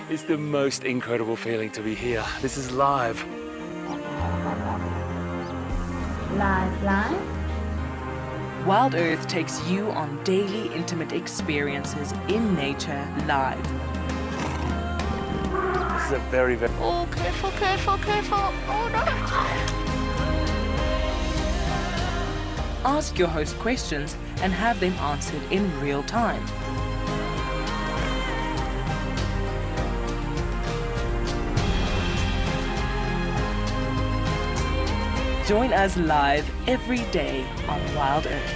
It's the most incredible feeling to be here. This is live. Live. Wild Earth takes you on daily intimate experiences in nature live. This is a very, very... Oh, careful. Oh, no. Ask your host questions and have them answered in real time. Join us live every day on Wild Earth.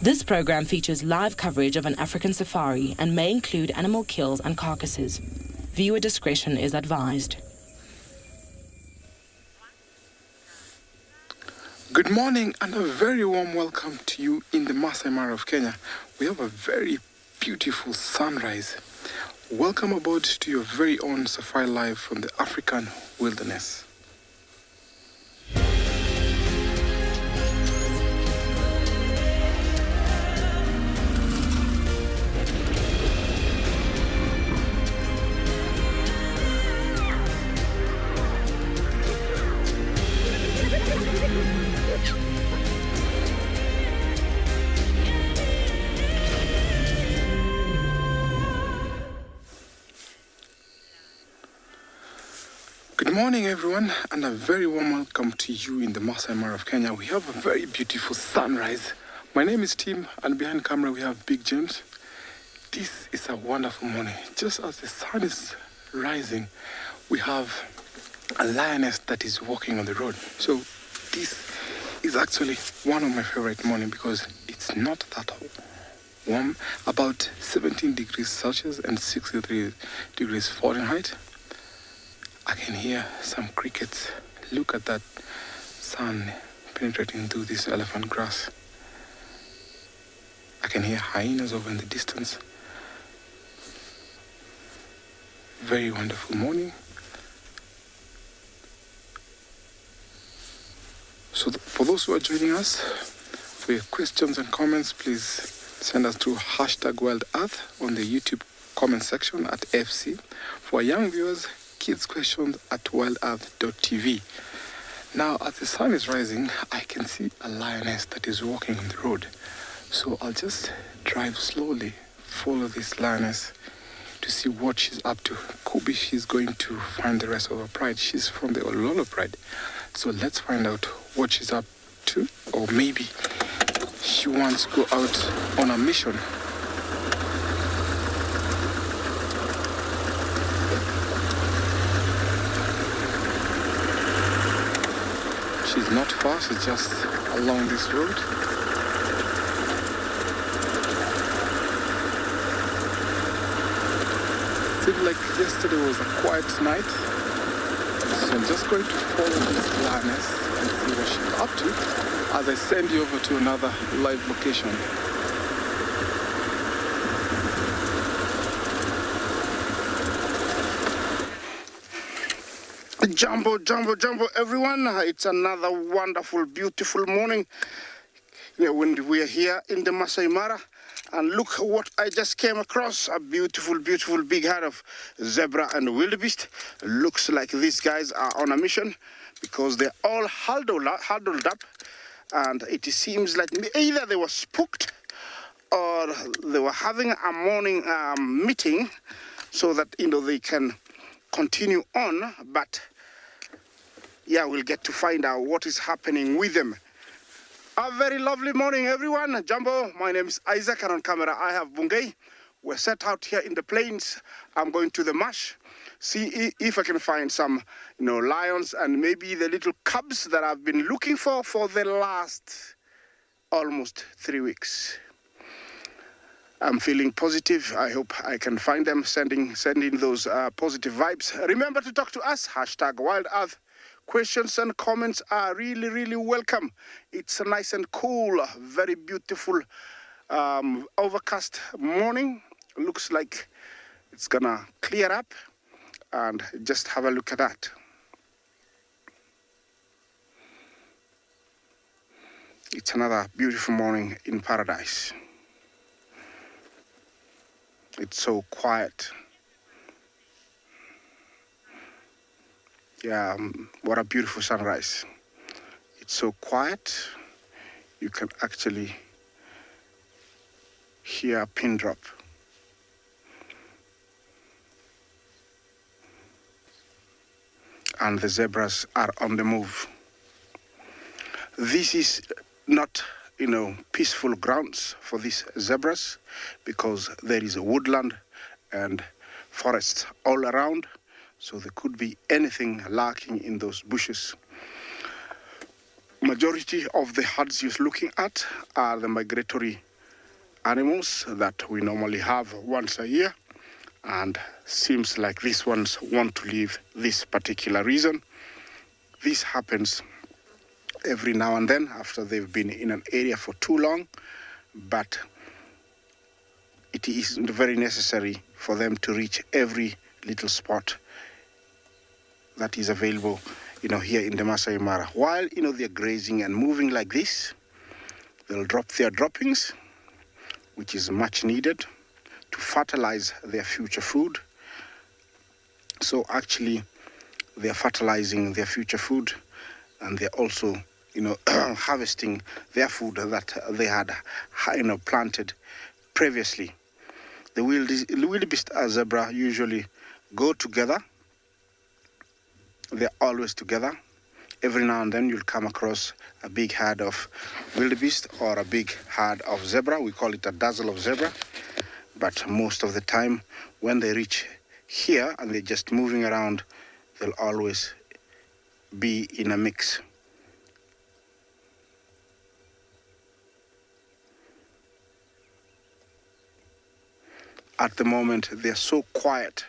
This program features live coverage of an African safari and may include animal kills and carcasses. Viewer discretion is advised. Good morning and a very warm welcome to you in the Masai Mara of Kenya. We have a very beautiful sunrise. Welcome aboard to your very own safari live from the African wilderness. Good morning everyone and a very warm welcome to you in the Masai Mara of Kenya. We have a very beautiful sunrise. My name is Tim and behind camera we have Big James. This is a wonderful morning. Just as the sun is rising, we have a lioness that is walking on the road. So this is actually one of my favorite mornings because it's not that warm, about 17 degrees Celsius and 63 degrees Fahrenheit. I can hear some crickets. Look at that sun penetrating through this elephant grass. I can hear hyenas over in the distance. Very wonderful morning. So for those who are joining us, for your questions and comments, please send us through #WildEarth on the YouTube comment section at FC. For our young viewers, kids questions at wildearth.tv. Now, as the sun is rising, I can see a lioness that is walking on the road. So I'll just drive slowly, follow this lioness to see what she's up to. Could be she's going to find the rest of her pride. She's from the Ololo pride. So let's find out what she's up to. Or maybe she wants to go out on a mission. She's not far, she's just along this road. Seemed like yesterday was a quiet night. So I'm just going to follow this lioness and see what she's up to as I send you over to another live location. Jumbo, everyone. It's another wonderful, beautiful morning when we are here in the Masai Mara. And look what I just came across, a beautiful, beautiful big herd of zebra and wildebeest. Looks like these guys are on a mission because they're all huddled up. And it seems like either they were spooked or they were having a morning meeting so that, they can continue on. But yeah, we'll get to find out what is happening with them. A very lovely morning, everyone. Jumbo, my name is Isaac, and on camera I have Bungay. We're set out here in the plains. I'm going to the marsh, see if I can find some, lions and maybe the little cubs that I've been looking for the last almost 3 weeks. I'm feeling positive. I hope I can find them, sending those positive vibes. Remember to talk to us, #WildEarth. Questions and comments are really, really welcome. It's a nice and cool, very beautiful, overcast morning. Looks like it's gonna clear up, and just have a look at that. It's another beautiful morning in paradise. It's so quiet. Yeah, what a beautiful sunrise. It's so quiet, you can actually hear a pin drop. And the zebras are on the move. This is not, peaceful grounds for these zebras because there is a woodland and forests all around. So there could be anything lurking in those bushes. Majority of the herds you're looking at are the migratory animals that we normally have once a year. And seems like these ones want to leave this particular reason. This happens every now and then after they've been in an area for too long, but it isn't very necessary for them to reach every little spot that is available, here in the Masai Mara. While, they're grazing and moving like this, they'll drop their droppings, which is much needed to fertilize their future food. So actually, they're fertilizing their future food, and they're also, harvesting their food that they had, planted previously. The wildebeest zebra usually go together. They're always together. Every now and then you'll come across a big herd of wildebeest or a big herd of zebra. We call it a dazzle of zebra. But most of the time, when they reach here and they're just moving around, they'll always be in a mix. At the moment, they're so quiet,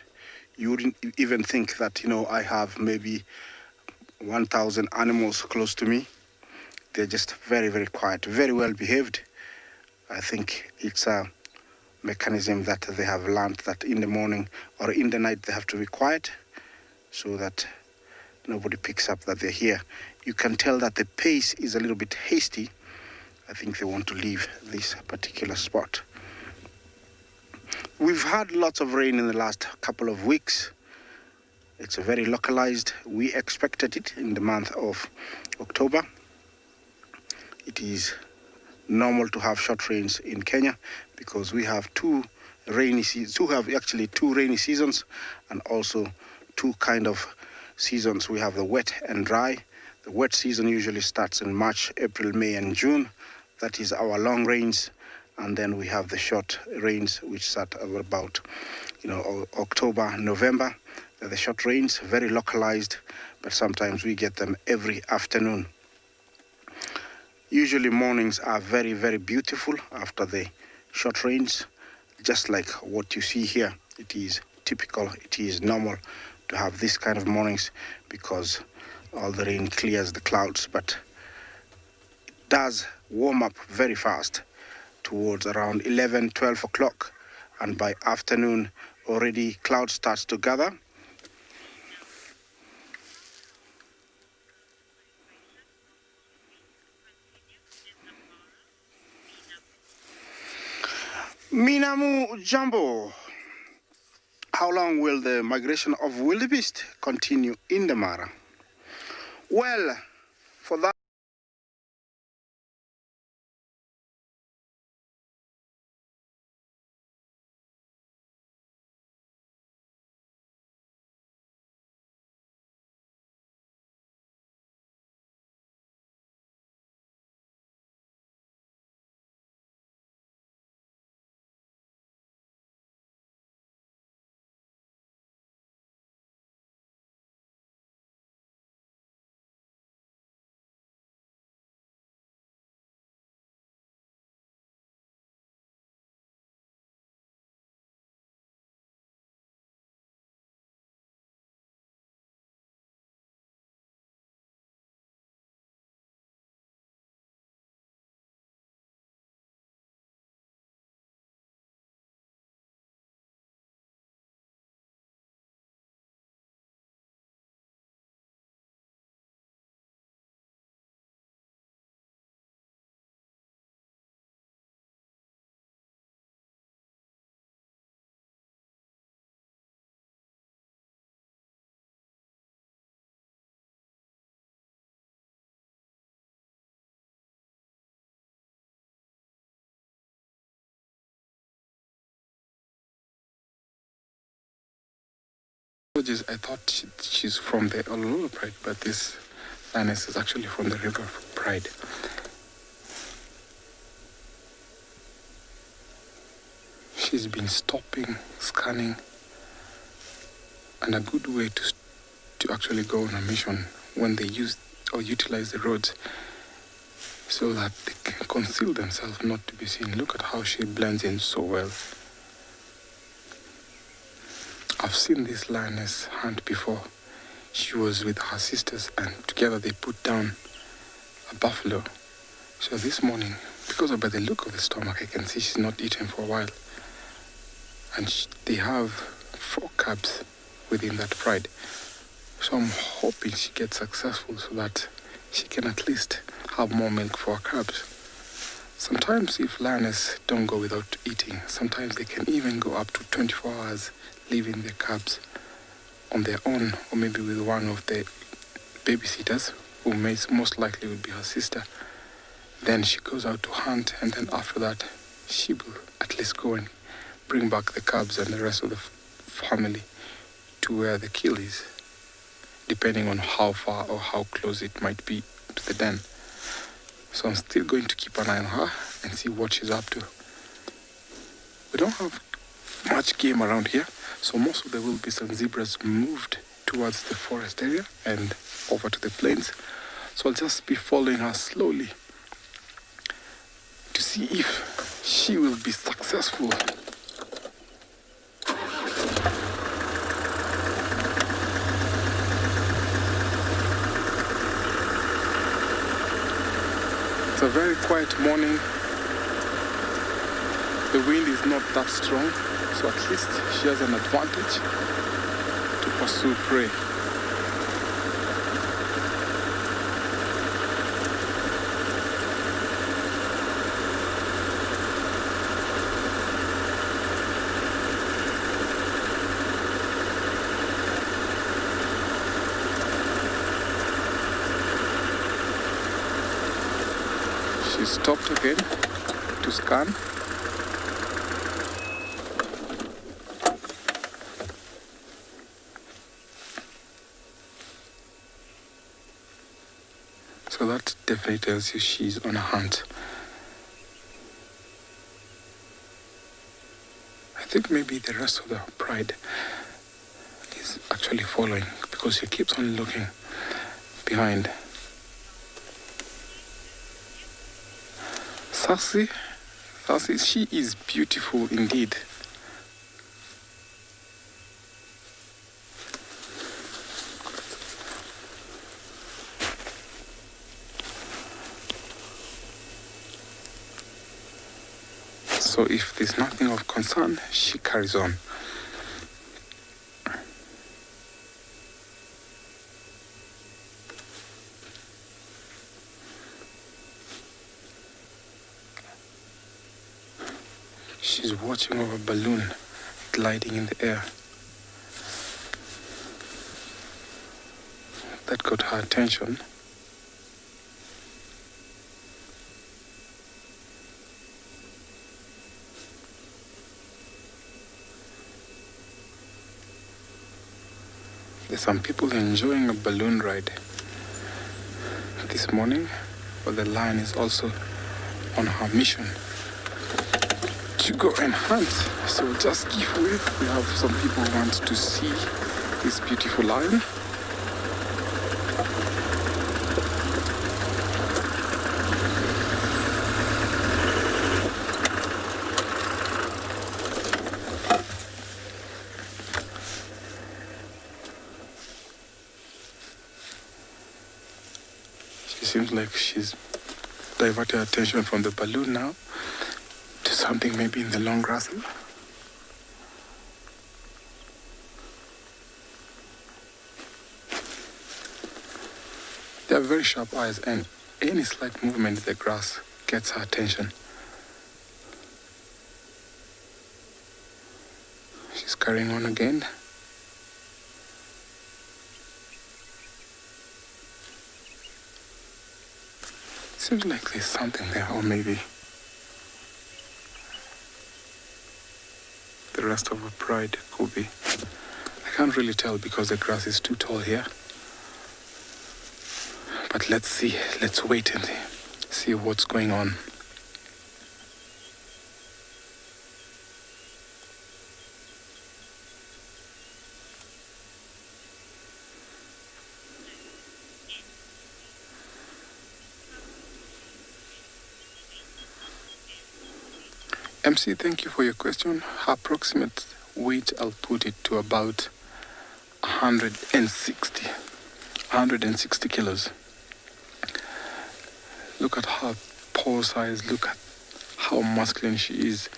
you wouldn't even think that, I have maybe 1,000 animals close to me. They're just very, very quiet, very well behaved. I think it's a mechanism that they have learned that in the morning or in the night they have to be quiet so that nobody picks up that they're here. You can tell that the pace is a little bit hasty. I think they want to leave this particular spot. We've had lots of rain in the last couple of weeks. It's very localized. We expected it in the month of October. It is normal to have short rains in Kenya because we have two rainy seasons and also two kind of seasons. We have the wet and dry. The wet season usually starts in March, April, May, and June. That is our long rains. And then we have the short rains, which start about, October, November. They're the short rains, very localized, but sometimes we get them every afternoon. Usually mornings are very, very beautiful after the short rains, just like what you see here. It is typical, it is normal to have this kind of mornings because all the rain clears the clouds, but it does warm up very fast towards around 11, 12 o'clock, and by afternoon already clouds starts to gather. Minamu Jumbo. How long will the migration of wildebeest continue in the Mara? Well, for that apologies, I thought she's from the Ololo Pride, but this lioness is actually from the River Pride. She's been stopping, scanning, and a good way to actually go on a mission when they use or utilize the roads so that they can conceal themselves not to be seen. Look at how she blends in so well. I've seen this lioness hunt before. She was with her sisters and together they put down a buffalo. So this morning, because by the look of the stomach, I can see she's not eaten for a while. And they have 4 cubs within that pride. So I'm hoping she gets successful so that she can at least have more milk for her cubs. Sometimes if lioness don't go without eating, sometimes they can even go up to 24 hours leaving their cubs on their own, or maybe with one of the babysitters, who most likely would be her sister. Then she goes out to hunt, and then after that, she will at least go and bring back the cubs and the rest of the family to where the kill is, depending on how far or how close it might be to the den. So I'm still going to keep an eye on her and see what she's up to. We don't have much game around here, so most of the wildebeest and zebras moved towards the forest area and over to the plains. So I'll just be following her slowly to see if she will be successful. It's a very quiet morning. The wind is not that strong, so at least she has an advantage to pursue prey. She stopped again to scan. So that definitely tells you she's on a hunt. I think maybe the rest of the pride is actually following because she keeps on looking behind. Sassy, she is beautiful indeed. So if there's nothing of concern, she carries on. She's watching over a balloon gliding in the air. That got her attention. There's some people enjoying a balloon ride this morning, but the lion is also on her mission to go and hunt. So just give way. We have some people who want to see this beautiful lion. She seems like she's diverted her attention from the balloon now to something maybe in the long grass. They have very sharp eyes, and any slight movement in the grass gets her attention. She's carrying on again. Seems like there's something there, or maybe the rest of her pride could be. I can't really tell because the grass is too tall here. But let's see. Let's wait and see what's going on. MC, thank you for your question. Her approximate weight, I'll put it to about 160 kilos. Look at her paw size, look at how masculine she is.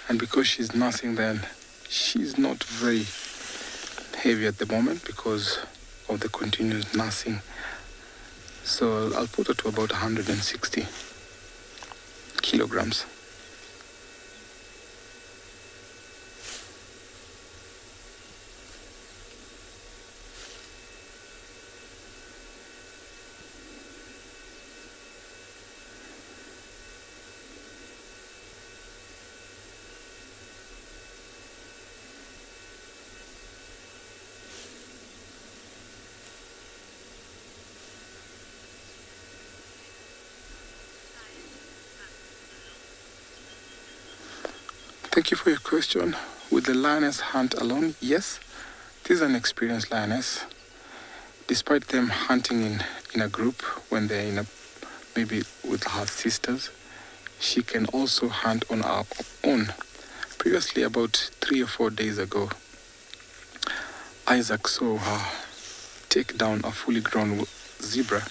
And because she's nursing, then she's not very heavy at the moment because of the continuous nursing. So I'll put her to about 160 kilograms. Thank you for your question. With the lioness hunt alone, yes, this is an experienced lioness. Despite them hunting in a group when they're maybe with her sisters, she can also hunt on her own. Previously, about 3 or 4 days ago, Isaac saw her take down a fully grown zebra.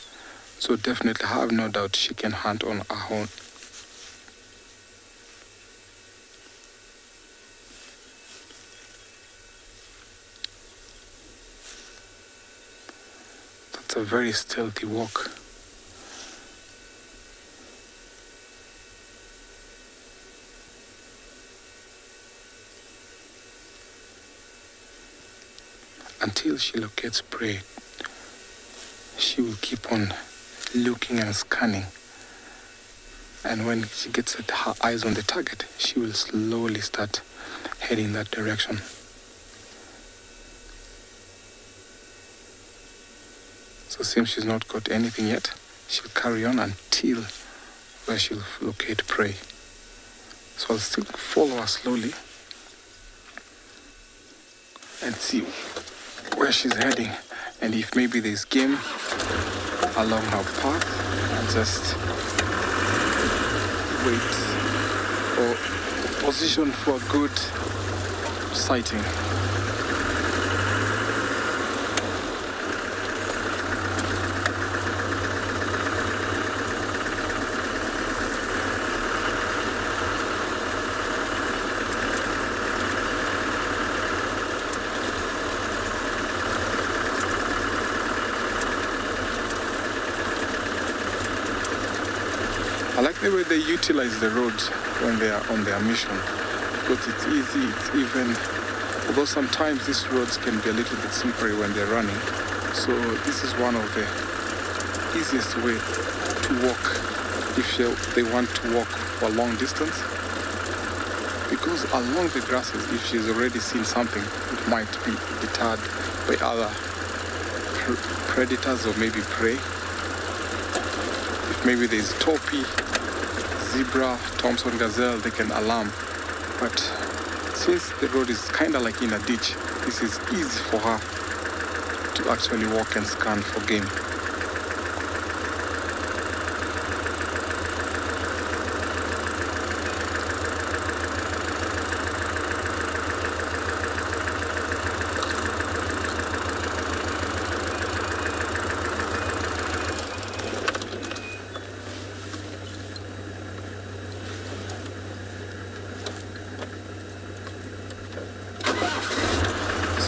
So definitely, I have no doubt she can hunt on her own. It's a very stealthy walk. Until she locates prey, she will keep on looking and scanning. And when she gets her eyes on the target, she will slowly start heading that direction. So since she's not got anything yet, she'll carry on until where she'll locate prey. So I'll still follow her slowly and see where she's heading. And if maybe there's game along her path, I'll just wait or position for a good sighting. I like the way they utilize the roads when they are on their mission, because it's easy, it's even, although sometimes these roads can be a little bit slippery when they're running. So this is one of the easiest way to walk if they want to walk for a long distance. Because along the grasses, if she's already seen something, it might be deterred by other predators or maybe prey. If maybe there's topi, zebra, Thompson gazelle, they can alarm. But since the road is kind of like in a ditch, this is easy for her to actually walk and scan for game.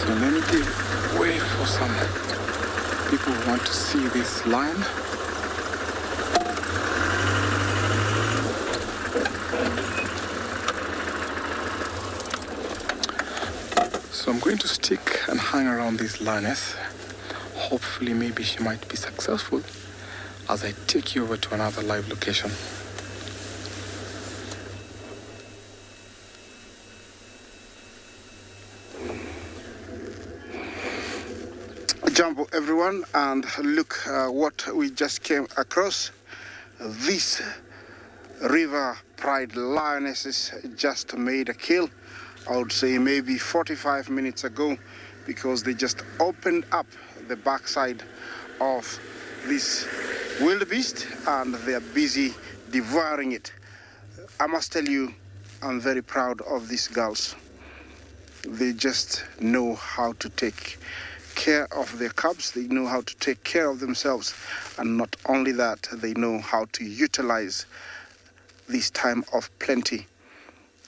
So let me give way for some people who want to see this lion. So I'm going to stick and hang around this lioness. Hopefully maybe she might be successful as I take you over to another live location. Jumbo everyone, and look what we just came across. These river pride lionesses just made a kill. I would say maybe 45 minutes ago, because they just opened up the backside of this wildebeest and they are busy devouring it. I must tell you, I'm very proud of these girls. They just know how to take care of their cubs. They know how to take care of themselves, and not only that, they know how to utilize this time of plenty.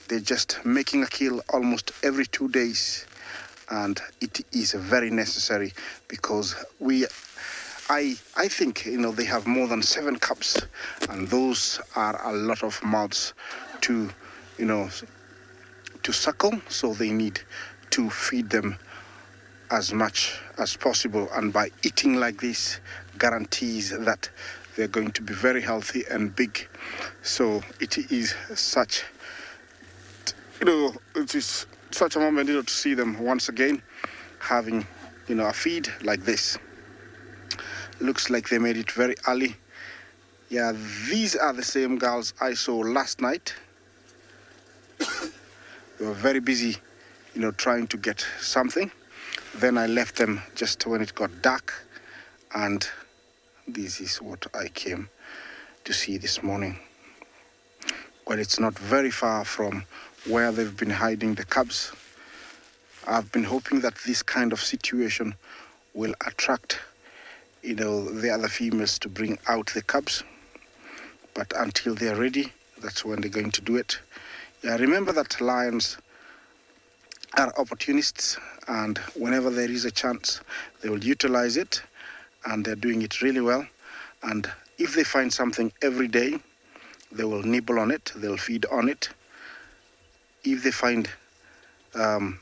They're just making a kill almost every 2 days, and it is very necessary because I think they have more than 7 cubs, and those are a lot of mouths to suckle, so they need to feed them as much as possible, and by eating like this guarantees that they're going to be very healthy and big. So it is such a moment to see them once again having a feed like this. Looks like they made it very early. Yeah, these are the same girls I saw last night. They were very busy trying to get something. Then I left them just when it got dark, and this is what I came to see this morning. Well, it's not very far from where they've been hiding the cubs. I've been hoping that this kind of situation will attract the other females to bring out the cubs, but until they're ready, that's when they're going to do it. Yeah, remember that lions are opportunists, and whenever there is a chance, they will utilize it, and they're doing it really well. And if they find something every day, they will nibble on it, they'll feed on it. If they find that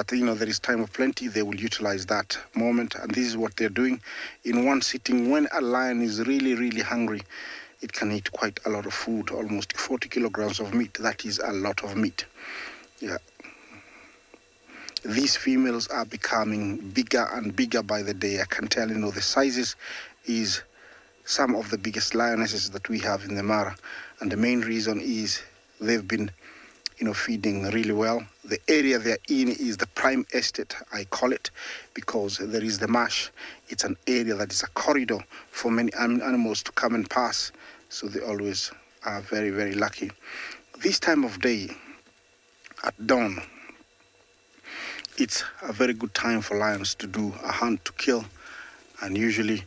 there is time of plenty, they will utilize that moment, and this is what they're doing in one sitting. When a lion is really, really hungry, it can eat quite a lot of food, almost 40 kilograms of meat. That is a lot of meat. Yeah. These females are becoming bigger and bigger by the day. I can tell, the sizes is some of the biggest lionesses that we have in the Mara. And the main reason is they've been, feeding really well. The area they're in is the prime estate, I call it, because there is the marsh. It's an area that is a corridor for many animals to come and pass. So they always are very, very lucky. This time of day, at dawn, it's a very good time for lions to do a hunt to kill, and usually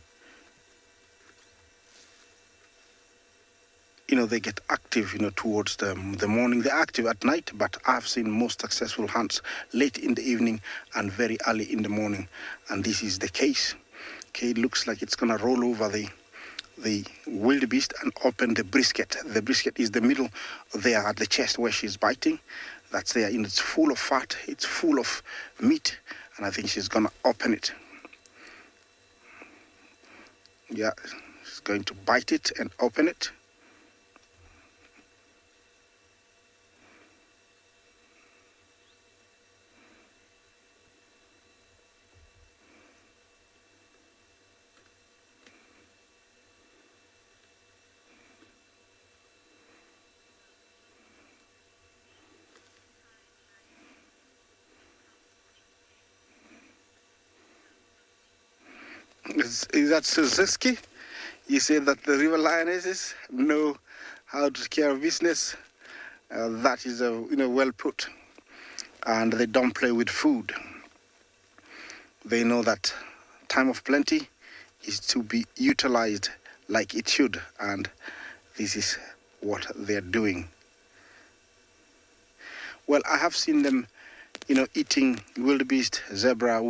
they get active towards the morning. They're active at night, but I've seen most successful hunts late in the evening and very early in the morning, and this is the case. Okay, it looks like it's gonna roll over the wildebeest and open the brisket. The brisket is the middle there at the chest where she's biting. That's there, it's full of fat, it's full of meat, and I think she's gonna open it. Yeah, she's going to bite it and open it. Is that Suzuki? You say that the river lionesses know how to take care of business. That is well put. And they don't play with food. They know that time of plenty is to be utilized like it should, and this is what they're doing. Well, I have seen them, eating wildebeest zebra,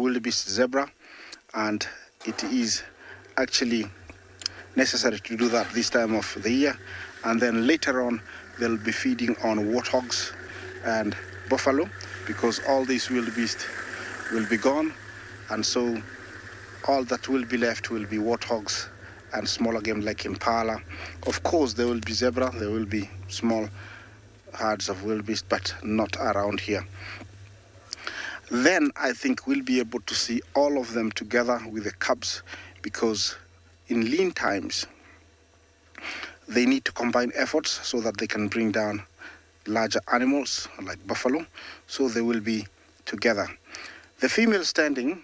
and it is actually necessary to do that this time of the year. And then later on, they'll be feeding on warthogs and buffalo, because all these wildebeest will be gone, and so all that will be left will be warthogs and smaller game like impala. Of course, there will be zebra, there will be small herds of wildebeest, but not around here. Then I think we'll be able to see all of them together with the cubs, because in lean times, they need to combine efforts so that they can bring down larger animals like buffalo, so they will be together. The female standing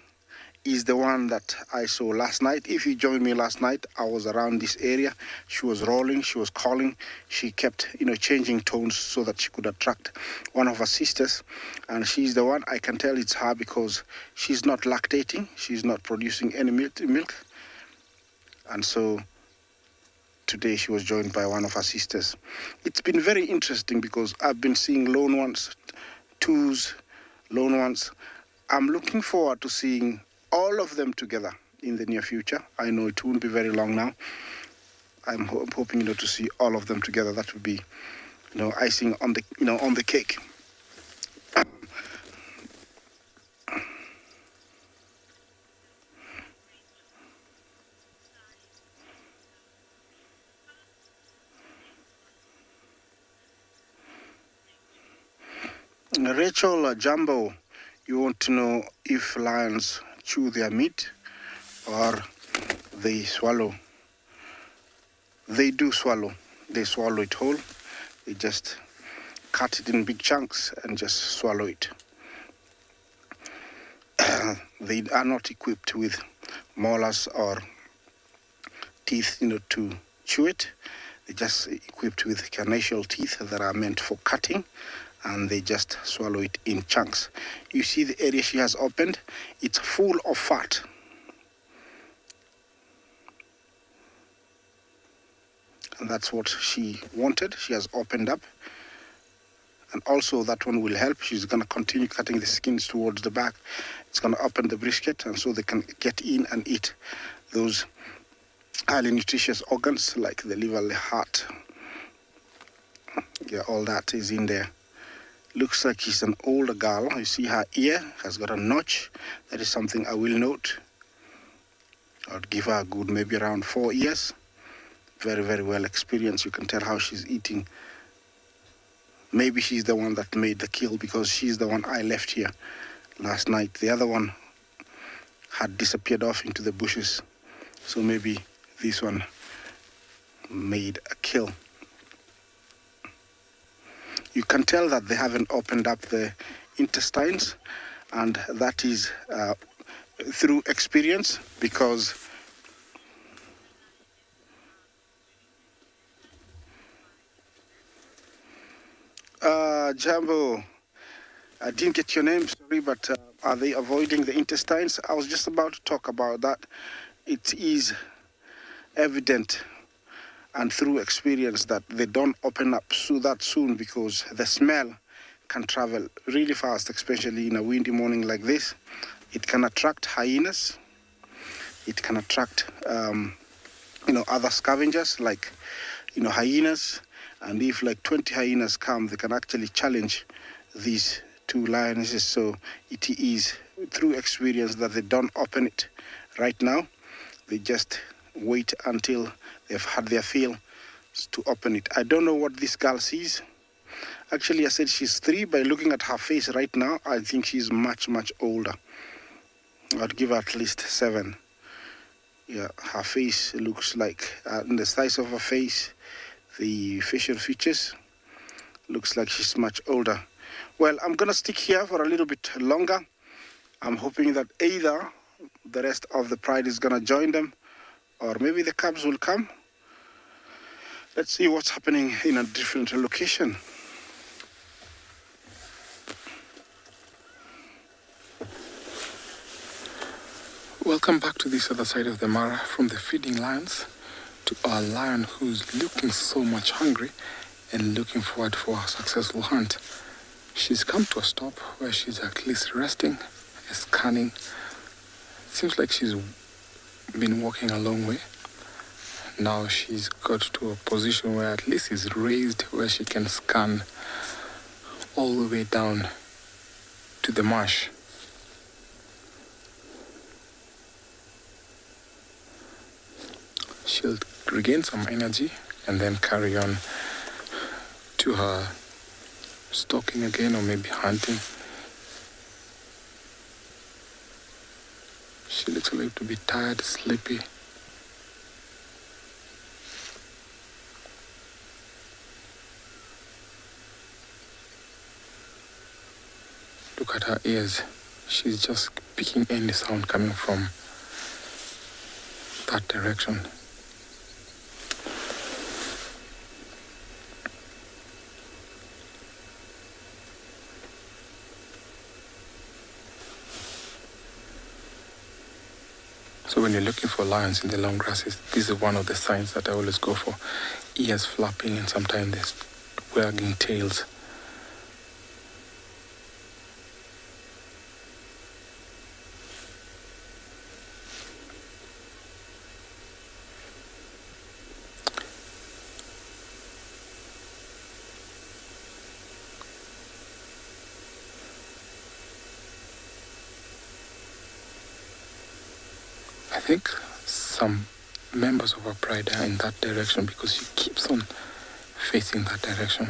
is the one that I saw last night. If you joined me last night, I was around this area. She was rolling, she was calling. She kept, changing tones so that she could attract one of her sisters. And she's the one, I can tell it's her because she's not lactating. She's not producing any milk. And so today she was joined by one of her sisters. It's been very interesting because I've been seeing lone ones, twos, lone ones. I'm looking forward to seeing all of them together in the near future. I know it won't be very long now. I'm hoping, to see all of them together. That would be, icing on the, on the cake. Rachel Jumbo, you want to know if lions chew their meat or they swallow. They do swallow. They swallow it whole. They just cut it in big chunks and just swallow it. They are not equipped with molars or teeth, to chew it. They're just equipped with carnassial teeth that are meant for cutting, and they just swallow it in chunks. You see the area she has opened? It's full of fat. And that's what she wanted. She has opened up. And also that one will help. She's going to continue cutting the skins towards the back. It's going to open the brisket, and so they can get in and eat those highly nutritious organs like the liver, the heart. Yeah, all that is in there. Looks like she's an older girl. You see her ear has got a notch. That is something I will note. I'd give her a good maybe around 4 years. Very, very well experienced. You can tell how she's eating. Maybe she's the one that made the kill because she's the one I left here last night. The other one had disappeared off into the bushes. So maybe this one made a kill. You can tell that they haven't opened up the intestines, and that is through experience, because Jambo, I didn't get your name, sorry, but are they avoiding the intestines? I was just about to talk about that. It is evident and through experience that they don't open up that soon, because the smell can travel really fast, especially in a windy morning like this. It can attract hyenas. It can attract, other scavengers like, hyenas. And if like 20 hyenas come, they can actually challenge these two lionesses. So it is through experience that they don't open it right now. They just wait until they've had their fill to open it. I don't know what this girl sees. Actually, I said she's 3. By looking at her face right now, I think she's much, much older. I'd give her at least 7. Yeah, her face looks like, the size of her face, the facial features, looks like she's much older. Well, I'm going to stick here for a little bit longer. I'm hoping that either the rest of the pride is going to join them, or maybe the cubs will come. Let's see what's happening in a different location. Welcome back to this other side of the Mara, from the feeding lions to our lion who's looking so much hungry and looking forward for a successful hunt. She's come to a stop where she's at least resting, scanning. Seems like she's been walking a long way. Now she's got to a position where at least is raised, where she can scan all the way down to the marsh. She'll regain some energy and then carry on to her stalking again, or maybe hunting. She looks a little bit tired, sleepy. Look at her ears. She's just picking any sound coming from that direction. So when you're looking for lions in the long grasses, this is one of the signs that I always go for. Ears flapping and sometimes they're wagging tails. I think some members of our pride are in that direction because she keeps on facing that direction.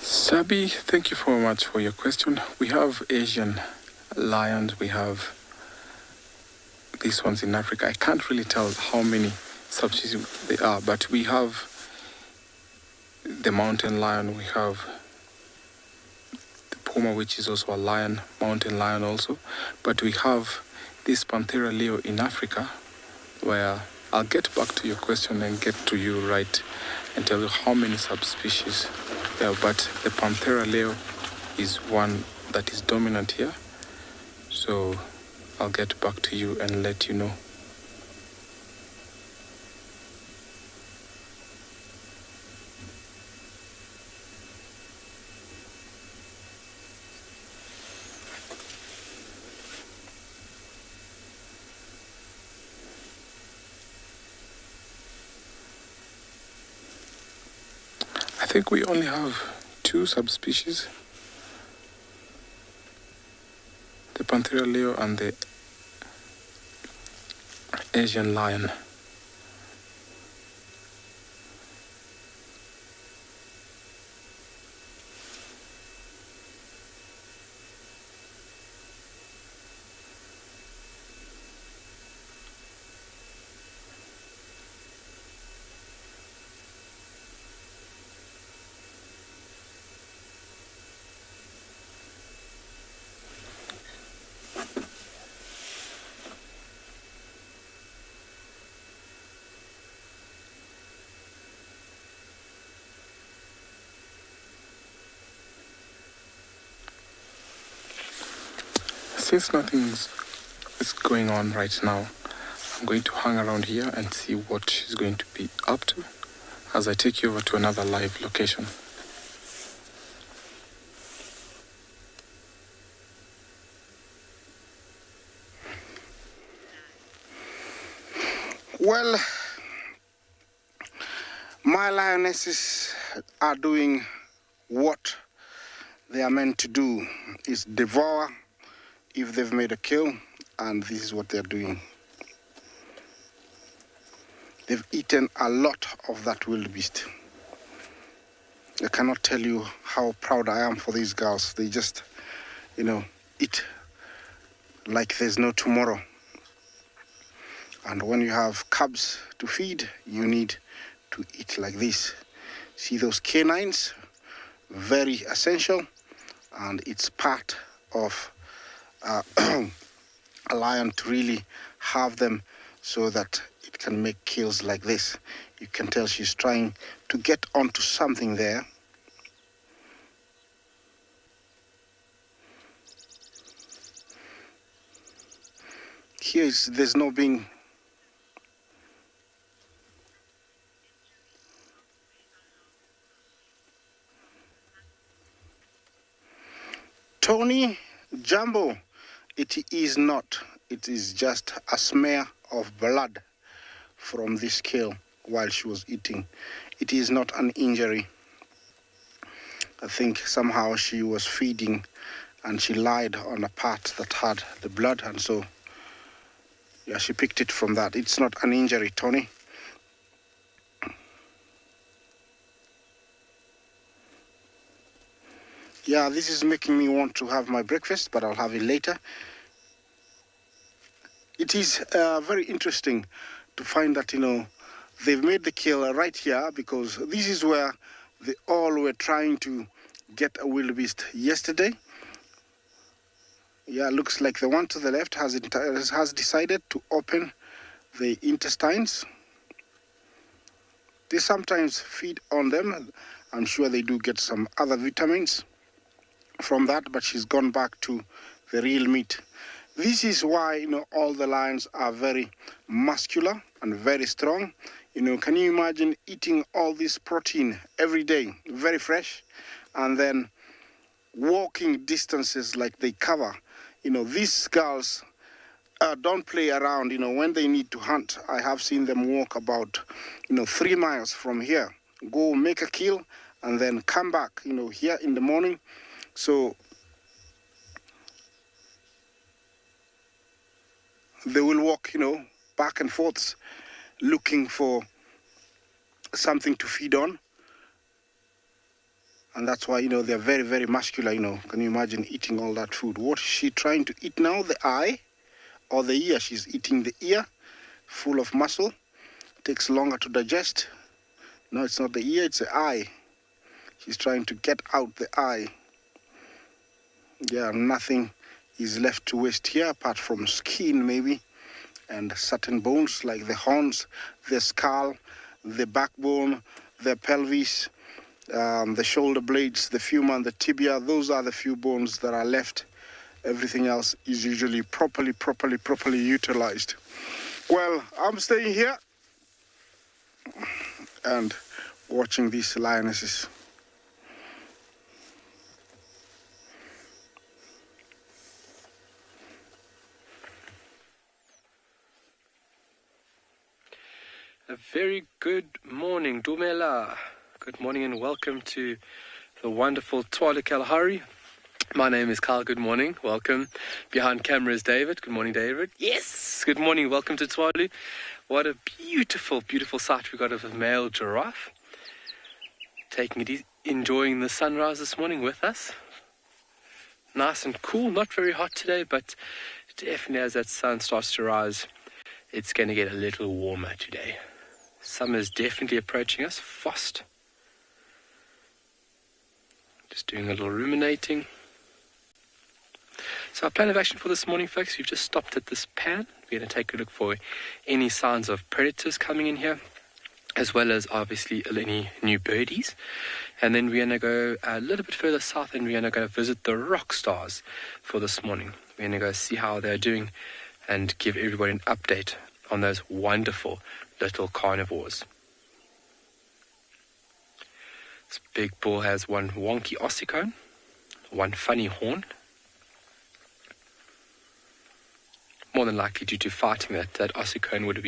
Sabi, thank you very much for your question. We have Asian lions, we have these ones in Africa. I can't really tell how many subspecies they are, but we have the mountain lion, we have the puma, which is also a lion, mountain lion also. But we have this Panthera leo in Africa, where I'll get back to your question and get to you right and tell you how many subspecies there are. But the Panthera leo is one that is dominant here. So I'll get back to you and let you know. I think we only have 2 subspecies, the Panthera leo and the Asian lion. Since nothing is going on right now, I'm going to hang around here and see what she's going to be up to as I take you over to another live location. Well, my lionesses are doing what they are meant to do, is devour if they've made a kill, and this is what they're doing. They've eaten a lot of that wildebeest. I cannot tell you how proud I am for these girls. They just, eat like there's no tomorrow. And when you have cubs to feed, you need to eat like this. See those canines? Very essential, and it's part of a lion to really have them so that it can make kills like this. You can tell she's trying to get onto something there. There's no being. Tony, Jumbo, it is not. It is just a smear of blood from this kill while she was eating. It is not an injury. I think somehow she was feeding and she lied on a part that had the blood, and so she picked it from that. It's not an injury, Tony. Yeah, this is making me want to have my breakfast, but I'll have it later. It is very interesting to find that, they've made the kill right here, because this is where they all were trying to get a wildebeest yesterday. Yeah, looks like the one to the left has decided to open the intestines. They sometimes feed on them. I'm sure they do get some other vitamins from that, but she's gone back to the real meat. This is why, all the lions are very muscular and very strong. Can you imagine eating all this protein every day, very fresh, and then walking distances like they cover? These girls don't play around, when they need to hunt. I have seen them walk about, 3 miles from here, go make a kill, and then come back, here in the morning. So they will walk, back and forth, looking for something to feed on. And that's why, they're very, very muscular, Can you imagine eating all that food? What is she trying to eat now? The eye or the ear? She's eating the ear, full of muscle. Takes longer to digest. No, it's not the ear, it's the eye. She's trying to get out the eye. Yeah, nothing is left to waste here apart from skin maybe, and certain bones like the horns, the skull, the backbone, the pelvis, the shoulder blades, the femur and the tibia. Those are the few bones that are left. Everything else is usually properly utilized. Well, I'm staying here and watching these lionesses. A very good morning, Dumela. Good morning and welcome to the wonderful Tswalu Kalahari. My name is Carl. Good morning. Welcome. Behind camera is David. Good morning, David. Yes. Good morning. Welcome to Tswalu. What a beautiful, beautiful sight we got of a male giraffe. Taking it easy, enjoying the sunrise this morning with us. Nice and cool. Not very hot today, but definitely as that sun starts to rise, it's going to get a little warmer today. Summer's definitely approaching us fast. Just doing a little ruminating. So our plan of action for this morning, folks, we've just stopped at this pan. We're going to take a look for any signs of predators coming in here, as well as obviously any new birdies. And then we're going to go a little bit further south and we're going to go visit the rock stars for this morning. We're going to go see how they're doing and give everybody an update on those wonderful little carnivores. This big bull has one wonky ossicone, one funny horn. More than likely due to fighting that ossicone would have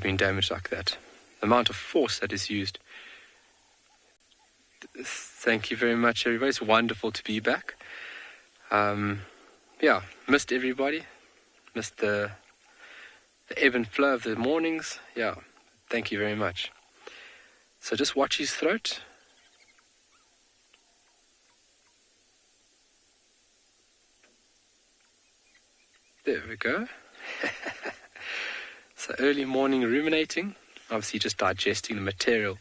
been damaged like that. The amount of force that is used. Thank you very much, everybody. It's wonderful to be back. Missed everybody. Missed the ebb and flow of the mornings. Yeah, thank you very much. So just watch his throat. There we go. So early morning ruminating, obviously just digesting the material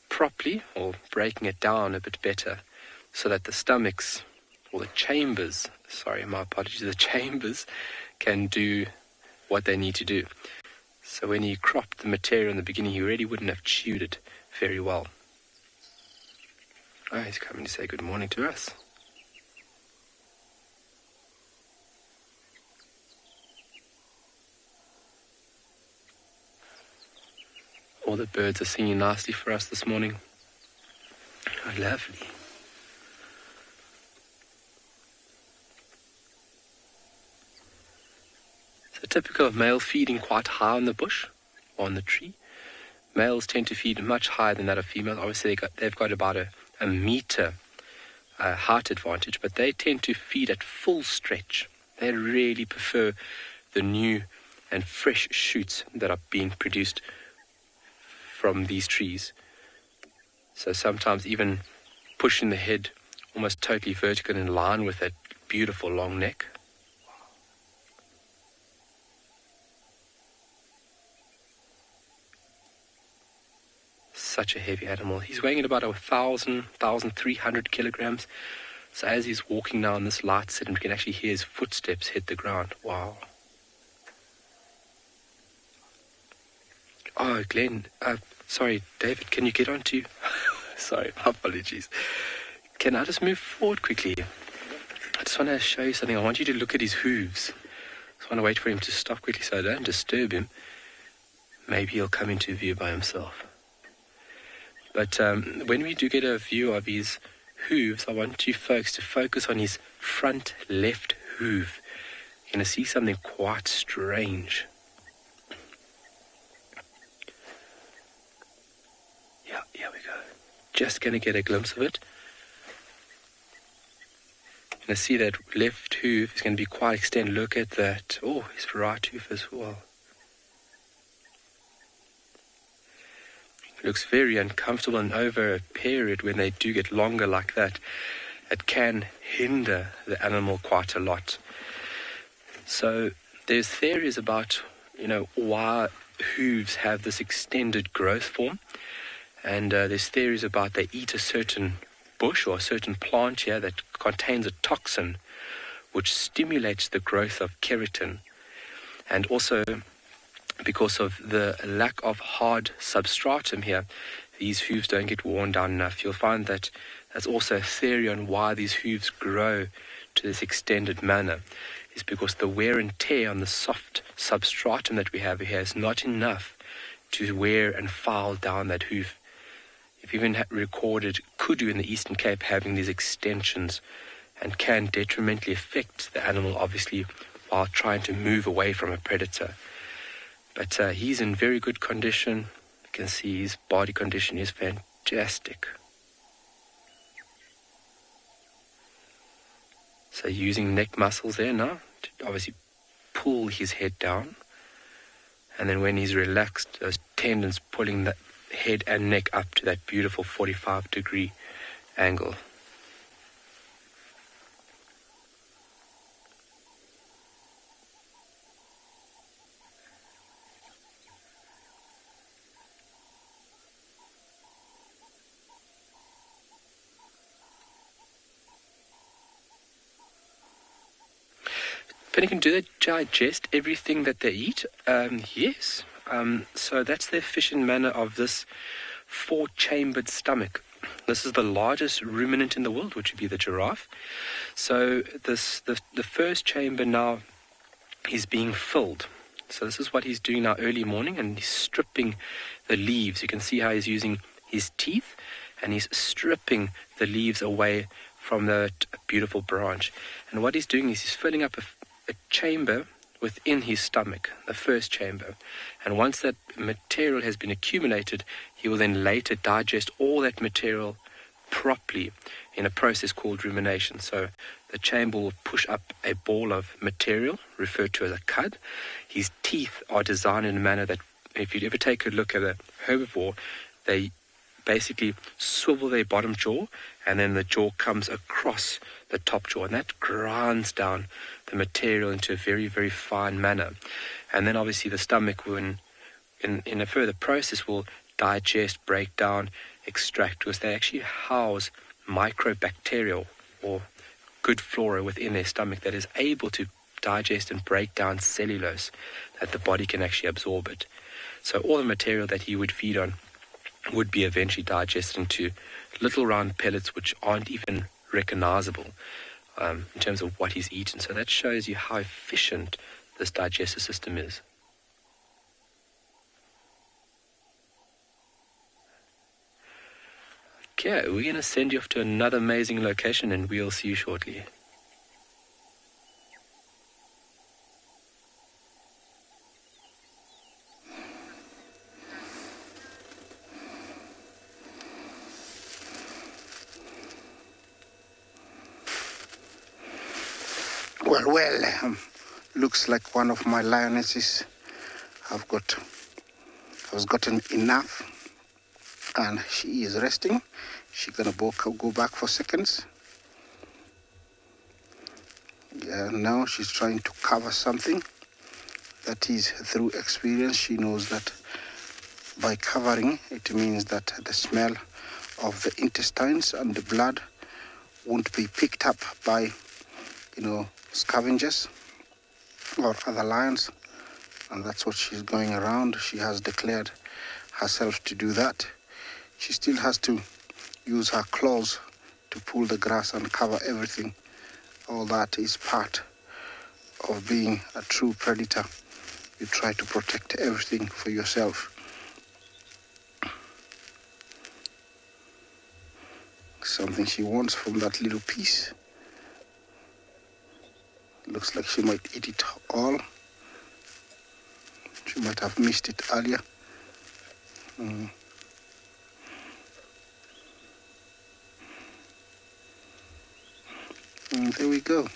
properly or breaking it down a bit better so that the stomachs or the chambers, the chambers can do what they need to do. So when he cropped the material in the beginning, he really wouldn't have chewed it very well. Oh, he's coming to say good morning to us. All the birds are singing nicely for us this morning. Oh, lovely. So typical of male feeding quite high on the bush or on the tree. Males tend to feed much higher than that of females. Obviously, they've got about a meter height advantage, but they tend to feed at full stretch. They really prefer the new and fresh shoots that are being produced from these trees. So sometimes even pushing the head almost totally vertical in line with that beautiful long neck. Such a heavy animal. He's weighing at about 1,300 kilograms. So as he's walking now in this light setting, we can actually hear his footsteps hit the ground. Wow. Oh, Glenn. Sorry, David, can you get on to... Sorry, my apologies. Can I just move forward quickly? I just want to show you something. I want you to look at his hooves. I just want to wait for him to stop quickly so I don't disturb him. Maybe he'll come into view by himself. But when we do get a view of his hooves, I want you folks to focus on his front left hoof. You're going to see something quite strange. Yeah, here we go. Just going to get a glimpse of it. You're going to see that left hoof is going to be quite extended. Look at that. Oh, his right hoof as well. Looks very uncomfortable, and over a period when they do get longer like that, it can hinder the animal quite a lot. So there's theories about, why hooves have this extended growth form, and there's theories about they eat a certain bush or a certain plant here that contains a toxin which stimulates the growth of keratin, and also because of the lack of hard substratum here, these hooves don't get worn down enough. You'll find that that's also a theory on why these hooves grow to this extended manner, is because the wear and tear on the soft substratum that we have here is not enough to wear and file down that hoof. You've even recorded kudu in the Eastern Cape having these extensions and can detrimentally affect the animal, obviously, while trying to move away from a predator. But he's in very good condition. You can see his body condition is fantastic. So using neck muscles there now to obviously pull his head down. And then when he's relaxed, those tendons pulling the head and neck up to that beautiful 45-degree angle. Can do they digest everything that they eat? Yes. So that's the efficient manner of this 4-chambered stomach. This is the largest ruminant in the world, which would be the giraffe. So the first chamber now is being filled. So this is what he's doing now early morning, and he's stripping the leaves. You can see how he's using his teeth, and he's stripping the leaves away from that beautiful branch. And what he's doing is he's filling up a chamber within his stomach, the first chamber. And once that material has been accumulated, he will then later digest all that material properly in a process called rumination. So the chamber will push up a ball of material referred to as a cud. His teeth are designed in a manner that, if you'd ever take a look at a herbivore, they basically swivel their bottom jaw, and then the jaw comes across the top jaw, and that grinds down the material into a very, very fine manner. And then obviously the stomach, when in a further process, will digest, break down, extract, because they actually house microbacterial or good flora within their stomach that is able to digest and break down cellulose, that the body can actually absorb it. So all the material that he would feed on would be eventually digested into little round pellets which aren't even recognizable in terms of what he's eaten. So that shows you how efficient this digestive system is. Okay, we're going to send you off to another amazing location, and we'll see you shortly. Well, looks like one of my lionesses has gotten enough, and she is resting. She's gonna go back for seconds. Now she's trying to cover something. That is, through experience, she knows that by covering, it means that the smell of the intestines and the blood won't be picked up by, scavengers or other lions. And that's what she's going around. She has declared herself to do that. She still has to use her claws to pull the grass and cover everything. All that is part of being a true predator. You try to protect everything for yourself. Something she wants from that little piece. Looks like she might eat it all. She might have missed it earlier. And there we go.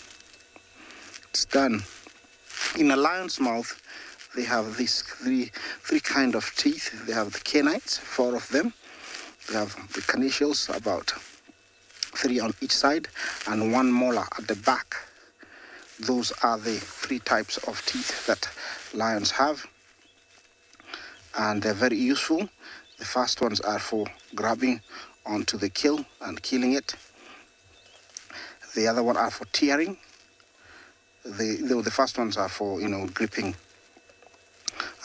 It's done. In a lion's mouth, they have these three kind of teeth. They have the canines, 4 of them. They have the carnassials, about 3 on each side, and 1 molar at the back. Those are the 3 types of teeth that lions have, and they're very useful. The first ones are for grabbing onto the kill and killing it. The other one are for tearing. The first ones are for gripping,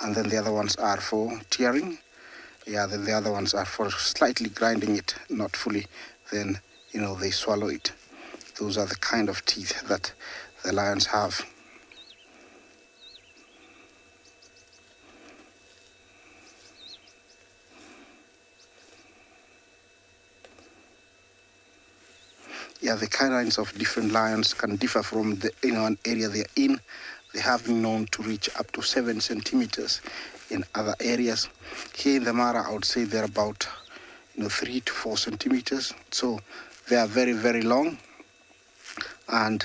and then the other ones are for tearing. Then the other ones are for slightly grinding it, not fully. Then they swallow it. Those are the kind of teeth that the lions have. The canines of different lions can differ from an area they're in. They have been known to reach up to 7 centimeters in other areas. Here in the Mara, I would say they're about 3 to 4 centimeters. So they are very, very long, and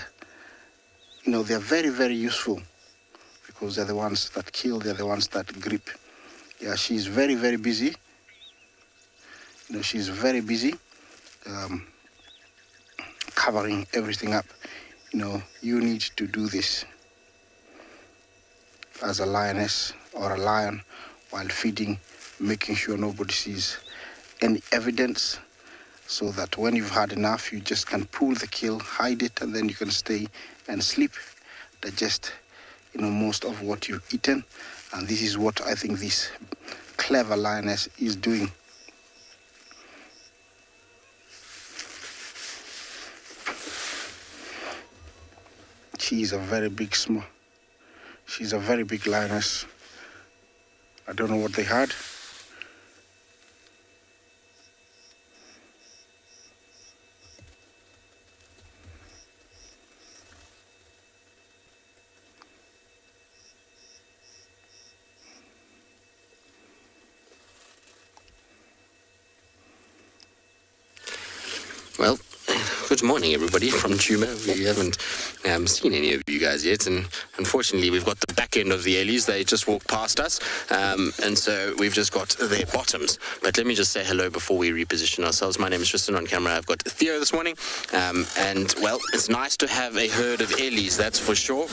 they're very, very useful because they're the ones that kill. They're the ones that grip. She's very, very busy. She's very busy. Covering everything up. You need to do this as a lioness or a lion while feeding, making sure nobody sees any evidence, so that when you've had enough, you just can pull the kill, hide it, and then you can stay and sleep, digest most of what you've eaten. And this is what I think this clever lioness is doing. She's a very big She's a very big lioness. I don't know what they had. Well, good morning, everybody, from Chuma. We haven't seen any of you guys yet, and unfortunately, we've got the back end of the Ellies. They just walked past us, and so we've just got their bottoms. But let me just say hello before we reposition ourselves. My name is Tristan. On camera, I've got Theo this morning, and, well, it's nice to have a herd of Ellies, that's for sure.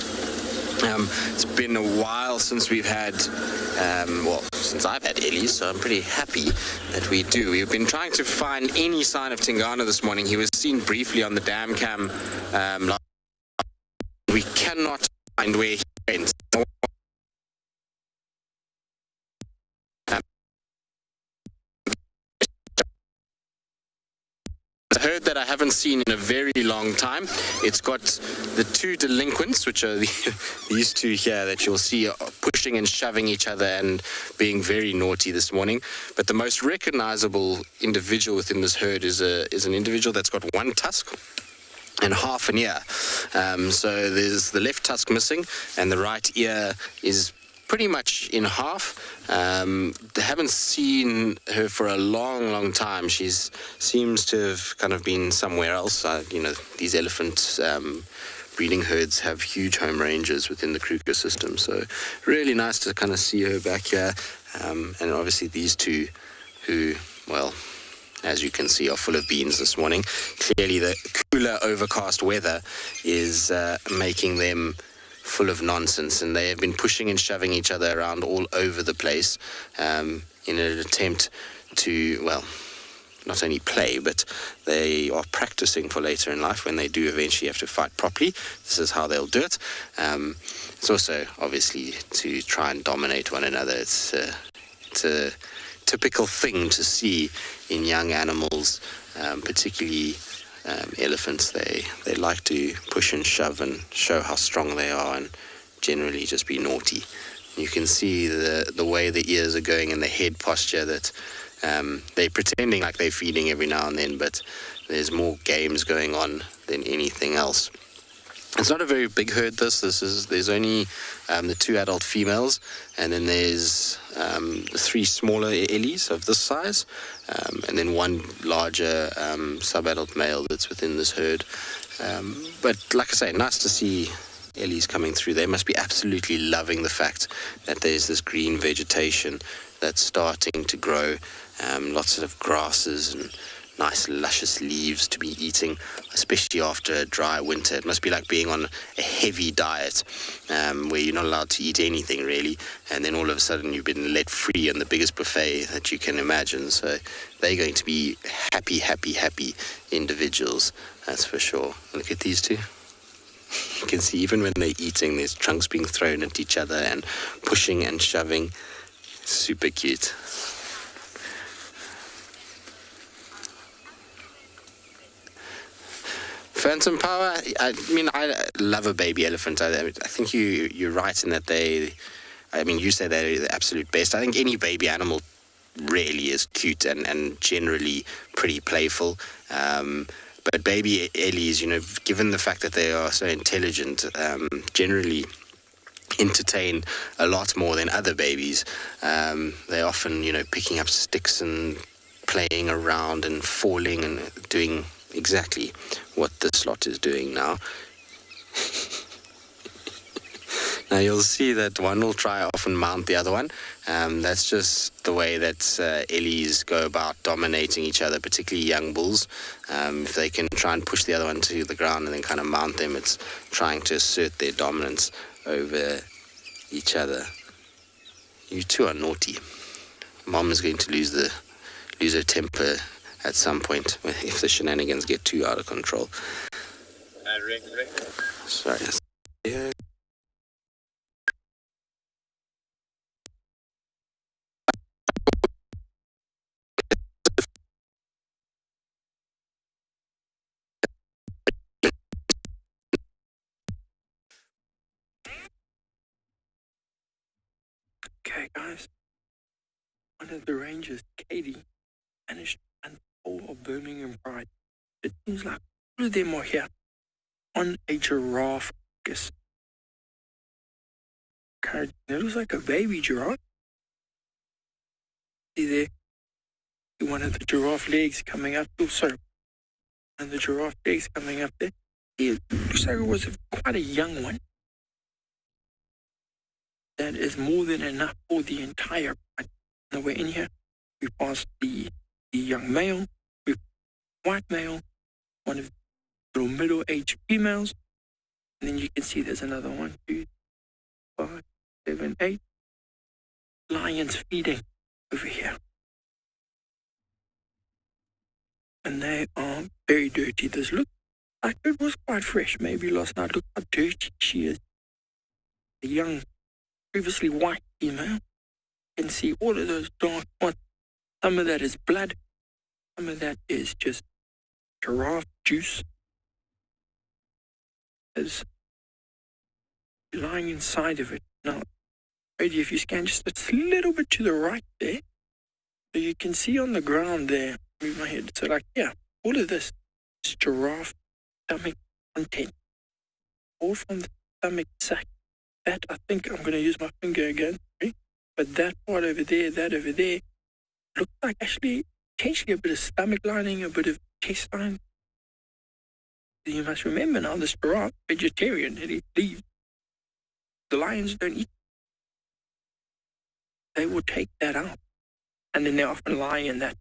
It's been a while since we've had, since I've had Ellies, so I'm pretty happy that we do. We've been trying to find any sign of Tingana this morning. He was seen briefly on the dam cam. We cannot find where he went. A herd that I haven't seen in a very long time. It's got the 2 delinquents, which are these 2 here that you'll see pushing and shoving each other and being very naughty this morning. But the most recognizable individual within this herd is an individual that's got 1 tusk and half an ear. So there's the left tusk missing, and the right ear is pretty much in half. They haven't seen her for a long time. She seems to have kind of been somewhere else. These elephant breeding herds have huge home ranges within the Kruger system. So really nice to kind of see her back here. And obviously these 2 who, well, as you can see, are full of beans this morning. Clearly the cooler, overcast weather is making them full of nonsense, and they have been pushing and shoving each other around all over the place in an attempt to, well, not only play, but they are practicing for later in life when they do eventually have to fight properly. This is how they'll do it. It's also obviously to try and dominate one another. It's a typical thing to see in young animals, particularly elephants. They like to push and shove and show how strong they are, and generally just be naughty. You can see the way the ears are going and the head posture, that they're pretending like they're feeding every now and then, but there's more games going on than anything else. It's not a very big herd, there's only the 2 adult females, and then there's 3 smaller ellies of this size, and then 1 larger sub-adult male that's within this herd. But like I say, nice to see ellies coming through. They must be absolutely loving the fact that there's this green vegetation that's starting to grow, lots of grasses and nice luscious leaves to be eating, especially after a dry winter. It must be like being on a heavy diet, where you're not allowed to eat anything really, and then all of a sudden you've been let free on the biggest buffet that you can imagine. So they're going to be happy individuals, that's for sure. Look at these two. You can see even when they're eating, there's chunks being thrown at each other and pushing and shoving. Super cute. Phantom power, I mean, I love a baby elephant. I think you're right in that you say they're the absolute best. I think any baby animal really is cute and generally pretty playful. But baby ellies, given the fact that they are so intelligent, generally entertain a lot more than other babies. They're often, picking up sticks and playing around and falling and doing exactly what this lot is doing now. Now you'll see that one will try often mount the other one. That's just the way that ellies go about dominating each other, particularly young bulls. If they can try and push the other one to the ground and then kind of mount them, it's trying to assert their dominance over each other. You two are naughty. Mom is going to lose her temper at some point if the shenanigans get too out of control. Sorry. Yeah. Okay, guys. One of the rangers, Katie, managed to hunt the whole of Birmingham Pride. It seems like all of them are here on a giraffe focus. Okay, it looks like a baby giraffe. See there? One of the giraffe legs coming up. Oh, sorry. One of the giraffe legs coming up there. It looks like it was quite a young one. That is more than enough for the entire pride. On the way in here, we passed the young male, we white male, one of the little middle-aged females, and then you can see there's another 1, 2, 5, 7, 8 lions feeding over here. And they are very dirty. This looks like it was quite fresh, maybe last night. Look how dirty she is. The young, previously white female. You can see all of those dark spots. Some of that is blood. Some of that is just giraffe juice. There's lying inside of it. Now, maybe if you scan just a little bit to the right there, so you can see on the ground there, move my head, so like, yeah, all of this is giraffe stomach content. All from the stomach sac. That, I think I'm going to use my finger again, right? But that part over there, that over there, looks like actually potentially a bit of stomach lining, a bit of intestine. You must remember now, this giraffe, vegetarian, it eats leaves. The lions don't eat. They will take that out. And then they often lie in that.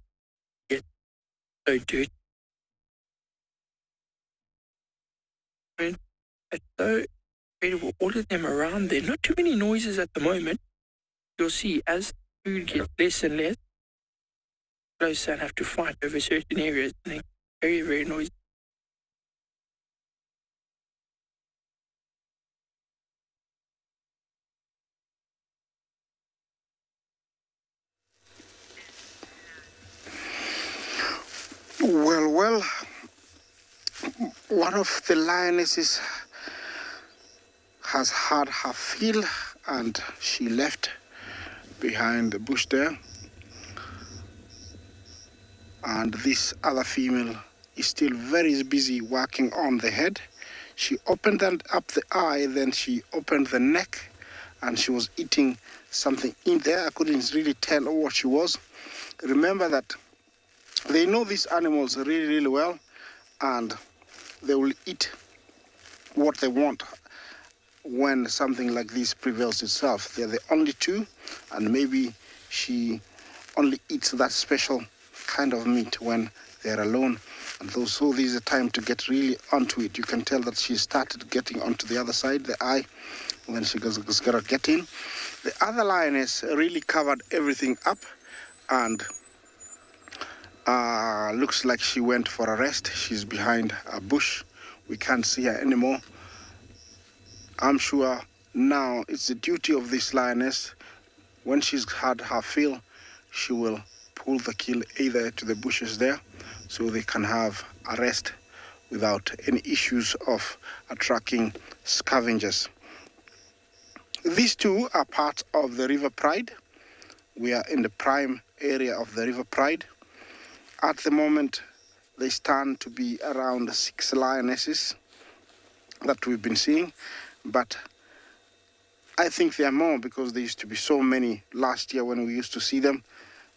so dirty. And it's so incredible. All of them around there. Not too many noises at the moment. You'll see as food gets less and less, closer and have to fight over certain areas. And they're very, very noisy. Well, one of the lionesses has had her fill and she left behind the bush there. And this other female is still very busy working on the head. She opened up the eye, then she opened the neck, and she was eating something in there. I couldn't really tell what she was. Remember that they know these animals really, really well, and they will eat what they want when something like this prevails itself. They're the only two, and maybe she only eats that special kind of meat when they're alone. And so this is a time to get really onto it. You can tell that she started getting onto the other side, the eye, and then she goes gotta get in. The other lioness really covered everything up, and looks like she went for a rest. She's behind a bush. We can't see her anymore. I'm sure now it's the duty of this lioness. When she's had her fill, she will pull the kill either to the bushes there so they can have a rest without any issues of attracting scavengers. These two are part of the River Pride. We are in the prime area of the River Pride. At the moment, they stand to be around 6 lionesses that we've been seeing, but I think there are more because there used to be so many last year when we used to see them.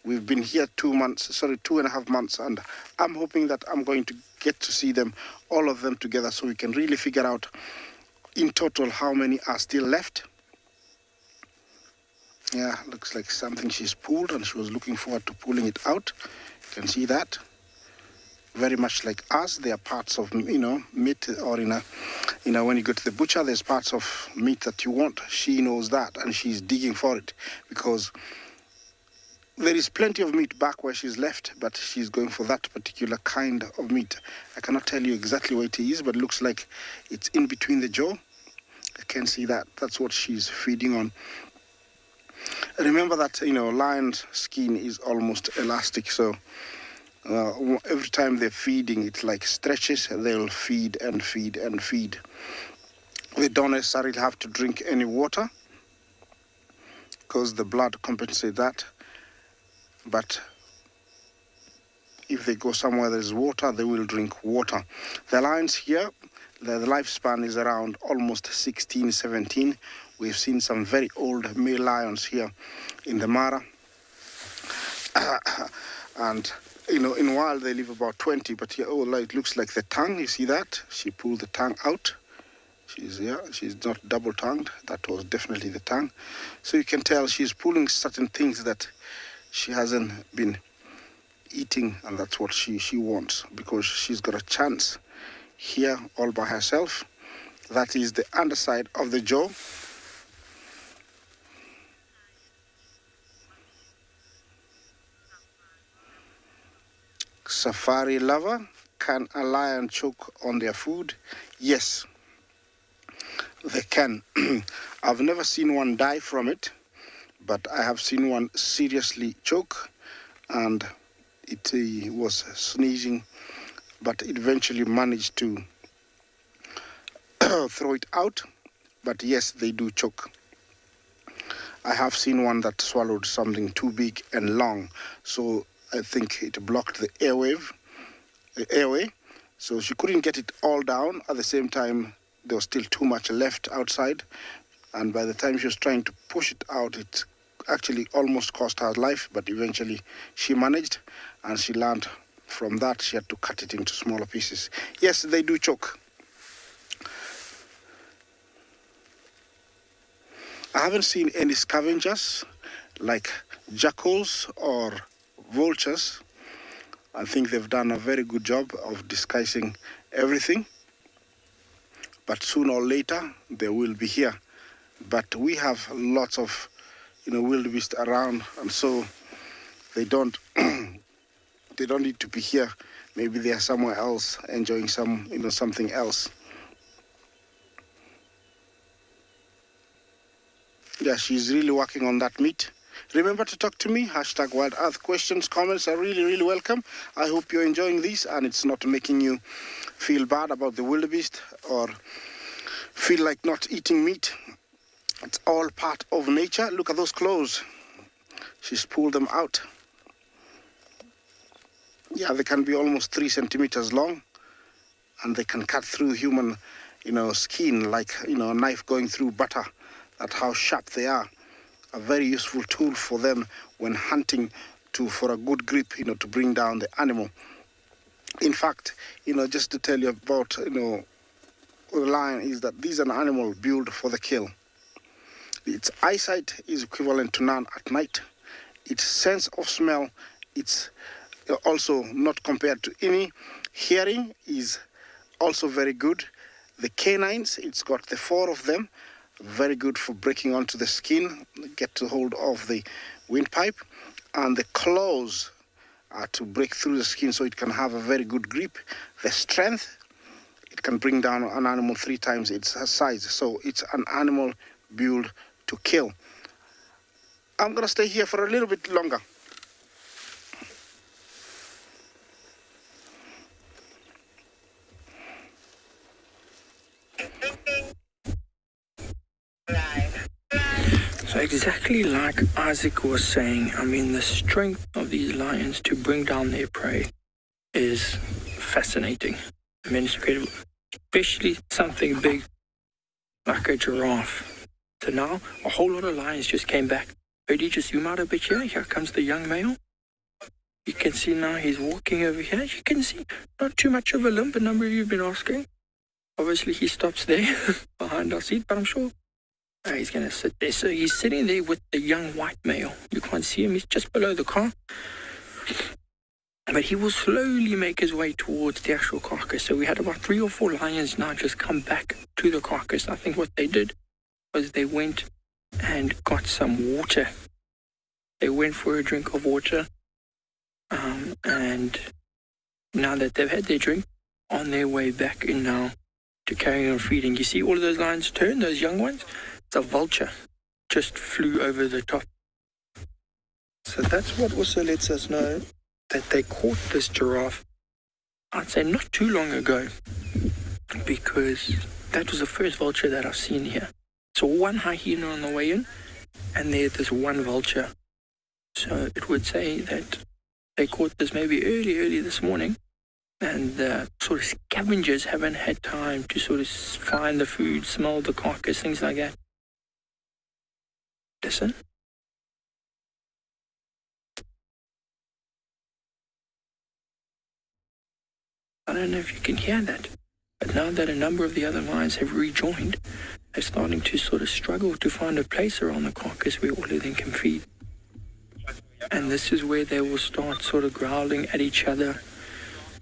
We've been here 2.5 months, and I'm hoping that I'm going to get to see them, all of them together, so we can really figure out in total how many are still left. Yeah, looks like something she's pulled, and she was looking forward to pulling it out. You can see that. Very much like us, they are parts of, meat, or when you go to the butcher, there's parts of meat that you want. She knows that, and she's digging for it because there is plenty of meat back where she's left, but she's going for that particular kind of meat. I cannot tell you exactly where it is, but it looks like it's in between the jaw. I can see that. That's what she's feeding on. Remember that, lion's skin is almost elastic, so every time they're feeding, it like stretches. They'll feed and feed and feed. They don't necessarily have to drink any water because the blood compensates that. But if they go somewhere there's water, they will drink water. The lions here, the lifespan is around almost 16, 17. We've seen some very old male lions here in the Mara. And, in wild they live about 20, but here, it looks like the tongue, you see that? She pulled the tongue out. She's not double-tongued. That was definitely the tongue. So you can tell she's pulling certain things that she hasn't been eating, and that's what she wants, because she's got a chance here all by herself. That is the underside of the jaw. Safari lover, can a lion choke on their food? Yes, they can. I've never seen one die from it, but I have seen one seriously choke, and it was sneezing, but it eventually managed to throw it out. But yes, they do choke. I have seen one that swallowed something too big and long, so I think it blocked the airway, so she couldn't get it all down. At the same time, there was still too much left outside, and by the time she was trying to push it out, it actually almost cost her life, but eventually she managed, and she learned from that. She had to cut it into smaller pieces. Yes, they do choke. I haven't seen any scavengers like jackals or vultures I think they've done a very good job of disguising everything. But sooner or later, they will be here. But we have lots of, wildebeest around, and so they don't they don't need to be here. Maybe they are somewhere else enjoying something else. Yeah, she's really working on that meat. Remember to talk to me. # Wild Earth. Questions, comments are really, really welcome. I hope you're enjoying this and it's not making you feel bad about the wildebeest or feel like not eating meat. It's all part of nature. Look at those claws. She's pulled them out. Yeah, they can be almost 3 centimeters long, and they can cut through human, skin like, a knife going through butter. That's how sharp they are. A very useful tool for them when hunting for a good grip, to bring down the animal. In fact, just to tell you about, the lion is that this is an animal built for the kill. Its eyesight is equivalent to none at night. Its sense of smell, it's also not compared to any. Hearing is also very good. The canines, it's got the 4 of them, very good for breaking onto the skin, get to hold of the windpipe, and the claws are to break through the skin so it can have a very good grip. The strength, it can bring down an animal 3 times its size. So it's an animal built to kill. I'm gonna stay here for a little bit longer. So exactly like Isaac was saying, the strength of these lions to bring down their prey is fascinating. It's incredible. Especially something big like a giraffe. So now a whole lot of lions just came back. But you just zoom out a bit here. Here comes the young male. You can see now he's walking over here. You can see not too much of a limp. A number of you have been asking. Obviously he stops there behind our seat, but I'm sure he's going to sit there. So he's sitting there with the young white male. You can't see him. He's just below the car. But he will slowly make his way towards the actual carcass. So we had about 3 or 4 lions now just come back to the carcass. I think what they did was they went and got some water. They went for a drink of water. And now that they've had their drink, on their way back in now to carry on feeding. You see all of those lions turn, those young ones? It's a vulture. Just flew over the top. So that's what also lets us know that they caught this giraffe, I'd say not too long ago, because that was the first vulture that I've seen here. So one hyena on the way in, and there's this one vulture. So it would say that they caught this maybe early this morning, and the sort of scavengers haven't had time to sort of find the food, smell the carcass, things like that. Listen. I don't know if you can hear that, but now that a number of the other lions have rejoined, they're starting to sort of struggle to find a place around the carcass where all of them can feed. And this is where they will start sort of growling at each other,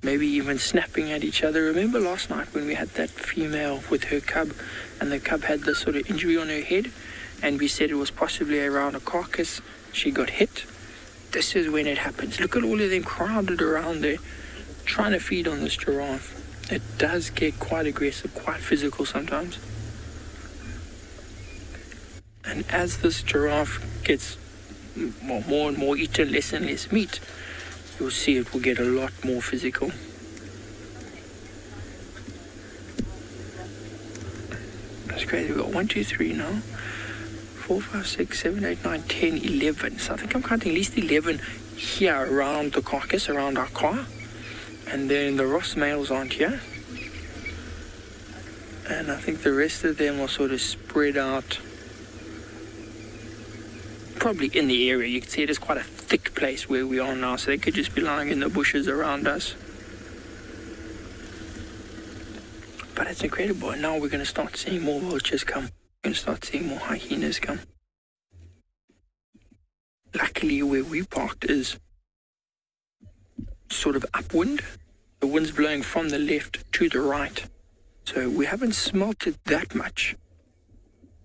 maybe even snapping at each other. Remember last night when we had that female with her cub, and the cub had this sort of injury on her head, and we said it was possibly around a carcass. She got hit. This is when it happens. Look at all of them crowded around there, trying to feed on this giraffe. It does get quite aggressive, quite physical sometimes. And as this giraffe gets more and more eaten, less and less meat, you'll see it will get a lot more physical. That's crazy. We've got 1, 2, 3 now. 4, 5, 6, 7, 8, 9, 10, 11. So I think I'm counting at least 11 here around the carcass, around our car. And then the Ross males aren't here. And I think the rest of them are sort of spread out, probably in the area. You can see it is quite a thick place where we are now, so they could just be lying in the bushes around us. But it's incredible. And now we're going to start seeing more vultures come. We're going to start seeing more hyenas come. Luckily, where we parked is sort of upwind. The wind's blowing from the left to the right. So we haven't smelt it that much.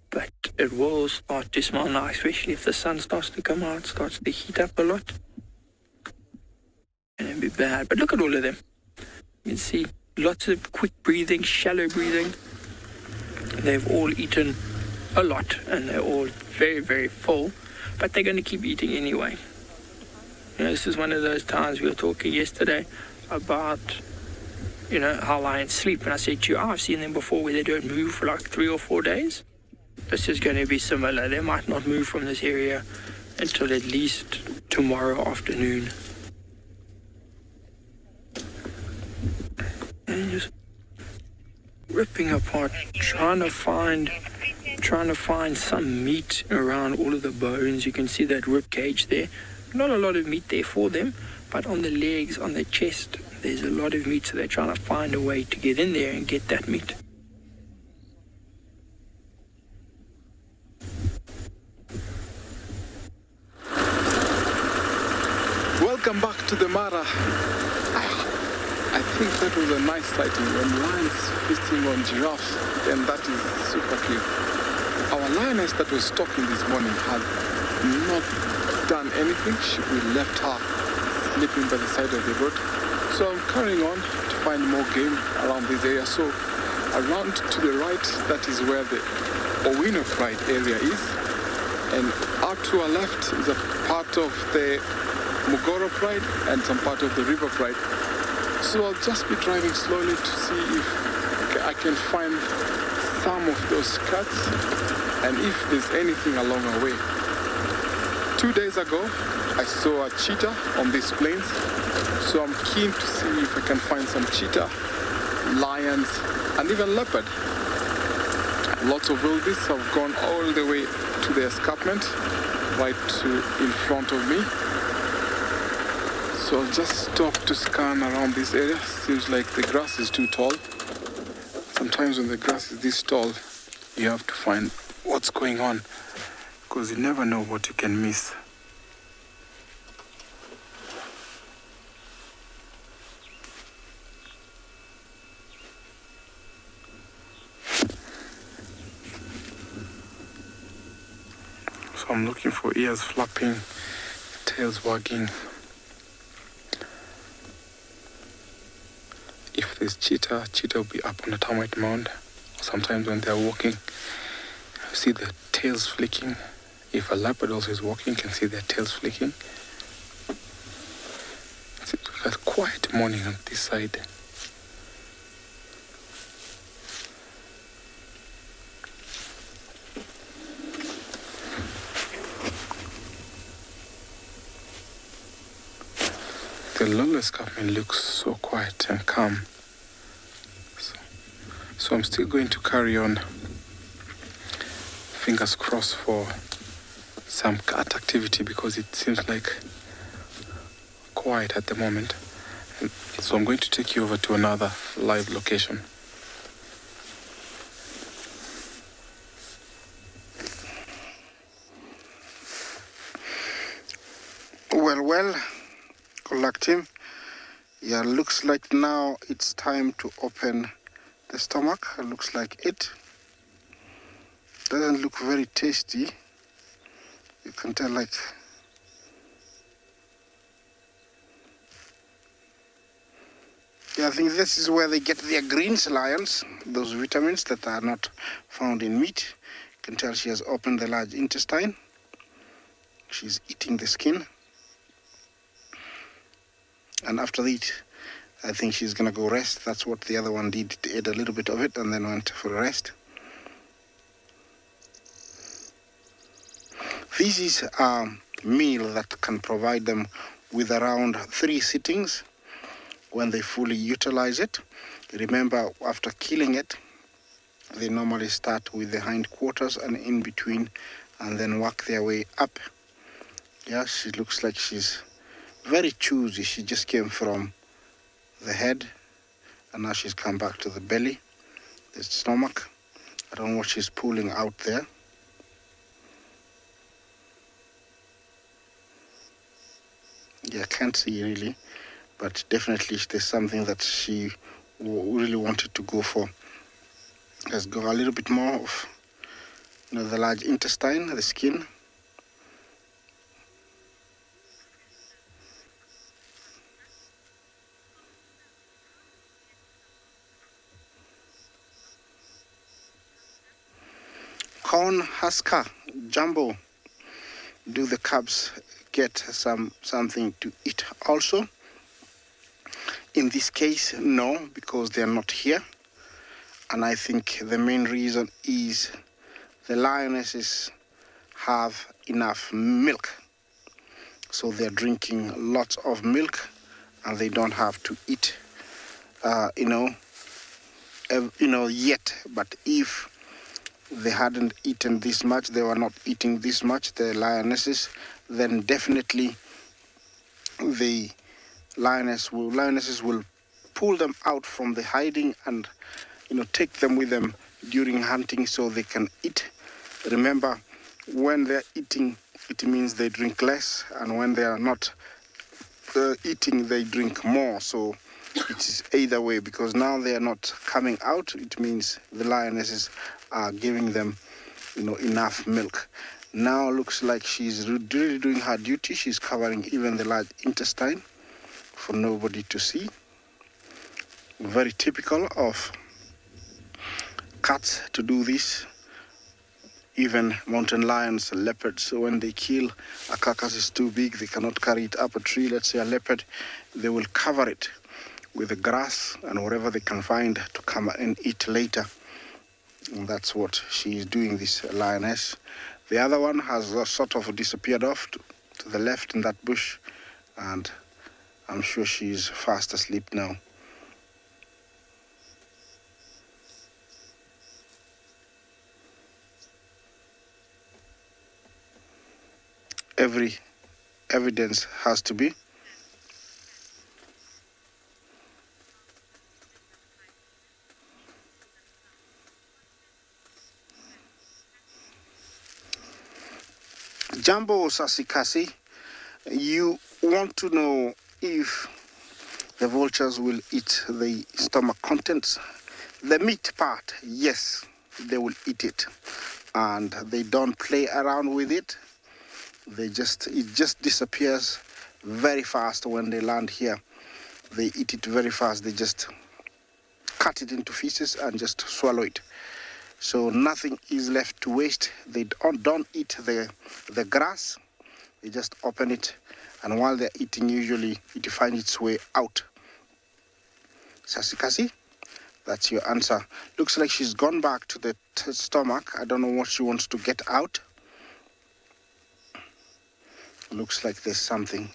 But it will start to smell now, especially if the sun starts to come out, starts to heat up a lot. And it'll be bad. But look at all of them. You can see lots of quick breathing, shallow breathing. They've all eaten a lot and they're all very, very full. But they're going to keep eating anyway. You know, this is one of those times we were talking yesterday about, you know, how lions sleep. And I said to you, I've seen them before where they don't move for like 3 or 4 days. This is going to be similar. They might not move from this area until at least tomorrow afternoon. And just ripping apart, trying to find some meat around all of the bones. You can see that rib cage there. Not a lot of meat there for them, but on the legs, on the chest, there's a lot of meat, so they're trying to find a way to get in there and get that meat. Welcome back to the Mara. I think that was a nice sighting when lions feasting on giraffes, and that is super cute. Our lioness that was stalking this morning had not done anything. We left her sleeping by the side of the road. So I'm carrying on to find more game around this area. So around to the right, that is where the Owino Pride area is. And out to our left is a part of the Mugoro Pride and some part of the River Pride. So I'll just be driving slowly to see if I can find some of those cats and if there's anything along our way. 2 days ago, I saw a cheetah on these plains. So I'm keen to see if I can find some cheetah, lions, and even leopard. Lots of wildebeests have gone all the way to the escarpment, right in front of me. So I'll just stop to scan around this area. Seems like the grass is too tall. Sometimes when the grass is this tall, you have to find what's going on, because you never know what you can miss. So I'm looking for ears flapping, tails wagging. If there's cheetah will be up on a termite mound. Sometimes when they're walking, you see their tails flicking. If a leopard also is walking, you can see their tails flicking. It's like a quiet morning on this side. The Lolo escarpment looks so quiet and calm. So I'm still going to carry on. Fingers crossed for some cat activity, because it seems like quiet at the moment. And so I'm going to take you over to another live location. Well, good luck, team. Yeah, looks like now it's time to open the stomach. Looks like it. Doesn't look very tasty. You can tell, like, yeah, I think this is where they get their greens, lions, those vitamins that are not found in meat. You can tell she has opened the large intestine. She's eating the skin. And after that, I think she's going to go rest. That's what the other one did. Ate a little bit of it and then went for a rest. This is a meal that can provide them with around 3 sittings when they fully utilize it. Remember, after killing it, they normally start with the hindquarters and in between and then work their way up. Yeah, she looks like she's very choosy. She just came from the head and now she's come back to the belly, the stomach. I don't know what she's pulling out there. Yeah, I can't see really, but definitely there's something that she really wanted to go for. Let's go a little bit more of the large intestine, the skin. Corn husker, Jumbo. Do the cubs get something to eat also? In this case, no, because they are not here. And I think the main reason is the lionesses have enough milk. So they're drinking lots of milk and they don't have to eat, yet. But if they hadn't eaten this much, they were not eating this much, the lionesses, then definitely the lionesses will pull them out from the hiding and take them with them during hunting so they can eat. Remember, when they're eating, it means they drink less, and when they are not eating, they drink more. So it is either way, because now they are not coming out. It means the lionesses are giving them enough milk. Now looks like she's really doing her duty. She's covering even the large intestine for nobody to see. Very typical of cats to do this. Even mountain lions, leopards, when they kill a carcass is too big, they cannot carry it up a tree, let's say a leopard, they will cover it with the grass and whatever they can find to come and eat later. And that's what she is doing, this lioness. The other one has sort of disappeared off to the left in that bush, and I'm sure she's fast asleep now. Every evidence has to be. Jumbo Sasikasi, you want to know if the vultures will eat the stomach contents. The meat part, yes, they will eat it. And they don't play around with it. It just disappears very fast when they land here. They eat it very fast. They just cut it into pieces and just swallow it. So nothing is left to waste. They don't eat the grass. They just open it, and while they're eating, usually it finds its way out. Sasikasi, that's your answer. Looks like she's gone back to the stomach. I don't know what she wants to get out. Looks like there's something,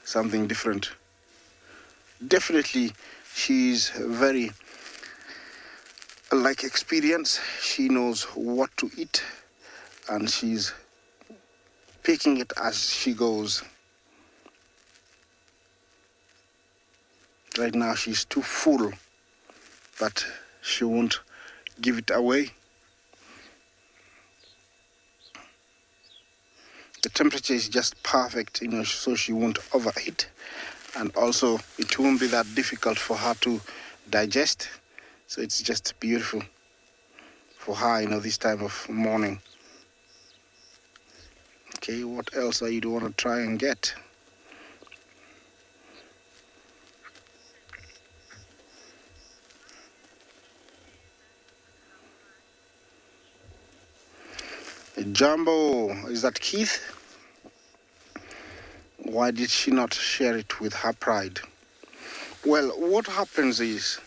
something different. Definitely, she's very experienced. She knows what to eat, and she's picking it as she goes. Right now, she's too full, but she won't give it away. The temperature is just perfect, so she won't overeat. And also, it won't be that difficult for her to digest. So it's just beautiful for her, this time of morning. Okay, what else are you want to try and get? Jumbo, is that Keith? Why did she not share it with her pride? Well, what happens is,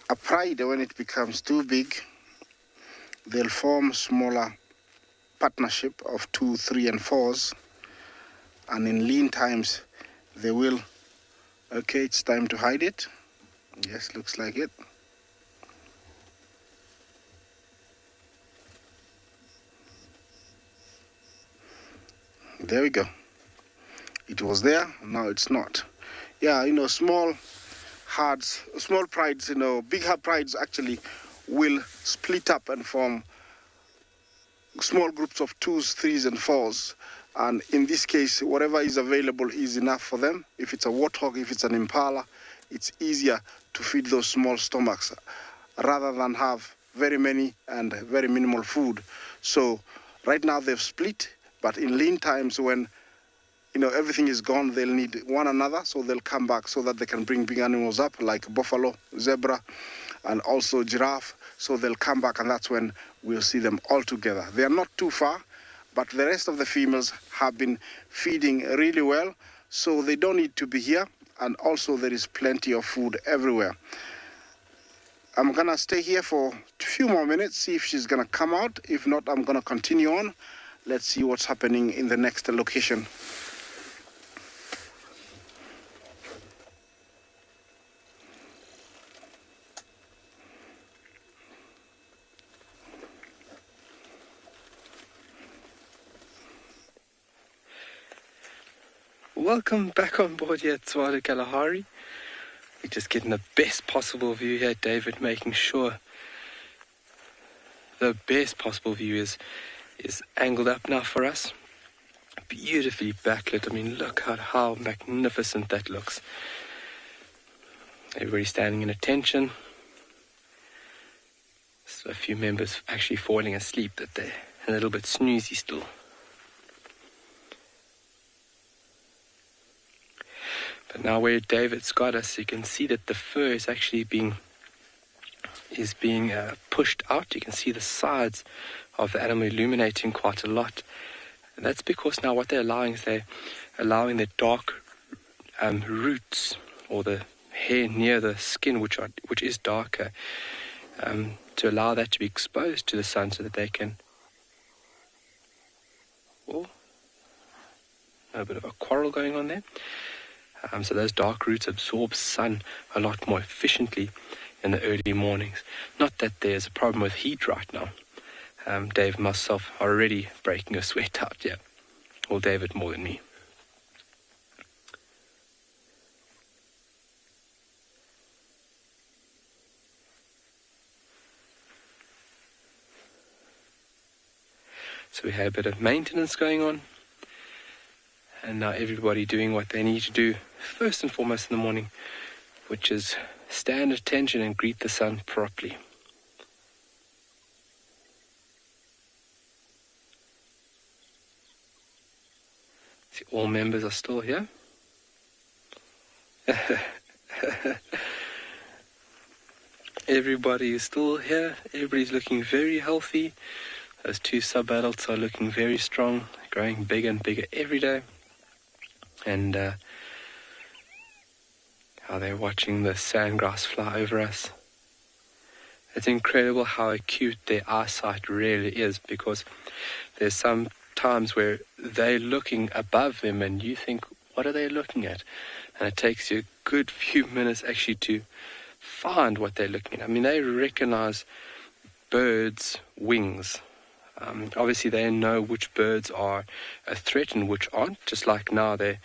a pride, when it becomes too big, they'll form smaller partnership of 2, 3, and 4s, and in lean times, they will, okay, it's time to hide it. Yes, looks like it. There we go. It was there, now it's not. Yeah, small prides, bigger prides actually will split up and form small groups of 2s, 3s, and 4s. And in this case, whatever is available is enough for them. If it's a warthog, if it's an impala, it's easier to feed those small stomachs rather than have very many and very minimal food. So right now they've split, but in lean times when everything is gone, they'll need one another, so they'll come back so that they can bring big animals up like buffalo, zebra, and also giraffe. So they'll come back, and that's when we'll see them all together. They are not too far, but the rest of the females have been feeding really well, so they don't need to be here, and also there is plenty of food everywhere. I'm gonna stay here for a few more minutes, see if she's gonna come out. If not, I'm gonna continue on. Let's see what's happening in the next location. Welcome back on board here at Tswalu Kalahari. We're just getting the best possible view here, David, making sure the best possible view is angled up now for us. Beautifully backlit. I mean, look at how magnificent that looks. Everybody standing in attention. So a few members actually falling asleep, that they're a little bit snoozy still. But now where David's got us, you can see that the fur is actually being pushed out. You can see the sides of the animal illuminating quite a lot. And that's because now what they're allowing is they're allowing the dark roots, or the hair near the skin, which is darker, to allow that to be exposed to the sun so that they can... Oh, a bit of a quarrel going on there. So those dark roots absorb sun a lot more efficiently in the early mornings. Not that there's a problem with heat right now. Dave and myself are already breaking a sweat out, yeah. Well, David more than me. So we had a bit of maintenance going on. And now everybody doing what they need to do first and foremost in the morning, which is stand at attention and greet the sun properly. See, all members are still here. Everybody is still here. Everybody's looking very healthy. Those two sub-adults are looking very strong, growing bigger and bigger every day. And how they're watching the sandgrass fly over us. It's incredible how acute their eyesight really is, because there's some times where they're looking above them and you think, what are they looking at? And it takes you a good few minutes actually to find what they're looking at. I mean, they recognize birds' wings. Obviously, they know which birds are a threat and which aren't. Just like now, they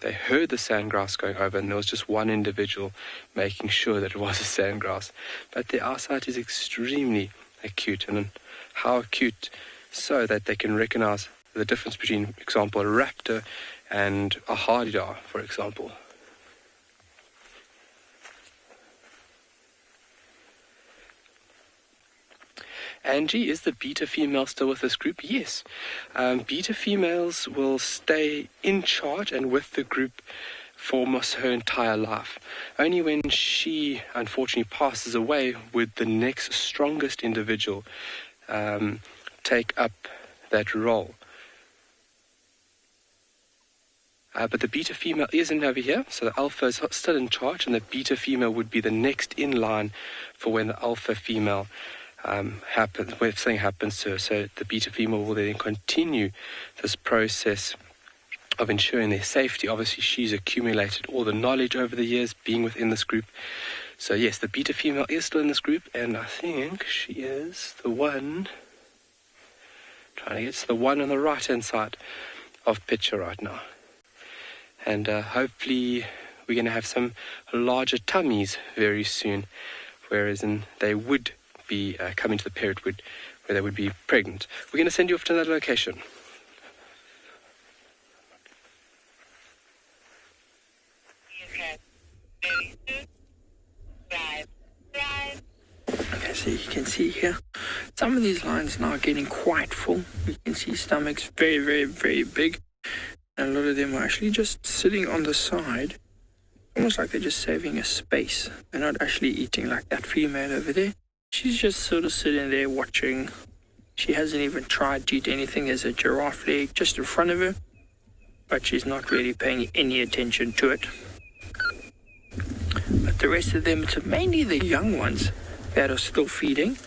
heard the sandgrass going over, and there was just one individual making sure that it was a sandgrass. But their eyesight is extremely acute, and how acute so that they can recognize the difference between, for example, a raptor and a hardy-dar, for example. Angie, is the beta female still with this group? Yes. Beta females will stay in charge and with the group for almost her entire life. Only when she unfortunately passes away would the next strongest individual take up that role. But the beta female isn't over here, so the alpha is still in charge, and the beta female would be the next in line for when the alpha female happens, when something happens to her. So the beta female will then continue this process of ensuring their safety. Obviously, she's accumulated all the knowledge over the years being within this group. So yes, the beta female is still in this group, and I think she is the one, trying to get to the one on the right-hand side of picture right now. And hopefully we're going to have some larger tummies very soon, whereas they would be coming to the period where they would be pregnant. We're going to send you off to another location. see here, some of these lions now are getting quite full. You can see stomachs very, very, very big. And a lot of them are actually just sitting on the side, almost like they're just saving a space. They're not actually eating like that female over there. She's just sort of sitting there watching. She hasn't even tried to eat anything. There's a giraffe leg just in front of her, but she's not really paying any attention to it. But the rest of them, it's mainly the young ones that are still feeding.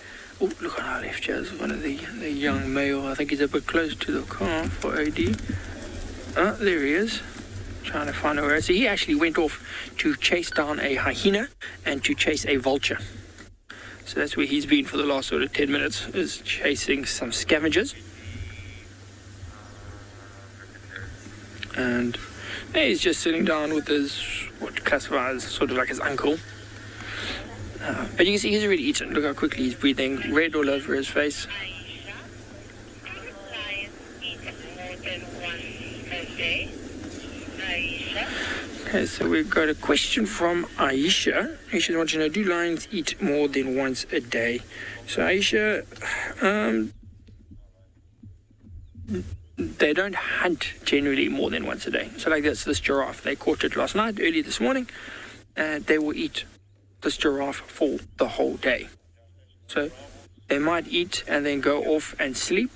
Oh, look on our left here, there's one of the young male. I think he's a bit close to the car for AD. Oh, there he is, trying to find where. So he actually went off to chase down a hyena and to chase a vulture. So that's where he's been for the last sort of 10 minutes, is chasing some scavengers. And he's just sitting down with his, what classifies sort of like his uncle. But you can see he's already eaten. Look how quickly he's breathing, red all over his face. Okay, so we've got a question from Aisha. Aisha wants to know, do lions eat more than once a day? So Aisha, they don't hunt generally more than once a day. So like this giraffe, they caught it last night, early this morning, and they will eat this giraffe for the whole day. So they might eat and then go off and sleep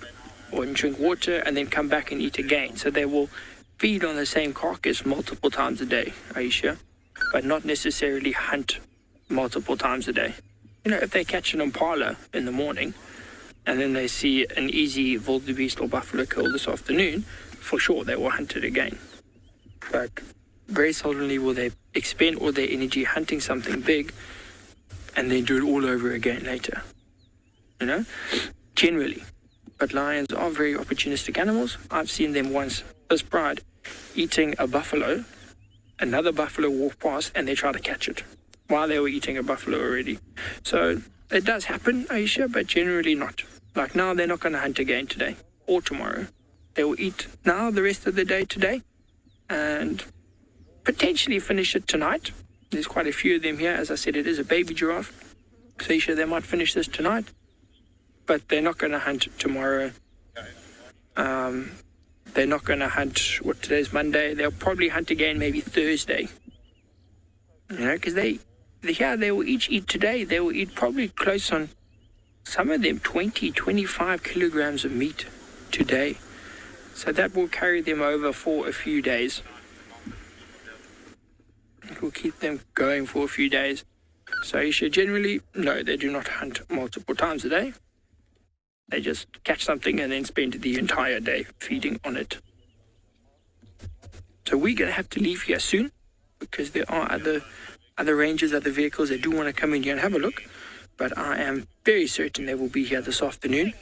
or drink water and then come back and eat again. So they will feed on the same carcass multiple times a day, Aisha, but not necessarily hunt multiple times a day. You know, if they catch an impala in the morning and then they see an easy wildebeest or buffalo kill this afternoon, for sure they will hunt it again. But very seldomly will they expend all their energy hunting something big and then do it all over again later. You know, generally. But lions are very opportunistic animals. I've seen them once, this bride, eating a buffalo. Another buffalo walked past and they tried to catch it while they were eating a buffalo already. So it does happen, Aisha, but generally not. Like now, they're not going to hunt again today or tomorrow. They will eat now the rest of the day today and potentially finish it tonight. There's quite a few of them here. As I said, it is a baby giraffe. So Aisha, they might finish this tonight, but they're not going to hunt tomorrow. They're not going to hunt, today's Monday. They'll probably hunt again maybe Thursday. You know, because they will each eat today. They will eat probably close on, some of them 20, 25 kilograms of meat today. So that will carry them over for a few days. It will keep them going for a few days. So you should generally, no, they do not hunt multiple times a day. They just catch something and then spend the entire day feeding on it. So we're going to have to leave here soon because there are other rangers, other vehicles that do want to come in here and have a look. But I am very certain they will be here this afternoon,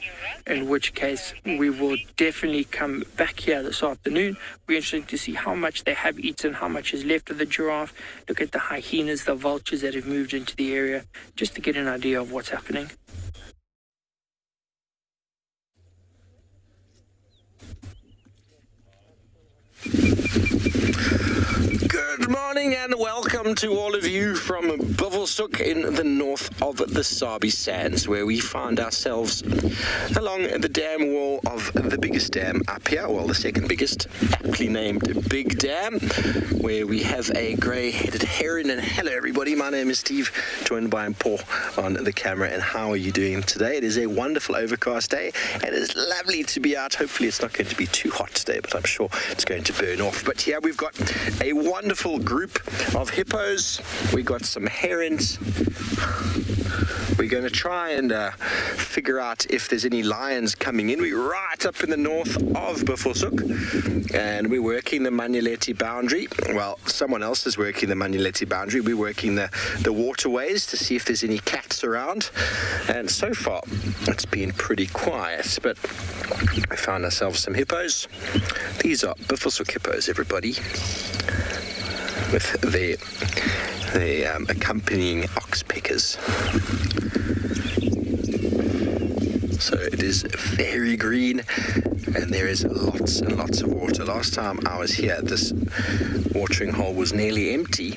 in which case we will definitely come back here this afternoon. We're interested to see how much they have eaten, how much is left of the giraffe, look at the hyenas, the vultures that have moved into the area, just to get an idea of what's happening. Good morning and welcome to all of you from Buffelshoek in the north of the Sabi Sands, where we find ourselves along the dam wall of the biggest dam up here, well, the second biggest, aptly named Big Dam, where we have a grey-headed heron. And hello everybody, my name is Steve, joined by Paul on the camera. And how are you doing today? It is a wonderful overcast day and it is lovely to be out. Hopefully it's not going to be too hot today, but I'm sure it's going to burn off. But here we've got a wonderful group of hippos. We got some herons. We're going to try and figure out if there's any lions coming in. We're right up in the north of Buffelshoek and we're working the Manyeleti boundary. Well, someone else is working the Manyeleti boundary. We're working the waterways to see if there's any cats around. And so far, it's been pretty quiet, but we found ourselves some hippos. These are Buffelshoek hippos, everybody, with the accompanying ox pickers. So it is very green and there is lots and lots of water. Last time I was here, this watering hole was nearly empty.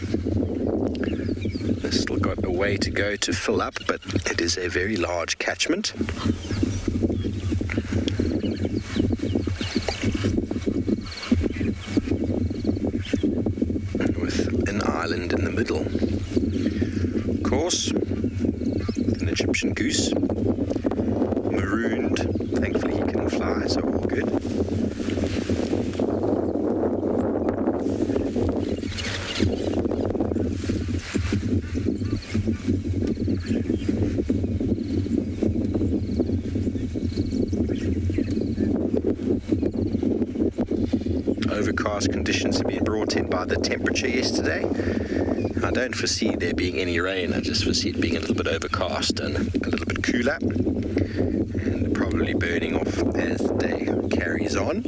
It's still got a way to go to fill up, but it is a very large catchment. And with an island in the middle. Of course, an Egyptian goose. Marooned. Thankfully he can fly, so all good. Overcast conditions have been brought in by the temperature yesterday. I don't foresee there being any rain. I just foresee it being a little bit overcast and a little bit cooler, and probably burning off as the day carries on.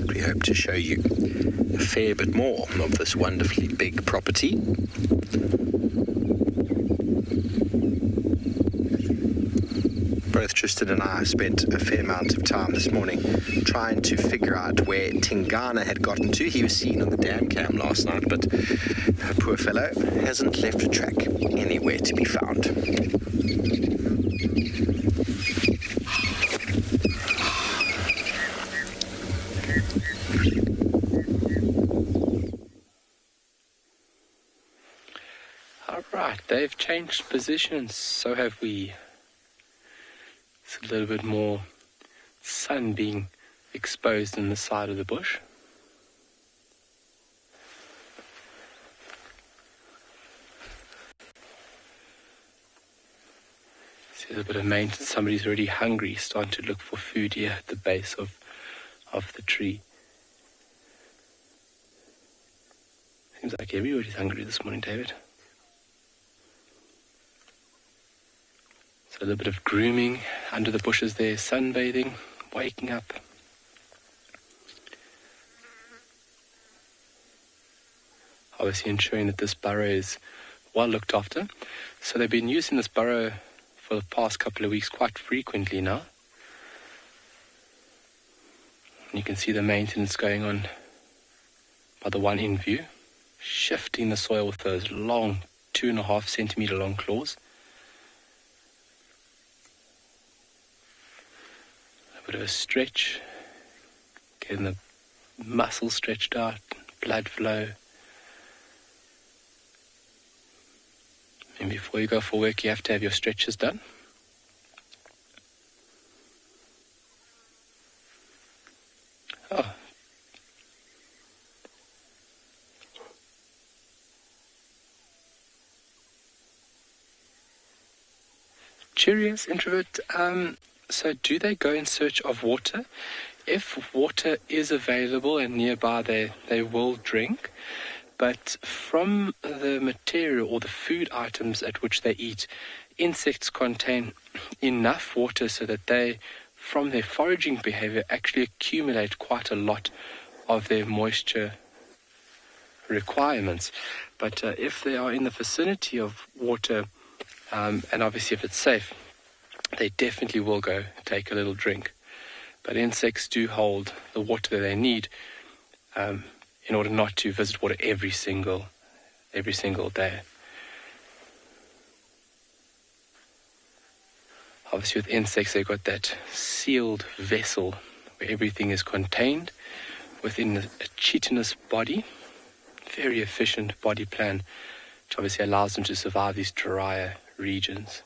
We hope to show you a fair bit more of this wonderfully big property. Both Tristan and I spent a fair amount of time this morning trying to figure out where Tingana had gotten to. He was seen on the dam cam last night, but the poor fellow hasn't left a track anywhere to be found. All right, they've changed positions, so have we. It's a little bit more sun being exposed in the side of the bush. See a bit of maintenance. Somebody's already hungry, starting to look for food here at the base of the tree. Seems like everybody's hungry this morning, David. So a little bit of grooming under the bushes there, sunbathing, waking up. Obviously ensuring that this burrow is well looked after. So they've been using this burrow for the past couple of weeks quite frequently now. And you can see the maintenance going on by the one in view, shifting the soil with those long 2.5 centimeter long claws. A bit of a stretch, getting the muscles stretched out, blood flow. And before you go for work, you have to have your stretches done. Oh. Curious, introvert. So do they go in search of water? If water is available and nearby, they will drink. But from the material or the food items at which they eat, insects contain enough water so that they, from their foraging behavior, actually accumulate quite a lot of their moisture requirements. But if they are in the vicinity of water, and obviously if it's safe, they definitely will go take a little drink. But insects do hold the water that they need in order not to visit water every single day. Obviously with insects, they've got that sealed vessel where everything is contained within a chitinous body. Very efficient body plan, which obviously allows them to survive these drier regions.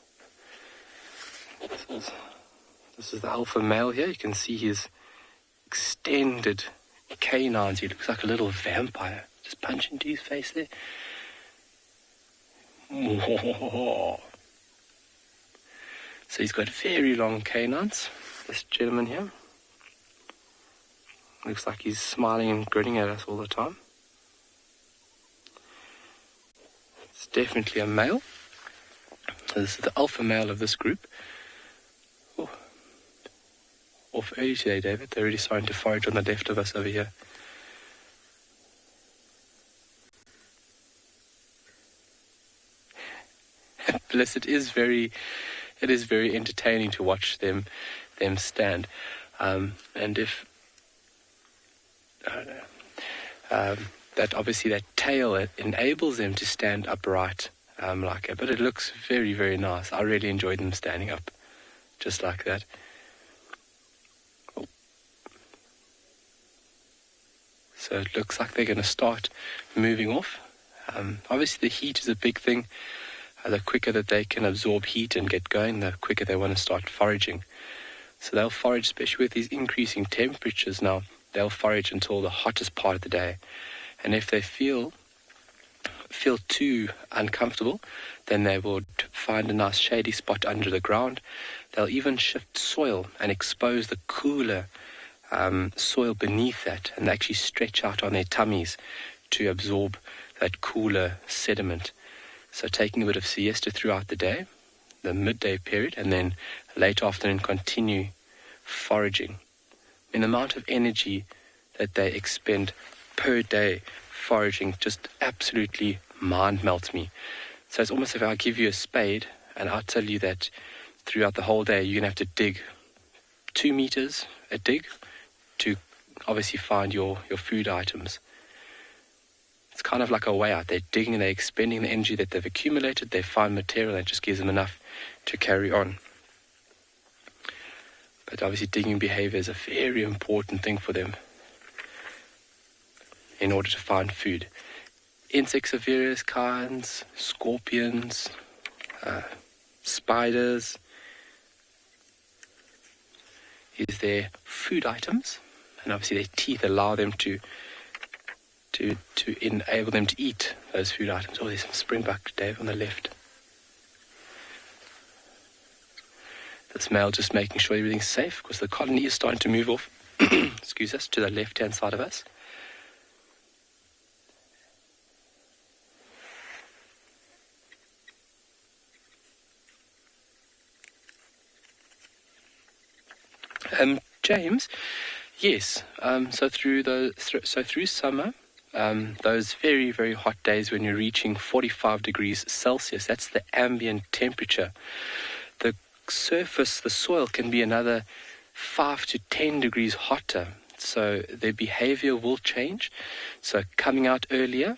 This is the alpha male here. You can see his extended canines. He looks like a little vampire. Just punch into his face there. So he's got very long canines, this gentleman here. Looks like he's smiling and grinning at us all the time. It's definitely a male. This is the alpha male of this group. Off early today, David. They're really starting to forage on the left of us over here. Bless, it is very entertaining to watch them stand. And if I don't know, that obviously that tail, it enables them to stand upright like that. But it looks very, very nice. I really enjoyed them standing up just like that. So it looks like they're going to start moving off. Obviously the heat is a big thing. The quicker that they can absorb heat and get going, the quicker they want to start foraging. So they'll forage, especially with these increasing temperatures now, they'll forage until the hottest part of the day. And if they feel too uncomfortable, then they will find a nice shady spot under the ground. They'll even shift soil and expose the cooler soil beneath that, and they actually stretch out on their tummies to absorb that cooler sediment. So taking a bit of siesta throughout the day, the midday period, and then late afternoon continue foraging. And the amount of energy that they expend per day foraging just absolutely mind melts me. So it's almost if I give you a spade and I tell you that throughout the whole day you're going to have to dig 2 meters a dig to obviously find your food items. It's kind of like a way out. They're digging and they're expending the energy that they've accumulated. They find material that just gives them enough to carry on. But obviously digging behavior is a very important thing for them in order to find food. Insects of various kinds, scorpions, spiders, is their food items. And obviously their teeth allow them to enable them to eat those food items. Oh, there's some springbuck, Dave, on the left. This male just making sure everything's safe because the colony is starting to move off, excuse us, to the left-hand side of us. James, yes. So through summer, those very, very hot days when you're reaching 45 degrees Celsius, that's the ambient temperature. The surface, the soil can be another 5 to 10 degrees hotter. So their behavior will change. So coming out earlier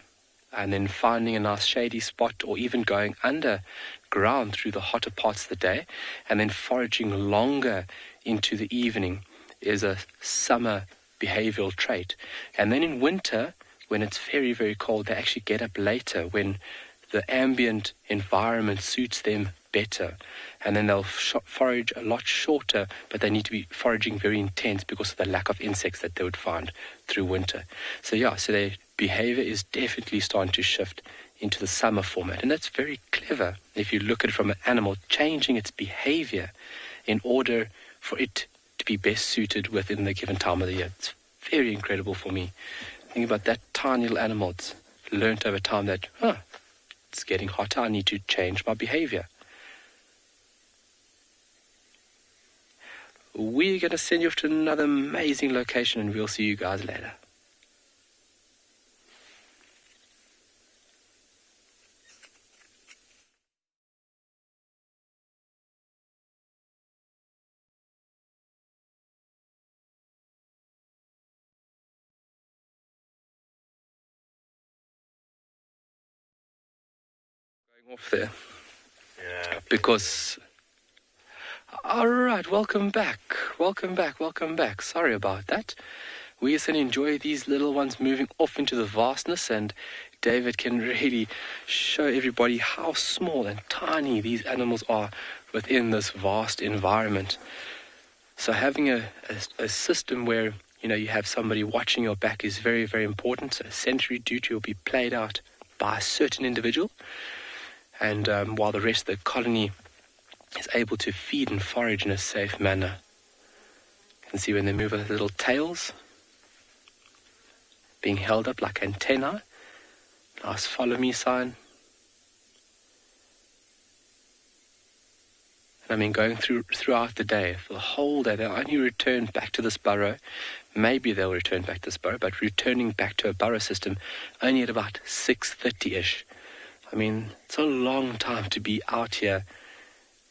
and then finding a nice shady spot or even going underground through the hotter parts of the day and then foraging longer into the evening is a summer behavioral trait. And then in winter, when it's very, very cold, they actually get up later when the ambient environment suits them better. And then they'll forage a lot shorter, but they need to be foraging very intense because of the lack of insects that they would find through winter. So their behavior is definitely starting to shift into the summer format. And that's very clever if you look at it from an animal, changing its behavior in order for it to be best suited within the given time of the year. It's very incredible for me. Think about that tiny little animal. It's learned over time that, it's getting hotter, I need to change my behavior. We're going to send you off to another amazing location and we'll see you guys later. Off there. Yeah. Because all right, welcome back. Sorry about that. We just enjoy these little ones moving off into the vastness, and David can really show everybody how small and tiny these animals are within this vast environment. So having a system where you have somebody watching your back is very, very important. So sentry duty will be played out by a certain individual. And while the rest of the colony is able to feed and forage in a safe manner. You can see when they move their little tails being held up like antennae. Nice follow me sign. And going throughout the day, for the whole day, they'll only return back to this burrow. Maybe they'll return back to this burrow, but returning back to a burrow system only at about 6:30-ish. It's a long time to be out here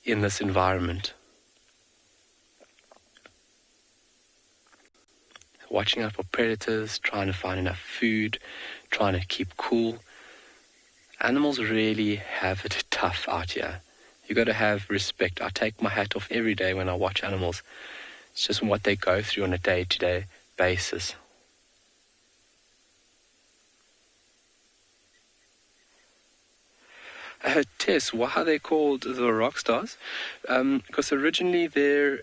in this environment. watching out for predators, trying to find enough food, trying to keep cool. Animals really have it tough out here. You got to have respect. I take my hat off every day when I watch animals. It's just what they go through on a day-to-day basis. Tess, why are they called the rock stars? Because originally their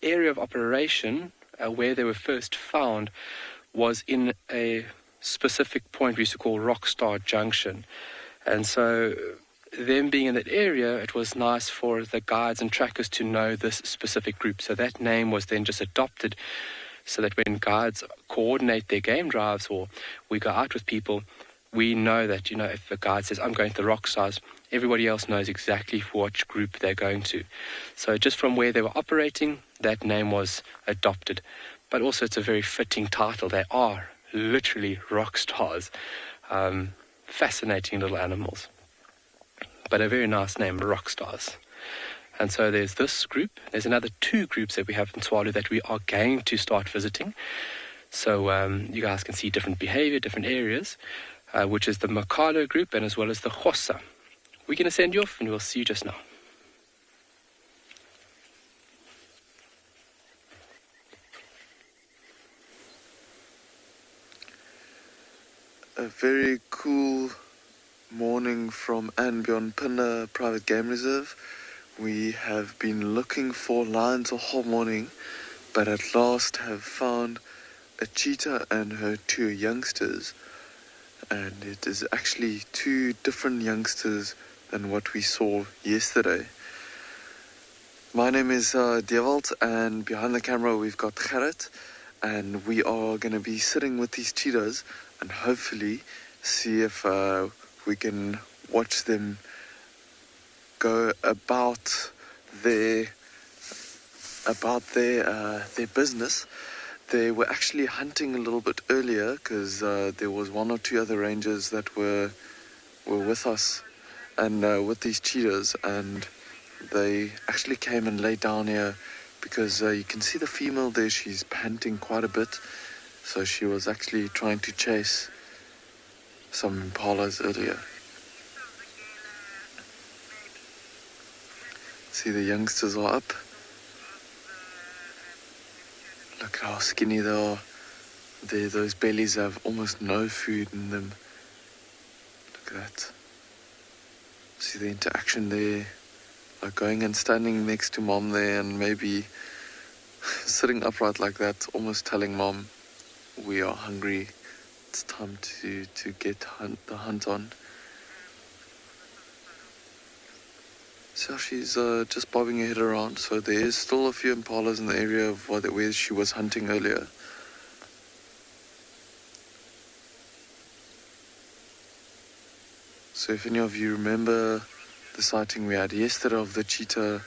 area of operation, where they were first found, was in a specific point we used to call Rockstar Junction. And so them being in that area, it was nice for the guides and trackers to know this specific group. So that name was then just adopted so that when guides coordinate their game drives or we go out with people, we know that, if a guide says, I'm going to the rock stars, everybody else knows exactly which group they're going to. So just from where they were operating, that name was adopted. But also it's a very fitting title. They are literally rock stars. Fascinating little animals. But a very nice name, rock stars. And so there's this group. There's another 2 groups that we have in Tswalu that we are going to start visiting. So you guys can see different behavior, different areas. Which is the Makalo group and as well as the Khosa. We're going to send you off and we'll see you just now. A very cool morning from Anbjornpinna Private Game Reserve. We have been looking for lions the whole morning, but at last have found a cheetah and her 2 youngsters. And it is actually 2 different youngsters than what we saw yesterday. My name is Dewald, and behind the camera we've got Gerrit, and we are going to be sitting with these cheetahs and hopefully see if we can watch them go about their business. They were actually hunting a little bit earlier because there was 1 or 2 other rangers that were with us and with these cheetahs, and they actually came and lay down here because you can see the female there, she's panting quite a bit, so she was actually trying to chase some impalas earlier. See, the youngsters are up. Look how skinny they are. Those bellies have almost no food in them. Look at that. See the interaction there. Like going and standing next to mom there and maybe sitting upright like that, almost telling mom, we are hungry. It's time to get the hunt on. So she's just bobbing her head around. So there is still a few impalas in the area of where she was hunting earlier. So if any of you remember the sighting we had yesterday of the cheetah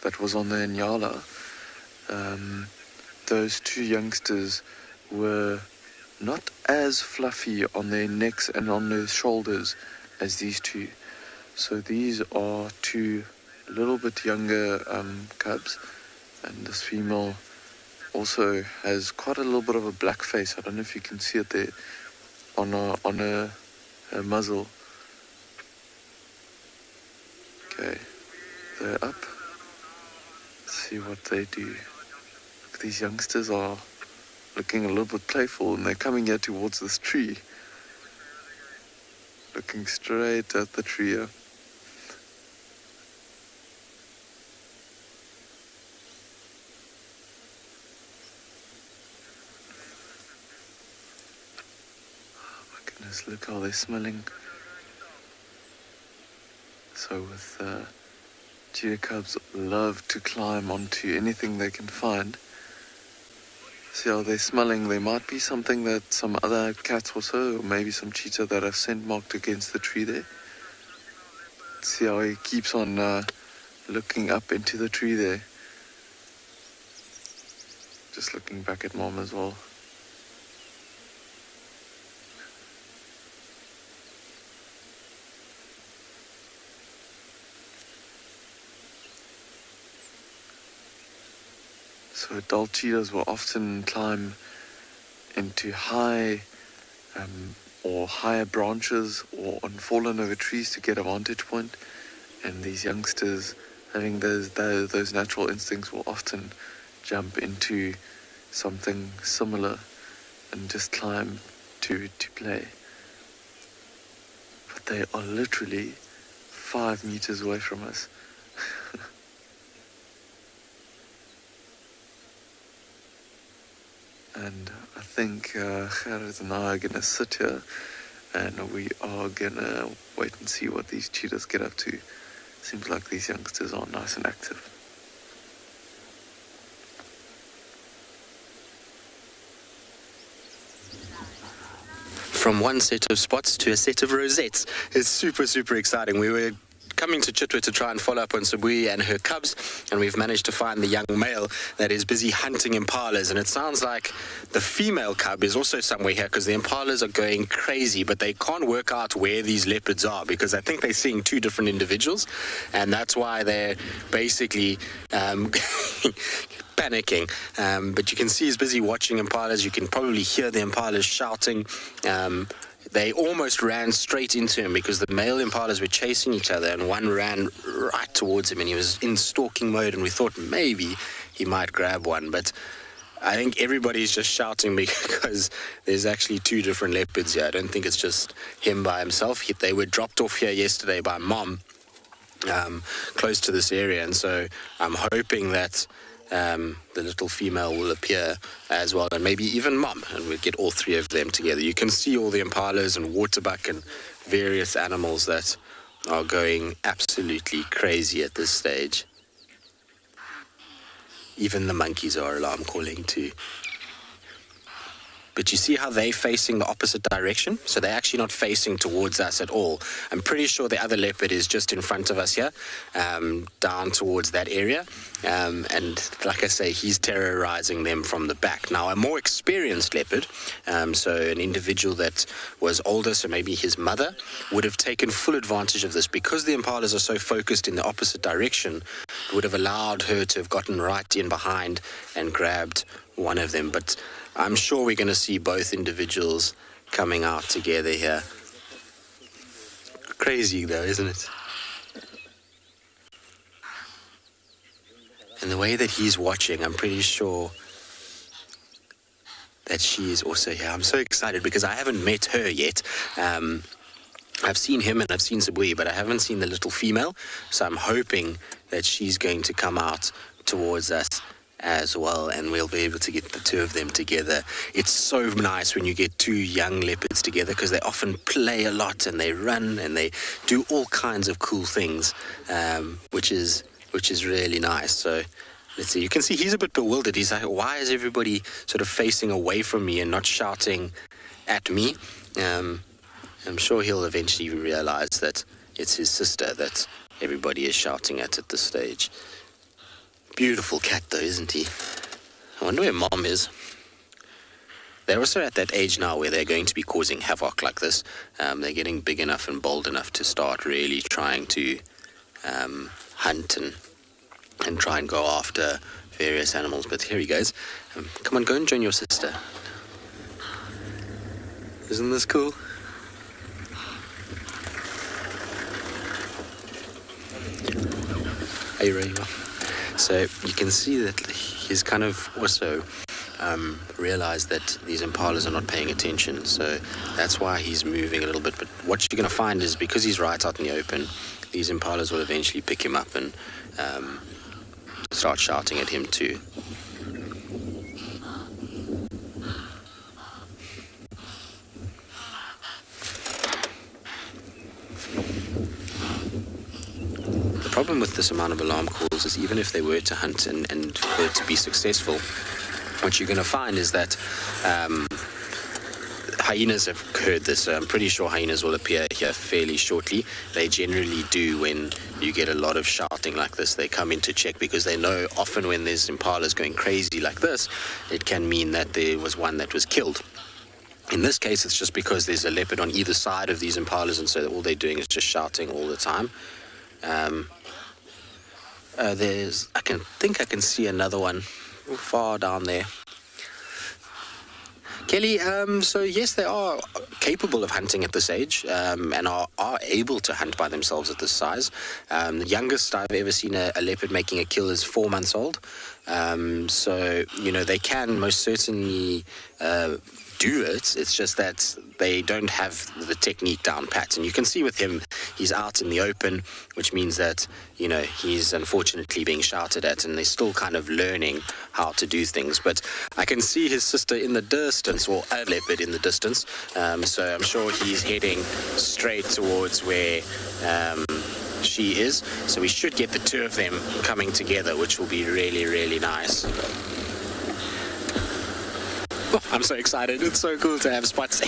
that was on the Nyala, those 2 youngsters were not as fluffy on their necks and on their shoulders as these 2. So these are 2 a little bit younger cubs, and this female also has quite a little bit of a black face. I don't know if you can see it there on her muzzle. Okay, they're up. Let's see what they do. These youngsters are looking a little bit playful, and they're coming here towards this tree. Looking straight at the tree here. Look how they're smelling. So with cheetah cubs love to climb onto anything they can find. See how they're smelling. There might be something that some other cats also, or maybe some cheetah that have scent marked against the tree there. See how he keeps on looking up into the tree there. Just looking back at mom as well. So So adult cheetahs will often climb into high or higher branches or on fallen over trees to get a vantage point, and these youngsters, having those natural instincts, will often jump into something similar and just climb to play. But they are literally 5 meters away from us. And I think Gerard and I are going to sit here and we are going to wait and see what these cheetahs get up to. Seems like these youngsters are nice and active. From one set of spots to a set of rosettes. It's super, super exciting. We were coming to Chitwa to try and follow up on Tswalu and her cubs, and we've managed to find the young male that is busy hunting impalas, and it sounds like the female cub is also somewhere here because the impalas are going crazy, but they can't work out where these leopards are because I think they're seeing 2 different individuals, and that's why they're basically panicking. But you can see he's busy watching impalas. You can probably hear the impalas shouting. They almost ran straight into him because the male impalas were chasing each other, and one ran right towards him, and he was in stalking mode, and we thought maybe he might grab one, but I think everybody's just shouting because there's actually 2 different leopards here. I don't think it's just him by himself. They were dropped off here yesterday by Mom, close to this area, and so I'm hoping that the little female will appear as well, and maybe even Mom, and we'll get all 3 of them together. You can see all the impalas and waterbuck and various animals that are going absolutely crazy at this stage. Even the monkeys are alarm calling too. But you see how they're facing the opposite direction? So they're actually not facing towards us at all. I'm pretty sure the other leopard is just in front of us here, down towards that area. And like I say, he's terrorizing them from the back. Now, a more experienced leopard, so an individual that was older, so maybe his mother, would have taken full advantage of this. Because the impalas are so focused in the opposite direction, it would have allowed her to have gotten right in behind and grabbed one of them. But I'm sure we're going to see both individuals coming out together here. Crazy though, isn't it? And the way that he's watching, I'm pretty sure that she is also here. I'm so excited because I haven't met her yet. I've seen him and I've seen Tswalu, but I haven't seen the little female. So I'm hoping that she's going to come out towards us as well, and we'll be able to get the 2 of them together. It's so nice when you get 2 young leopards together because they often play a lot and they run and they do all kinds of cool things, which is really nice. So let's see. You can see he's a bit bewildered. He's like, why is everybody sort of facing away from me and not shouting at me? I'm sure he'll eventually realize that it's his sister that everybody is shouting at this stage. Beautiful cat though, isn't he? I wonder where Mom is. They're also at that age now where they're going to be causing havoc like this. They're getting big enough and bold enough to start really trying to hunt and try and go after various animals. But here he goes. Come on, go and join your sister. Isn't this cool? Are you ready, Mom? So you can see that he's kind of also realized that these impalas are not paying attention. So that's why he's moving a little bit. But what you're going to find is because he's right out in the open, these impalas will eventually pick him up and start shouting at him too. The problem with this amount of alarm calls is even if they were to hunt and were to be successful, what you're going to find is that hyenas have heard this. I'm pretty sure hyenas will appear here fairly shortly. They generally do when you get a lot of shouting like this. They come in to check because they know often when there's impalas going crazy like this, it can mean that there was one that was killed. In this case, it's just because there's a leopard on either side of these impalas, and so all they're doing is just shouting all the time. I think I can see another one far down there. Kelly, so yes, they are capable of hunting at this age and are able to hunt by themselves at this size. The youngest I've ever seen a leopard making a kill is 4 months old. So, they can most certainly do it. It's just that they don't have the technique down pat. And you can see with him, he's out in the open, which means that, he's unfortunately being shouted at and they're still kind of learning how to do things. But I can see his sister in the distance, or a leopard in the distance. So I'm sure he's heading straight towards where she is. So we should get the two of them coming together, which will be really, really nice. Oh, I'm so excited. It's so cool to have Spots.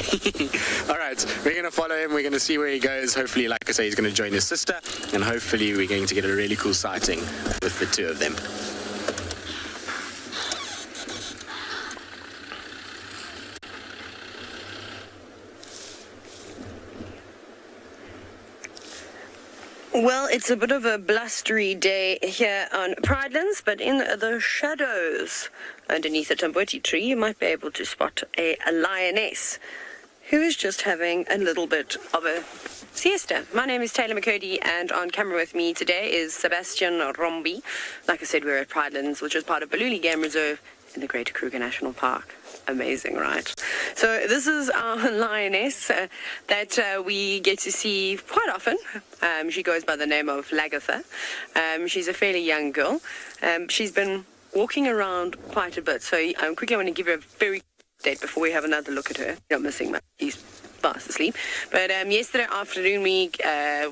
All right, we're going to follow him. We're going to see where he goes. Hopefully, like I say, he's going to join his sister. And hopefully, we're going to get a really cool sighting with the two of them. Well, it's a bit of a blustery day here on Pridelands, but in the shadows underneath a tamboti tree, you might be able to spot a lioness who is just having a little bit of a siesta. My name is Taylor McCurdy, and on camera with me today is Sebastian Rombi. Like I said, we're at Pridelands, which is part of Baluli Game Reserve in the Greater Kruger National Park. Amazing, right? So this is our lioness that we get to see quite often. She goes by the name of Lagatha. She's a fairly young girl. She's been walking around quite a bit. So I quickly want to give her a very quick update before we have another look at her. You're not missing much. She's fast asleep. But yesterday afternoon we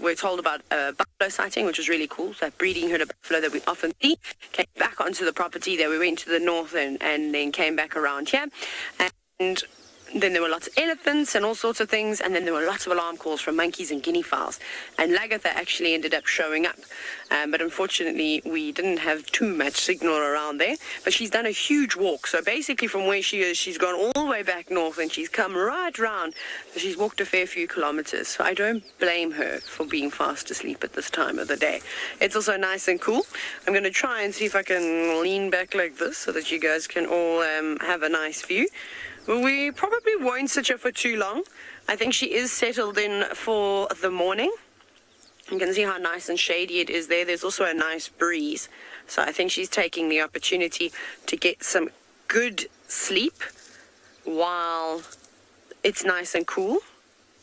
were told about a buffalo sighting, which was really cool. So that breeding herd of buffalo that we often see came back onto the property. There we went to the north and then came back around here. And then there were lots of elephants and all sorts of things, and then there were lots of alarm calls from monkeys and guinea fowls. And Lagatha actually ended up showing up. But unfortunately, we didn't have too much signal around there. But she's done a huge walk. So basically from where she is, she's gone all the way back north and she's come right round. So she's walked a fair few kilometers. So I don't blame her for being fast asleep at this time of the day. It's also nice and cool. I'm going to try and see if I can lean back like this so that you guys can all have a nice view. We probably won't sit her for too long. I think she is settled in for the morning. You can see how nice and shady it is there. There's also a nice breeze. So I think she's taking the opportunity to get some good sleep while it's nice and cool.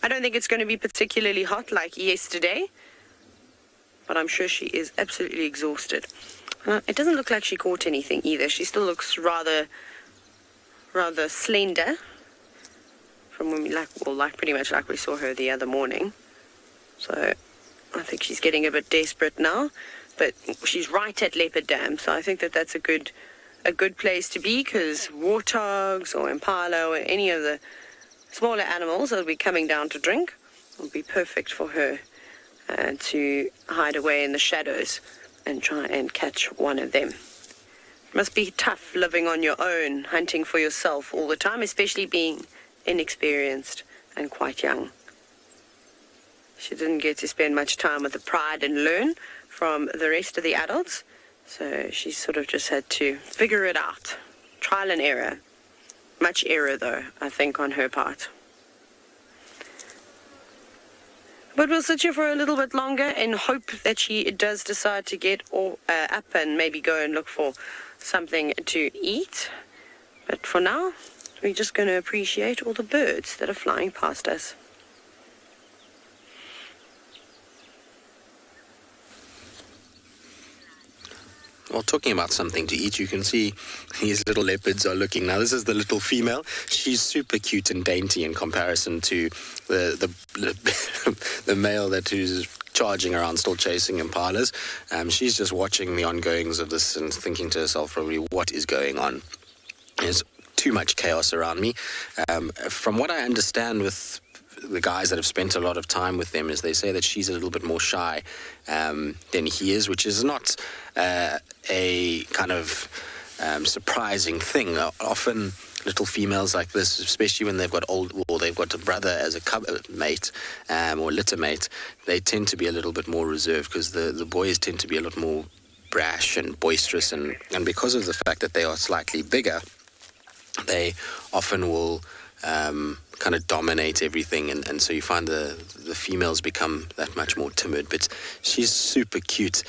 I don't think it's going to be particularly hot like yesterday, but I'm sure she is absolutely exhausted. It doesn't look like she caught anything either. She still looks rather slender from when we pretty much like we saw her the other morning. So I think she's getting a bit desperate now, but she's right at Leopard Dam, so I think that's a good place to be, because warthogs or impala or any of the smaller animals that will be coming down to drink will be perfect for her to hide away in the shadows and try and catch one of them. Must be tough living on your own, hunting for yourself all the time, especially being inexperienced and quite young. She didn't get to spend much time with the pride and learn from the rest of the adults, so she sort of just had to figure it out. Trial and error. Much error, though, I think, on her part. But we'll sit here for a little bit longer and hope that she does decide to get up and maybe go and look for something to eat. But for now, we're just going to appreciate all the birds that are flying past us. Well, talking about something to eat, you can see these little leopards are looking. Now, this is the little female. She's super cute and dainty in comparison to the male who's charging around, still chasing impalas. She's just watching the ongoings of this and thinking to herself probably, what is going on? There's too much chaos around me. From what I understand with the guys that have spent a lot of time with them, is they say that she's a little bit more shy than he is, which is not a kind of surprising thing. Often little females like this, especially when they've got they've got a brother as a cub mate or litter mate, they tend to be a little bit more reserved, because the boys tend to be a lot more brash and boisterous, and because of the fact that they are slightly bigger, they often will kind of dominate everything, and so you find the females become that much more timid. But she's super cute.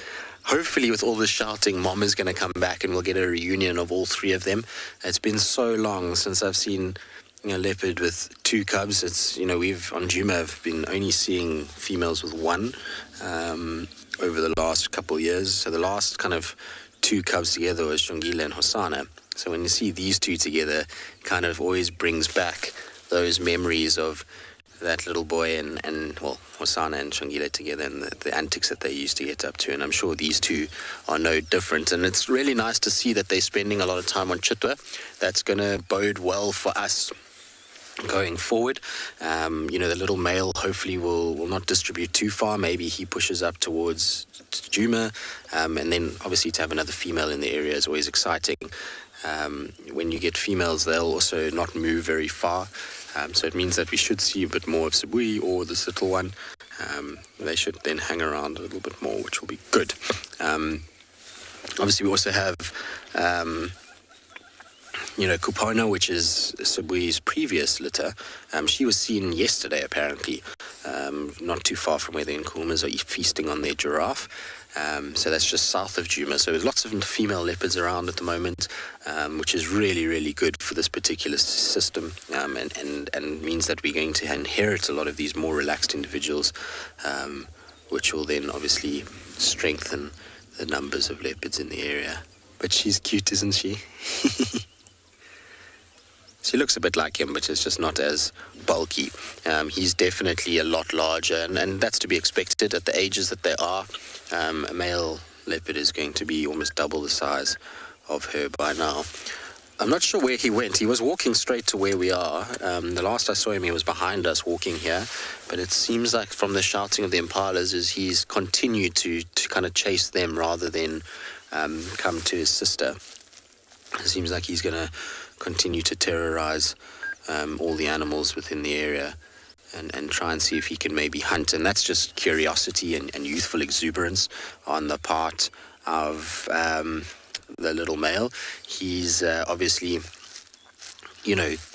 Hopefully with all the shouting, Mom is going to come back and we'll get a reunion of all three of them. It's been so long since I've seen a leopard with two cubs. It's, we've on Djuma have been only seeing females with one over the last couple of years. So the last kind of two cubs together was Shongile and Hosana. So when you see these two together, it kind of always brings back those memories of that little boy and Hosana and Shongile together, and the antics that they used to get up to. And I'm sure these two are no different. And it's really nice to see that they're spending a lot of time on Chitwa. That's going to bode well for us going forward. The little male hopefully will not distribute too far. Maybe he pushes up towards Djuma, and then obviously to have another female in the area is always exciting. When you get females, they'll also not move very far. So it means that we should see a bit more of Tswalu or this little one. They should then hang around a little bit more, which will be good. Obviously, we also have, Kupona, which is Tswalu's previous litter. She was seen yesterday, apparently, not too far from where the Nkumas are feasting on their giraffe. So that's just south of Djuma. So there's lots of female leopards around at the moment, which is really, really good for this particular system, and means that we're going to inherit a lot of these more relaxed individuals, which will then obviously strengthen the numbers of leopards in the area. But she's cute, isn't she? She looks a bit like him, but it's just not as bulky. He's definitely a lot larger, and that's to be expected at the ages that they are. A male leopard is going to be almost double the size of her by now. I'm not sure where he went. He was walking straight to where we are. The last I saw him, he was behind us walking here. But it seems like from the shouting of the impalas is he's continued to kind of chase them rather than come to his sister. It seems like he's going to continue to terrorize all the animals within the area and try and see if he can maybe hunt. And that's just curiosity and youthful exuberance on the part of the little male. He's obviously,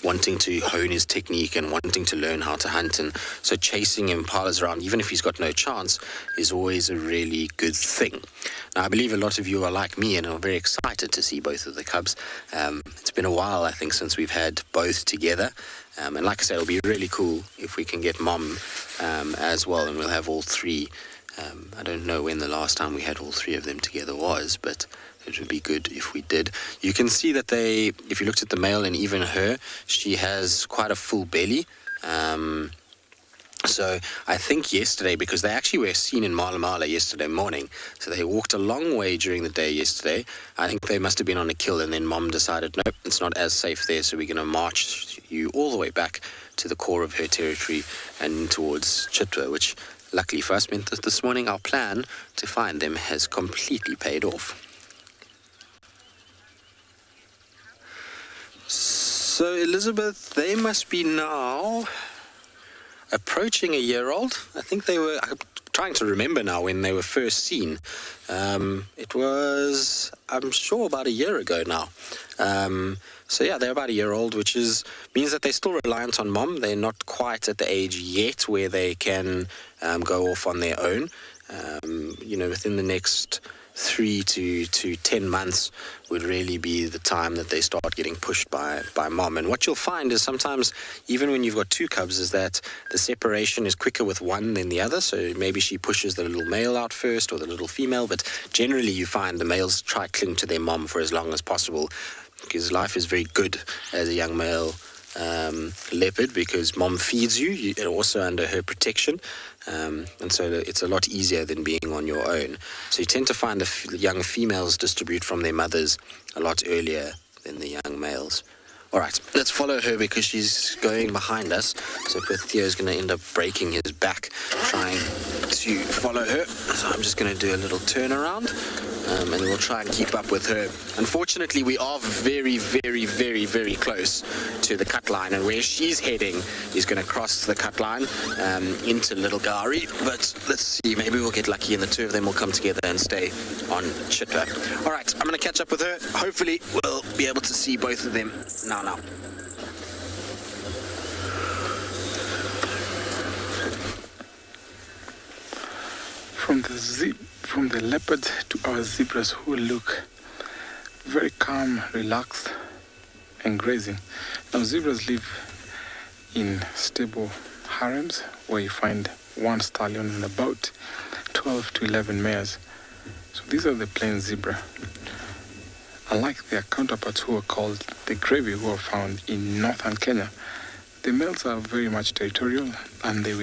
wanting to hone his technique and wanting to learn how to hunt. And so chasing impalas around, even if he's got no chance, is always a really good thing. Now, I believe a lot of you are like me and are very excited to see both of the cubs. It's been a while, I think, since we've had both together. And like I said, it'll be really cool if we can get Mom as well, and we'll have all three. I don't know when the last time we had all three of them together was, but it would be good if we did. You can see that if you looked at the male and even her, she has quite a full belly. So I think yesterday, because they actually were seen in Malamala yesterday morning, so they walked a long way during the day yesterday. I think they must have been on a kill, and then Mom decided, nope, it's not as safe there, so we're going to march you all the way back to the core of her territory and towards Chitwa, which luckily for us meant that this morning our plan to find them has completely paid off. So Elizabeth, they must be now approaching a year old. I think they were, I'm trying to remember now when they were first seen. It was, I'm sure, about a year ago now. So yeah, they're about a year old, which means that they're still reliant on Mom. They're not quite at the age yet where they can go off on their own. Within the next 3 to 10 months would really be the time that they start getting pushed by Mom. And what you'll find is sometimes, even when you've got two cubs, is that the separation is quicker with one than the other. So maybe she pushes the little male out first or the little female, but generally you find the males try to cling to their Mom for as long as possible, because life is very good as a young male leopard, because Mom feeds you also under her protection, and so it's a lot easier than being on your own. So you tend to find the young females distribute from their mothers a lot earlier than the young males. All right, let's follow her because she's going behind us. So Theo's going to end up breaking his back trying to follow her. So I'm just going to do a little turnaround. and we'll try and keep up with her. Unfortunately, we are very, very, very, very close to the cut line, and where she's heading is going to cross the cut line into Little Gowrie. But let's see, maybe we'll get lucky and the two of them will come together and stay on Chitwa. All right, I'm going to catch up with her. Hopefully, we'll be able to see both of them now. From the leopards to our zebras, who look very calm, relaxed, and grazing. Now, zebras live in stable harems where you find one stallion and about 12 to 11 mares. So these are the plain zebra. Unlike their counterparts who are called the gravy, who are found in northern Kenya, the males are very much territorial, and they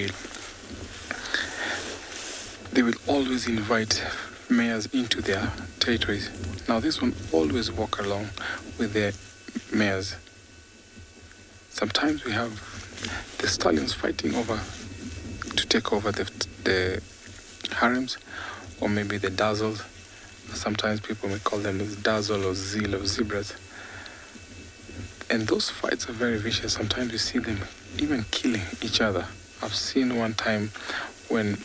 will always invite mares into their territories. Now this one always walk along with their mares. Sometimes we have the stallions fighting to take over the harems, or maybe the dazzles. Sometimes people may call them as dazzle or zeal of zebras. And those fights are very vicious. Sometimes you see them even killing each other. I've seen one time when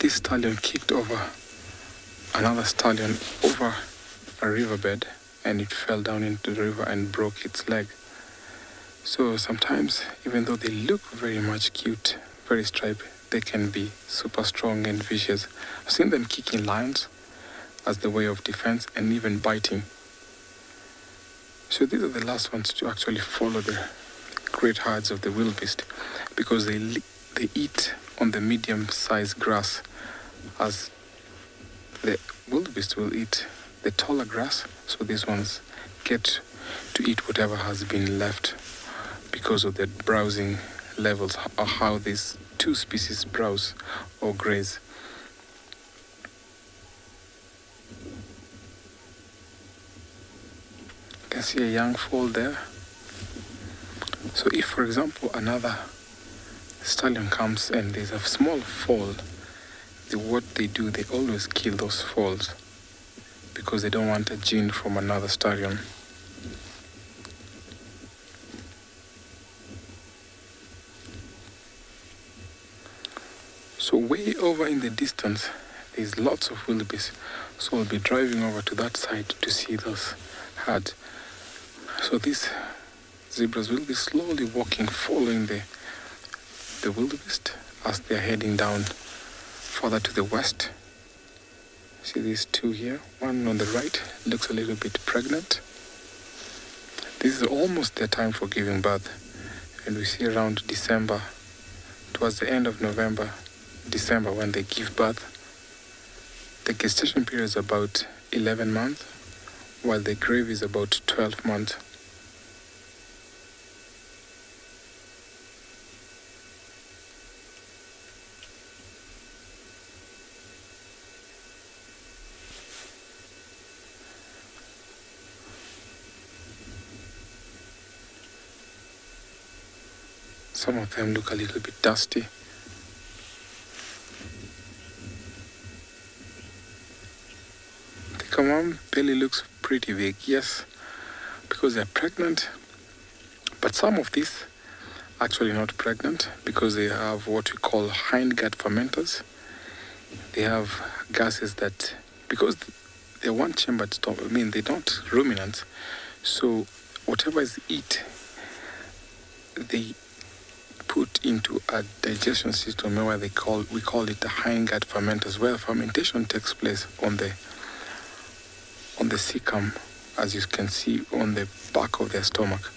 this stallion kicked over another stallion over a riverbed, and it fell down into the river and broke its leg. So sometimes, even though they look very much cute, very striped, they can be super strong and vicious. I've seen them kicking lions as the way of defense, and even biting. So these are the last ones to actually follow the great herds of the wildebeest, because they eat on the medium-sized grass, as the wildebeest will eat the taller grass. So these ones get to eat whatever has been left because of the browsing levels, or how these two species browse or graze. You can see a young foal there. So if, for example, another stallion comes and there's a small foal, what they do, they always kill those foals because they don't want a gene from another stallion. So way over in the distance, there's lots of wildebeest. So I'll be driving over to that side to see those herds. So these zebras will be slowly walking, following the wildebeest as they're heading down further to the west. See these two here? One on the right looks a little bit pregnant. This is almost their time for giving birth. And we see around December, towards the end of November, December, when they give birth. The gestation period is about 11 months, while the gravy is about 12 months. Some of them look a little bit dusty. The Kamam belly looks pretty big, yes, because they're pregnant. But some of these actually not pregnant because they have what we call hindgut fermenters. They have gases that, because they're one-chambered stomach, they're not ruminants. So whatever is eat, they put into a digestion system where we call it the hindgut fermenters, where fermentation takes place on the cecum, as you can see on the back of their stomach.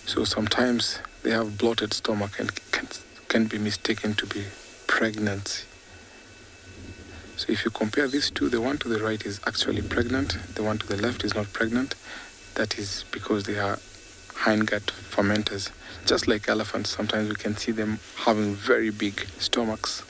So sometimes they have bloated stomach and can be mistaken to be pregnancy. So if you compare these two, the one to the right is actually pregnant, the one to the left is not pregnant. That is because they are hindgut fermenters. Just like elephants, sometimes we can see them having very big stomachs.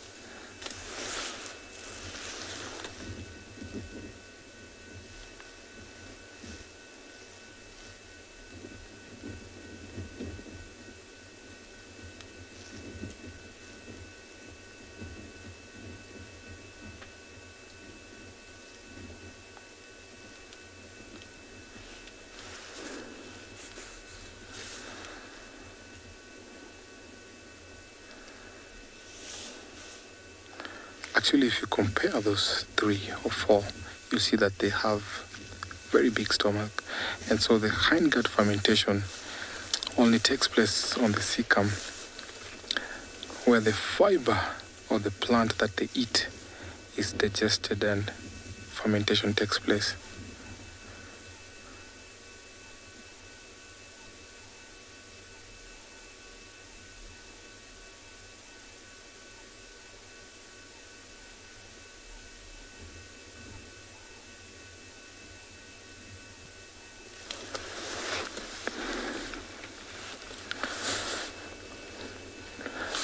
Actually, if you compare those 3 or 4, you see that they have very big stomach. And so the hindgut fermentation only takes place on the cecum, where the fiber or the plant that they eat is digested and fermentation takes place.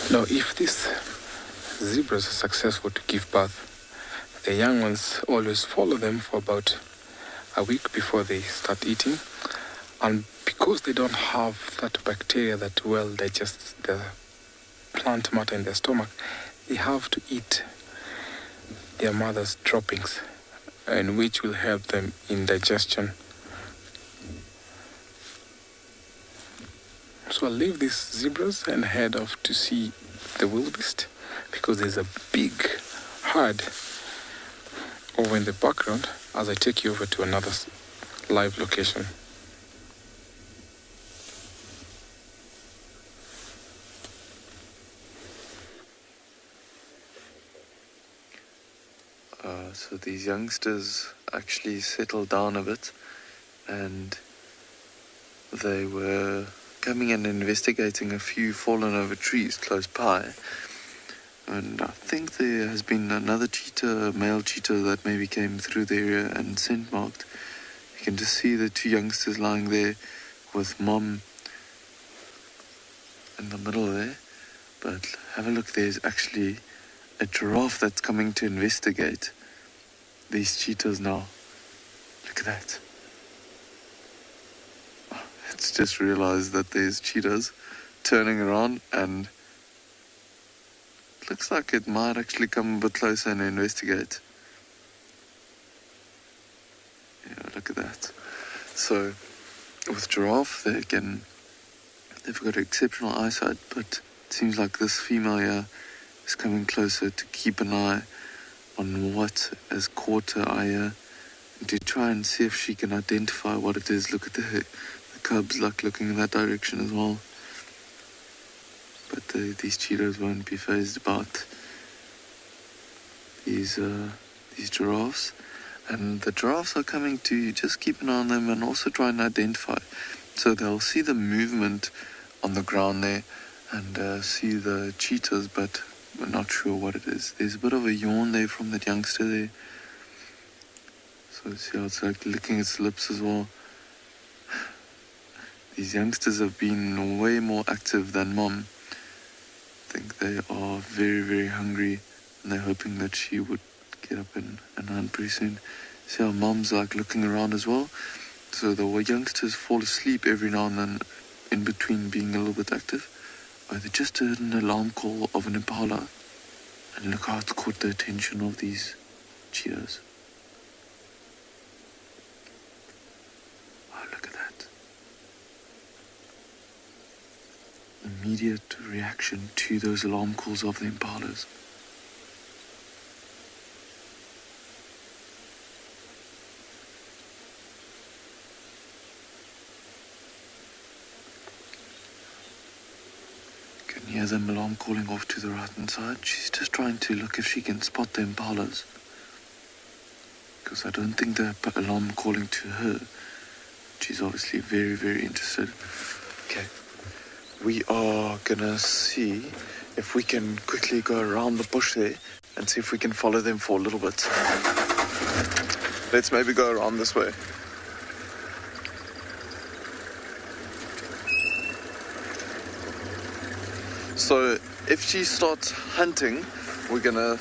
Now, if these zebras are successful to give birth, the young ones always follow them for about a week before they start eating. And because they don't have that bacteria that well digests the plant matter in their stomach, they have to eat their mother's droppings, and which will help them in digestion. So I'll leave these zebras and head off to see the wildebeest, because there's a big herd over in the background as I take you over to another live location. So these youngsters actually settled down a bit, and they were coming and investigating a few fallen over trees close by. And I think there has been another cheetah, a male cheetah, that maybe came through the area and scent marked. You can just see the 2 youngsters lying there with mom in the middle there. But have a look, there's actually a giraffe that's coming to investigate these cheetahs now. Look at that. It's just realized that there's cheetahs turning around, and looks like it might actually come a bit closer and investigate. Yeah, look at that. So with giraffe, they've got exceptional eyesight, but it seems like this female here is coming closer to keep an eye on what has caught her eye here, and to try and see if she can identify what it is. Look at the cubs like looking in that direction as well. But these cheetahs won't be fazed about these giraffes. And the giraffes are coming to just keep an eye on them and also try and identify. So they'll see the movement on the ground there and see the cheetahs, but we're not sure what it is. There's a bit of a yawn there from that youngster there. So see how it's like licking its lips as well. These youngsters have been way more active than mom. I think they are very, very hungry, and they're hoping that she would get up and hunt pretty soon. See how mom's like looking around as well. So the youngsters fall asleep every now and then in between being a little bit active. They just heard an alarm call of an impala, and look how it's caught the attention of these cheetahs. Oh, look at that. Immediate reaction to those alarm calls of the impalas. Can hear them alarm calling off to the right hand side. She's just trying to look if she can spot the impalas, because I don't think they're alarm calling to her. She's obviously very, very interested. Okay. We are gonna see if we can quickly go around the bush there and see if we can follow them for a little bit. Let's maybe go around this way. So if she starts hunting, we're gonna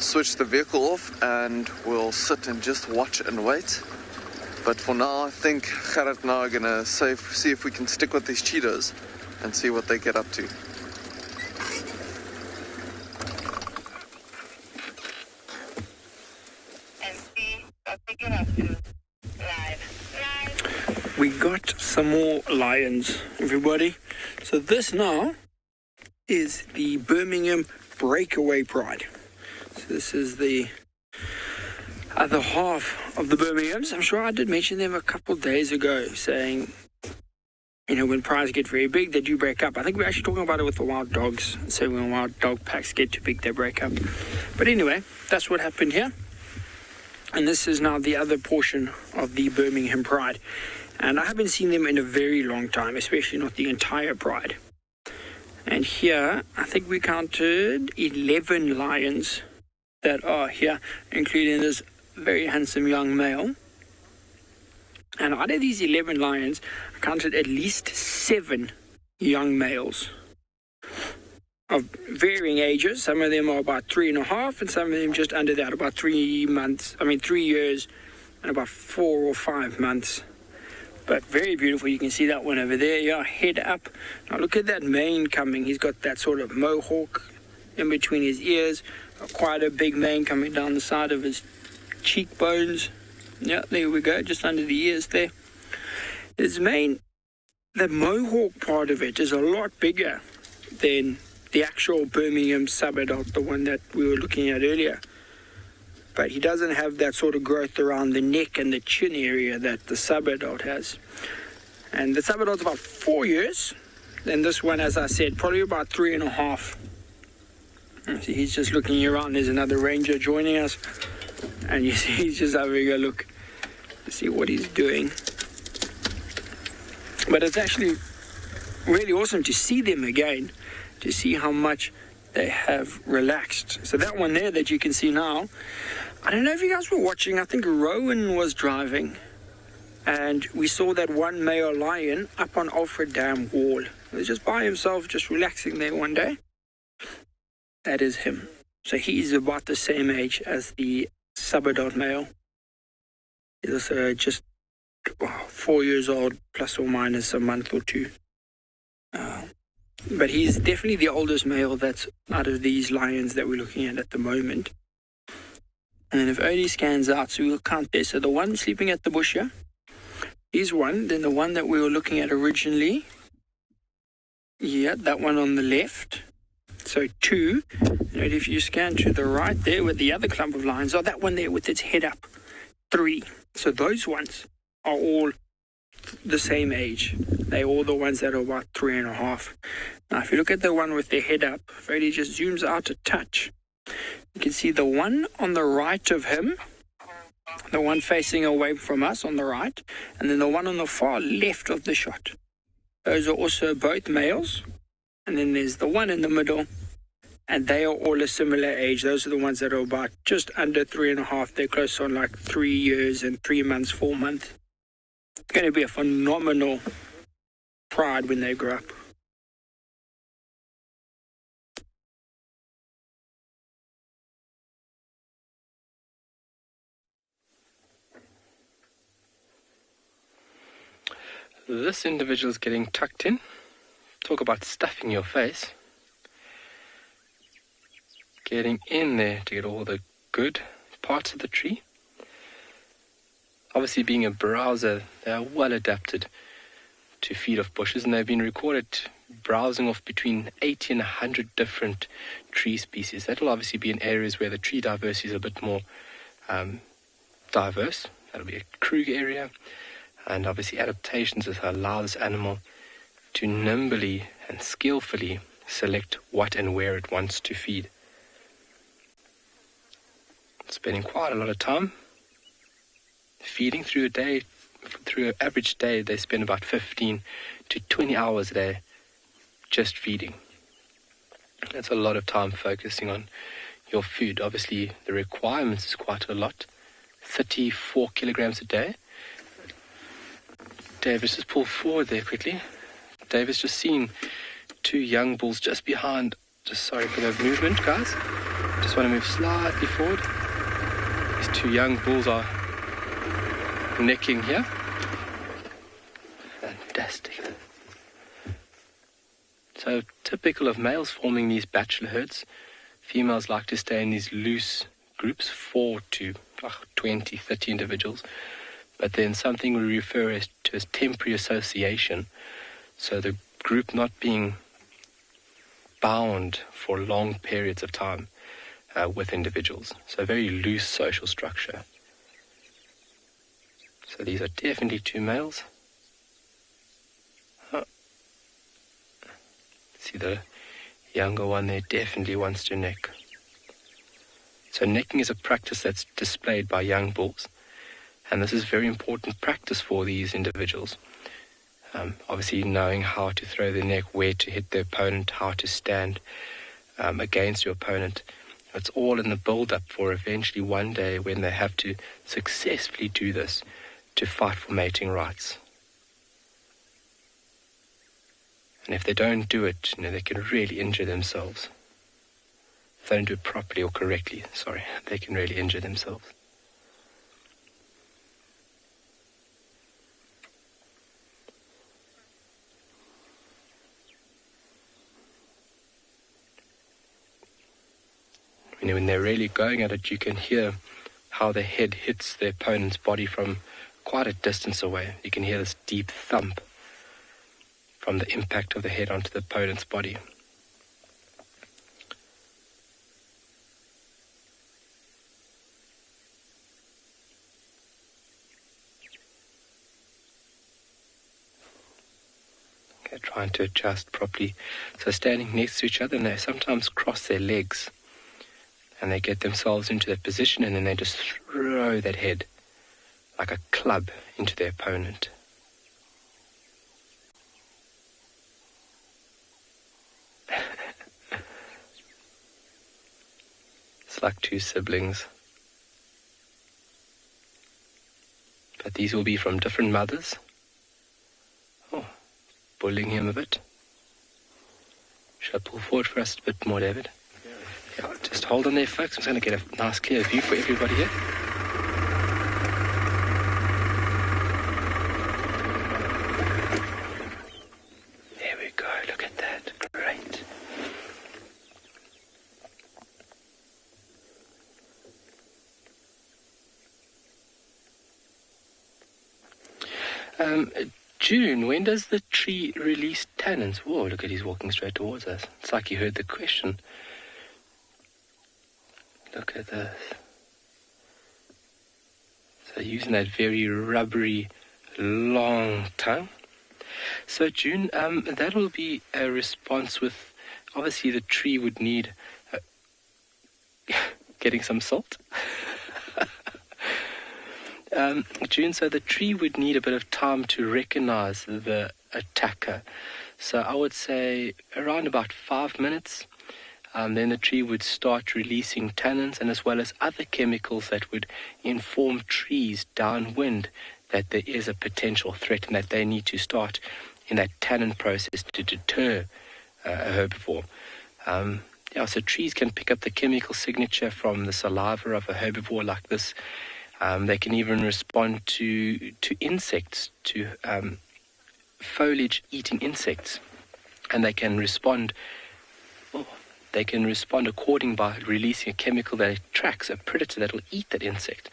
switch the vehicle off and we'll sit and just watch and wait. But for now, I think Gerrit and I are gonna see if we can stick with these cheetahs and see what they get up to. We got some more lions, everybody. So this now is the Birmingham Breakaway Pride. So this is the other half of the Birminghams. I'm sure I did mention them a couple of days ago, saying, you know, when prides get very big, they do break up. I think we're actually talking about it with the wild dogs. So when wild dog packs get too big, they break up. But anyway, that's what happened here. And this is now the other portion of the Birmingham Pride. And I haven't seen them in a very long time, especially not the entire Pride. And here, I think we counted 11 lions that are here, including this very handsome young male. And out of these 11 lions, I counted at least 7 young males of varying ages. Some of them are about 3.5, and some of them just under that, about 3 years and about 4 or 5 months. But very beautiful. You can see that one over there, yeah, head up. Now look at that mane coming. He's got that sort of mohawk in between his ears, quite a big mane coming down the side of his cheekbones. Yeah, there we go, just under the ears there. His mane, the mohawk part of it is a lot bigger than the actual Birmingham sub-adult, the one that we were looking at earlier. But he doesn't have that sort of growth around the neck and the chin area that the sub-adult has. And the sub-adult's about 4 years. And this one, as I said, probably about 3.5. See, he's just looking around. There's another ranger joining us. And you see he's just having a look to see what he's doing. But it's actually really awesome to see them again, to see how much they have relaxed. So that one there that you can see now, I don't know if you guys were watching, I think Rowan was driving, and we saw that one male lion up on Alfred Dam Wall. He was just by himself, just relaxing there one day. That is him. So he's about the same age as the sub-adult male. He's also just 4 years old, plus or minus a month or two. But he's definitely the oldest male that's out of these lions that we're looking at the moment. And then if Odie scans out, so we'll count there. So the one sleeping at the bush here is one. Then the one that we were looking at originally, yeah, that one on the left. So 2. And if you scan to the right there with the other clump of lions, that one there with its head up, 3. So those ones are all the same age. They're all the ones that are about 3.5. Now, if you look at the one with their head up, if Odie just zooms out a touch, you can see the one on the right of him, the one facing away from us on the right, and then the one on the far left of the shot. Those are also both males. And then there's the one in the middle, and they are all a similar age. Those are the ones that are about just under 3.5. They're close on like 3 years and 3 months, 4 months. It's going to be a phenomenal pride when they grow up. This individual is getting tucked in. Talk about stuffing your face. Getting in there to get all the good parts of the tree. Obviously, being a browser, they are well adapted to feed off bushes, and they've been recorded browsing off between 80 and 100 different tree species. That will obviously be in areas where the tree diversity is a bit more diverse. That'll be a Kruger area, and obviously adaptations that allow this animal to nimbly and skillfully select what and where it wants to feed. Spending quite a lot of time feeding through a day. Through an average day, they spend about 15 to 20 hours a day just feeding. That's a lot of time focusing on your food. Obviously, the requirements is quite a lot. 34 kilograms a day. Davis, just pull forward there quickly. Davis just seen 2 young bulls just behind. Just sorry for the movement, guys. Just want to move slightly forward. These 2 young bulls are necking here. Fantastic. So typical of males forming these bachelor herds, females like to stay in these loose groups, 4 to 20, 30 individuals. But then something we refer to as temporary association. So the group not being bound for long periods of time. with individuals. So very loose social structure. So these are definitely two males. Oh. See the younger one there definitely wants to neck. So necking is a practice that's displayed by young bulls, and this is very important practice for these individuals. Obviously knowing how to throw the neck, where to hit the opponent, how to stand against your opponent. It's all in the build-up for eventually one day when they have to successfully do this to fight for mating rights. And if they don't do it, they can really injure themselves. If they don't do it properly or correctly, they can really injure themselves. When they're really going at it, you can hear how the head hits the opponent's body from quite a distance away. You can hear this deep thump from the impact of the head onto the opponent's body. Okay, trying to adjust properly. So standing next to each other, and they sometimes cross their legs. And they get themselves into that position, and then they just throw that head like a club into their opponent. It's like two siblings. But these will be from different mothers. Oh, bullying him a bit. Shall I pull forward for us a bit more, David? Yeah, just hold on there, folks. I'm just going to get a nice clear view for everybody here. There we go. Look at that. Great. June, when does the tree release tannins? Whoa, look at he's walking straight towards us. It's like he heard the question. Look at this. So using that very rubbery, long tongue. So June, that will be a response with, obviously the tree would need getting some salt. June, so the tree would need a bit of time to recognize the attacker. So I would say around about 5 minutes. Then the tree would start releasing tannins, and as well as other chemicals that would inform trees downwind that there is a potential threat and that they need to start in that tannin process to deter a herbivore. So trees can pick up the chemical signature from the saliva of a herbivore like this. They can even respond to insects, to foliage-eating insects, and they can respond according by releasing a chemical that attracts a predator that will eat that insect.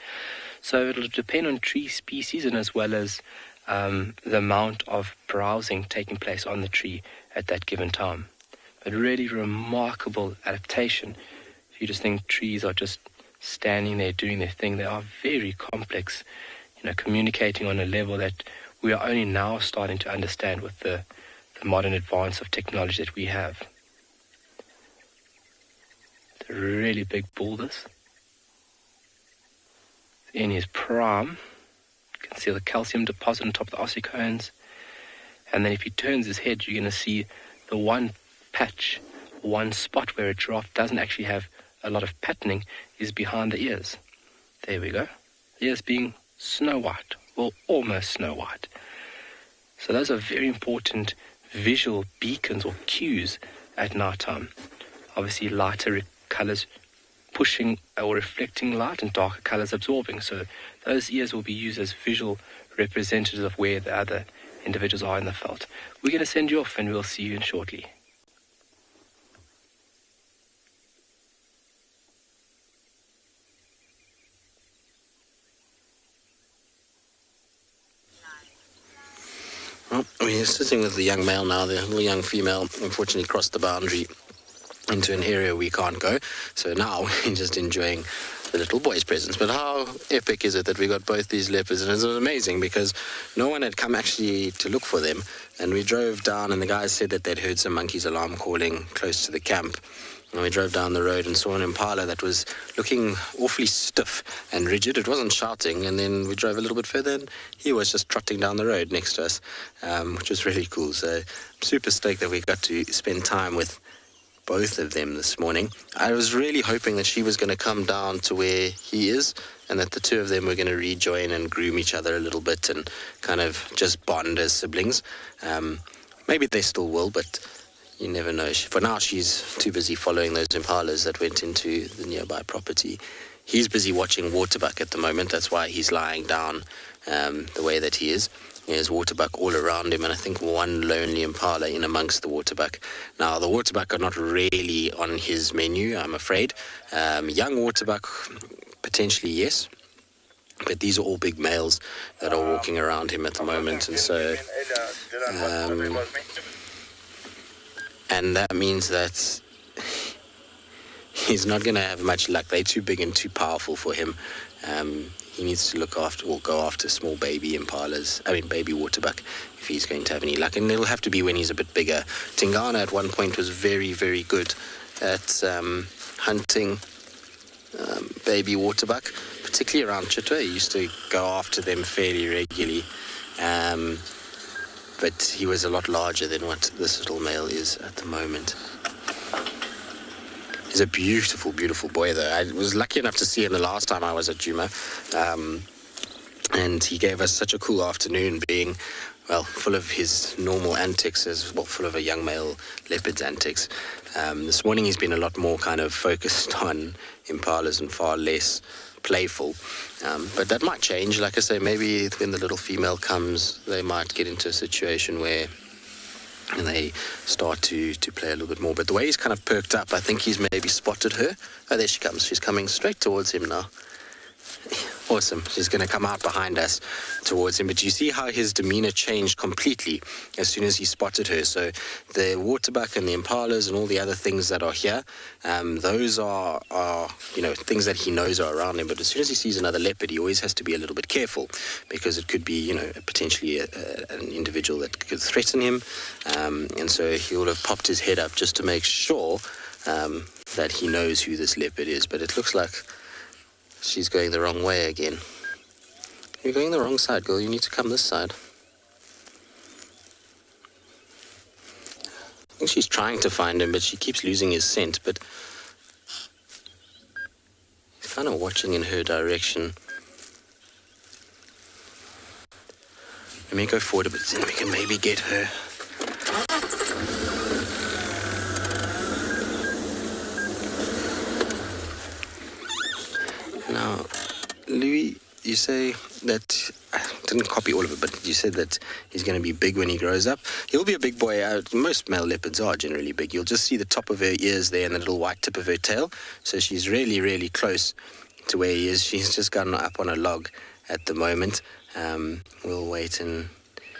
So it'll depend on tree species and as well as the amount of browsing taking place on the tree at that given time. But really remarkable adaptation. If you just think trees are just standing there doing their thing, they are very complex, communicating on a level that we are only now starting to understand with the modern advance of technology that we have. It's a really big bull, this. In his prime, you can see the calcium deposit on top of the ossicones. And then if he turns his head, you're going to see the one patch, one spot where a giraffe doesn't actually have a lot of patterning is behind the ears. There we go. The ears being snow white, or almost snow white. So those are very important visual beacons or cues at night time. Obviously lighter colors pushing or reflecting light and darker colors absorbing. So those ears will be used as visual representatives of where the other individuals are in the veld. We're going to send you off and we'll see you in shortly. Well, we're sitting with the young male now. The little young female unfortunately crossed the boundary into an area we can't go. So now we're just enjoying the little boy's presence. But how epic is it that we got both these leopards? And it was amazing because no one had come actually to look for them. And we drove down, and the guys said that they'd heard some monkeys alarm calling close to the camp. And we drove down the road and saw an impala that was looking awfully stiff and rigid. It wasn't shouting. And then we drove a little bit further, and he was just trotting down the road next to us, which was really cool. So I'm super stoked that we got to spend time with both of them this morning. I was really hoping that she was going to come down to where he is, and that the two of them were going to rejoin and groom each other a little bit and kind of just bond as siblings. Maybe they still will, but you never know. For now, she's too busy following those impalas that went into the nearby property. He's busy watching waterbuck at the moment. That's why he's lying down the way that he is. There's waterbuck all around him, and I think one lonely impala in amongst the waterbuck. Now, the waterbuck are not really on his menu, I'm afraid. Young waterbuck, potentially yes, but these are all big males that are walking around him at the moment, and so and that means that he's not going to have much luck. They're too big and too powerful for him. He needs to look after, or go after small baby baby waterbuck, if he's going to have any luck. And it'll have to be when he's a bit bigger. Tingana at one point was very, very good at hunting baby waterbuck, particularly around Chitwa. He used to go after them fairly regularly. But he was a lot larger than what this little male is at the moment. He's a beautiful, beautiful boy, though. I was lucky enough to see him the last time I was at Djuma. And he gave us such a cool afternoon, being, well, full of his normal antics, as well, full of a young male leopard's antics. This morning he's been a lot more kind of focused on impalas and far less playful. But that might change. Like I say, maybe when the little female comes, they might get into a situation where and they start to play a little bit more. But the way he's kind of perked up, I think he's maybe spotted her. Oh, there she comes. She's coming straight towards him now. Awesome. She's going to come out behind us towards him. But you see how his demeanor changed completely as soon as he spotted her. So the waterbuck and the impalas and all the other things that are here, those are things that he knows are around him. But as soon as he sees another leopard, he always has to be a little bit careful, because it could be, potentially an individual that could threaten him. And so he'll have popped his head up just to make sure that he knows who this leopard is. But it looks like she's going the wrong way again. You're going the wrong side, girl. You need to come this side. I think she's trying to find him, but she keeps losing his scent. But he's kind of watching in her direction. Let me go forward a bit, then we can maybe get her. Now, Louis, you say that, I didn't copy all of it, but you said that he's going to be big when he grows up. He'll be a big boy. Most male leopards are generally big. You'll just see the top of her ears there and the little white tip of her tail. So she's really, really close to where he is. She's just gone up on a log at the moment. We'll wait and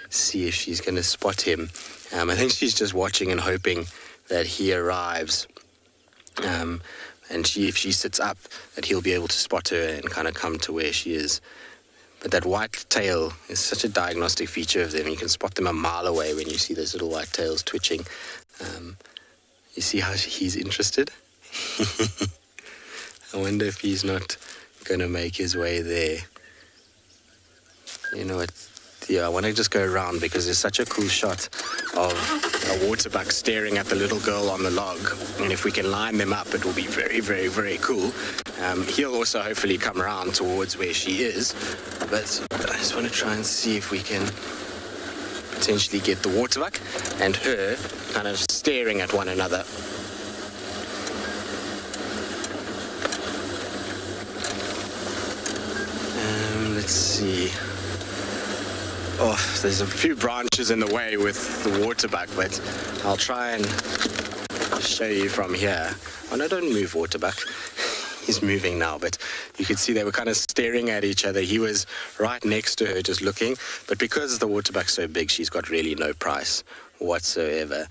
see if she's going to spot him. I think she's just watching and hoping that he arrives. And if she sits up, that he'll be able to spot her and kind of come to where she is. But that white tail is such a diagnostic feature of them. You can spot them a mile away when you see those little white tails twitching. You see how he's interested? I wonder if he's not going to make his way there. You know what? Yeah, I want to just go around, because there's such a cool shot of a waterbuck staring at the little girl on the log. And if we can line them up, it will be very, very, very cool. He'll also hopefully come around towards where she is. But I just want to try and see if we can potentially get the waterbuck and her kind of staring at one another. Let's see. Oh, there's a few branches in the way with the waterbuck, but I'll try and show you from here. Oh no, don't move, waterbuck. He's moving now, but you could see they were kind of staring at each other. He was right next to her just looking, but because the waterbuck's so big, she's got really no price whatsoever.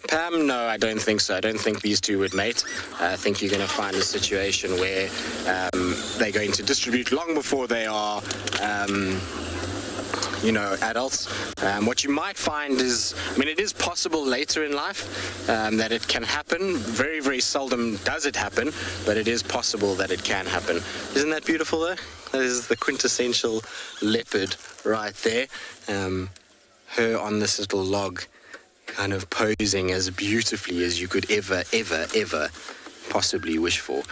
Pam, no, I don't think so. I don't think these two would mate. I think you're going to find a situation where they're going to distribute long before they are, adults. What you might find is, it is possible later in life that it can happen. Very, very seldom does it happen, but it is possible that it can happen. Isn't that beautiful, though? That is the quintessential leopard right there. Her on this little log, kind of posing as beautifully as you could ever, ever, ever possibly wish for.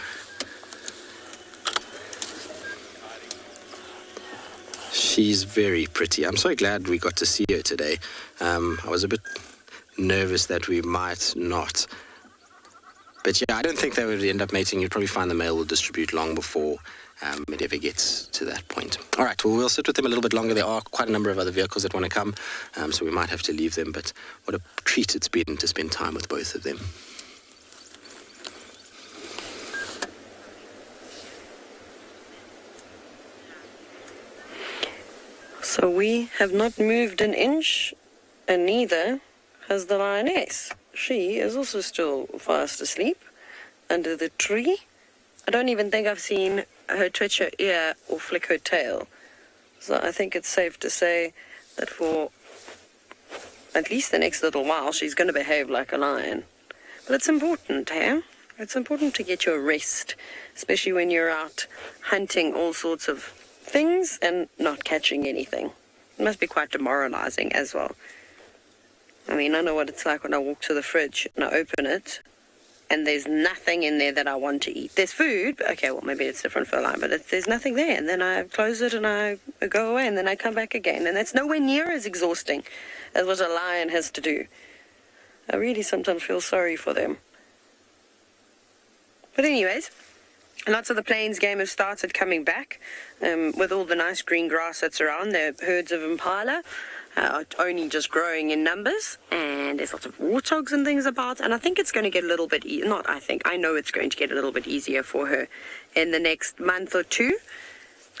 She's very pretty. I'm so glad we got to see her today. I was a bit nervous that we might not. But yeah, I don't think they would end up mating. You'd probably find the male will distribute long before it ever gets to that point. All right, well, we'll sit with them a little bit longer. There are quite a number of other vehicles that want to come, so we might have to leave them. But what a treat it's been to spend time with both of them. So we have not moved an inch, and neither has the lioness. She is also still fast asleep under the tree. I don't even think I've seen her twitch her ear or flick her tail. So I think it's safe to say that for at least the next little while, she's going to behave like a lion. But it's important, eh? It's important to get your rest, especially when you're out hunting all sorts of things and not catching anything. It must be quite demoralizing as well. I know what it's like when I walk to the fridge and I open it and there's nothing in there that I want to eat. There's food, but okay, well, maybe it's different for a lion, but there's nothing there. And then I close it and I go away and then I come back again. And that's nowhere near as exhausting as what a lion has to do. I really sometimes feel sorry for them. But anyways, lots of the plains game have started coming back with all the nice green grass that's around. The herds of impala are only just growing in numbers, and there's lots of warthogs and things about, and I think it's going to get a little bit I know it's going to get a little bit easier for her in the next month or two,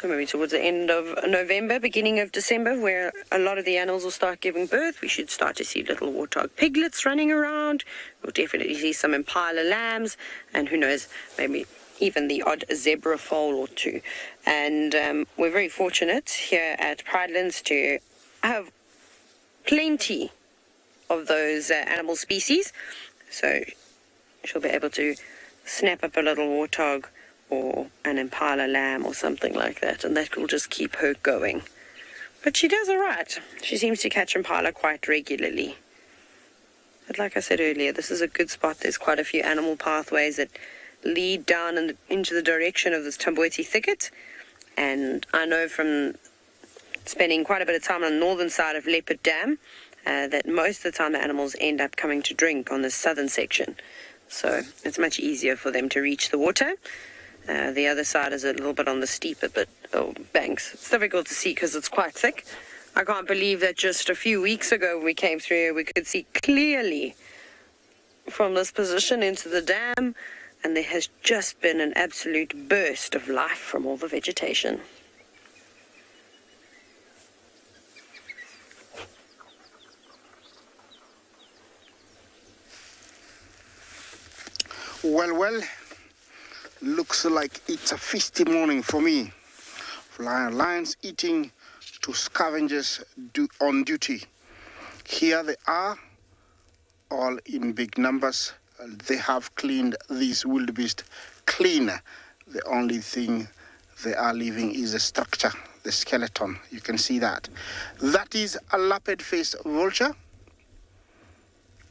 so maybe towards the end of November, beginning of December, where a lot of the animals will start giving birth. We should start to see little warthog piglets running around. We'll definitely see some impala lambs, and who knows, maybe even the odd zebra foal or two. And we're very fortunate here at Pridelands to have plenty of those animal species, so she'll be able to snap up a little warthog or an impala lamb or something like that, and that will just keep her going. But she does all right. She seems to catch impala quite regularly. But like I said earlier, this is a good spot. There's quite a few animal pathways that lead down into the direction of this Tamboti thicket, and I know from spending quite a bit of time on the northern side of Leopard Dam that most of the time the animals end up coming to drink on the southern section, so it's much easier for them to reach the water. The other side is a little bit on the steeper banks. It's difficult to see because it's quite thick. I can't believe that just a few weeks ago when we came through here, we could see clearly from this position into the dam, and there has just been an absolute burst of life from all the vegetation. Well, looks like it's a feisty morning for me. Lions eating to scavengers on duty. Here they are, all in big numbers. They have cleaned these wildebeest clean. The only thing they are leaving is the structure, the skeleton. You can see that. That is a leopard-faced vulture,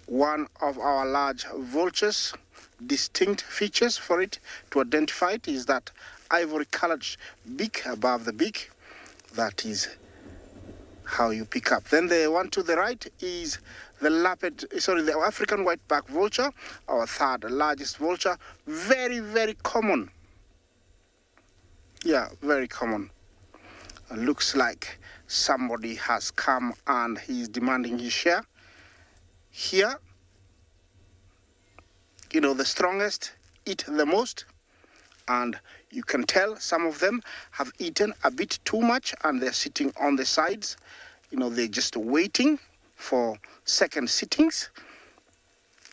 one of our large vultures. Distinct features for it to identify it is that ivory-colored beak above the beak. That is how you pick up. Then the one to the right is the African white-backed vulture, our third largest vulture. Very, very common. Yeah, very common. Looks like somebody has come and he's demanding his share. Here, the strongest eat the most, and you can tell some of them have eaten a bit too much and they're sitting on the sides. They're just waiting for second sittings.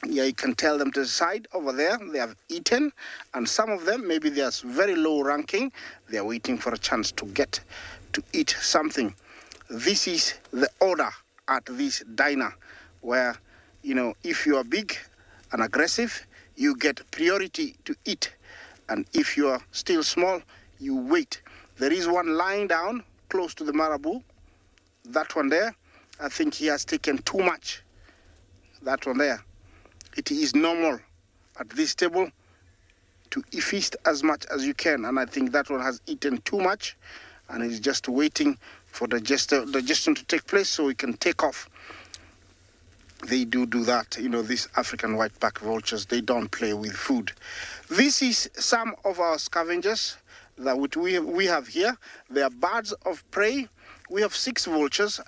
Yeah, you can tell them to the side over there. They have eaten, and some of them, maybe they're very low ranking. They're waiting for a chance to get to eat something. This is the order at this diner, where, you know, if you are big and aggressive, you get priority to eat. And if you are still small, you wait. There is one lying down close to the marabou. That one there, I think he has taken too much. That one there. It is normal at this table to feast as much as you can. And I think that one has eaten too much and is just waiting for digestion to take place so we can take off. They do that. You know, these African white-backed vultures, they don't play with food. This is some of our scavengers that we have here. They are birds of prey. We have 6 vultures,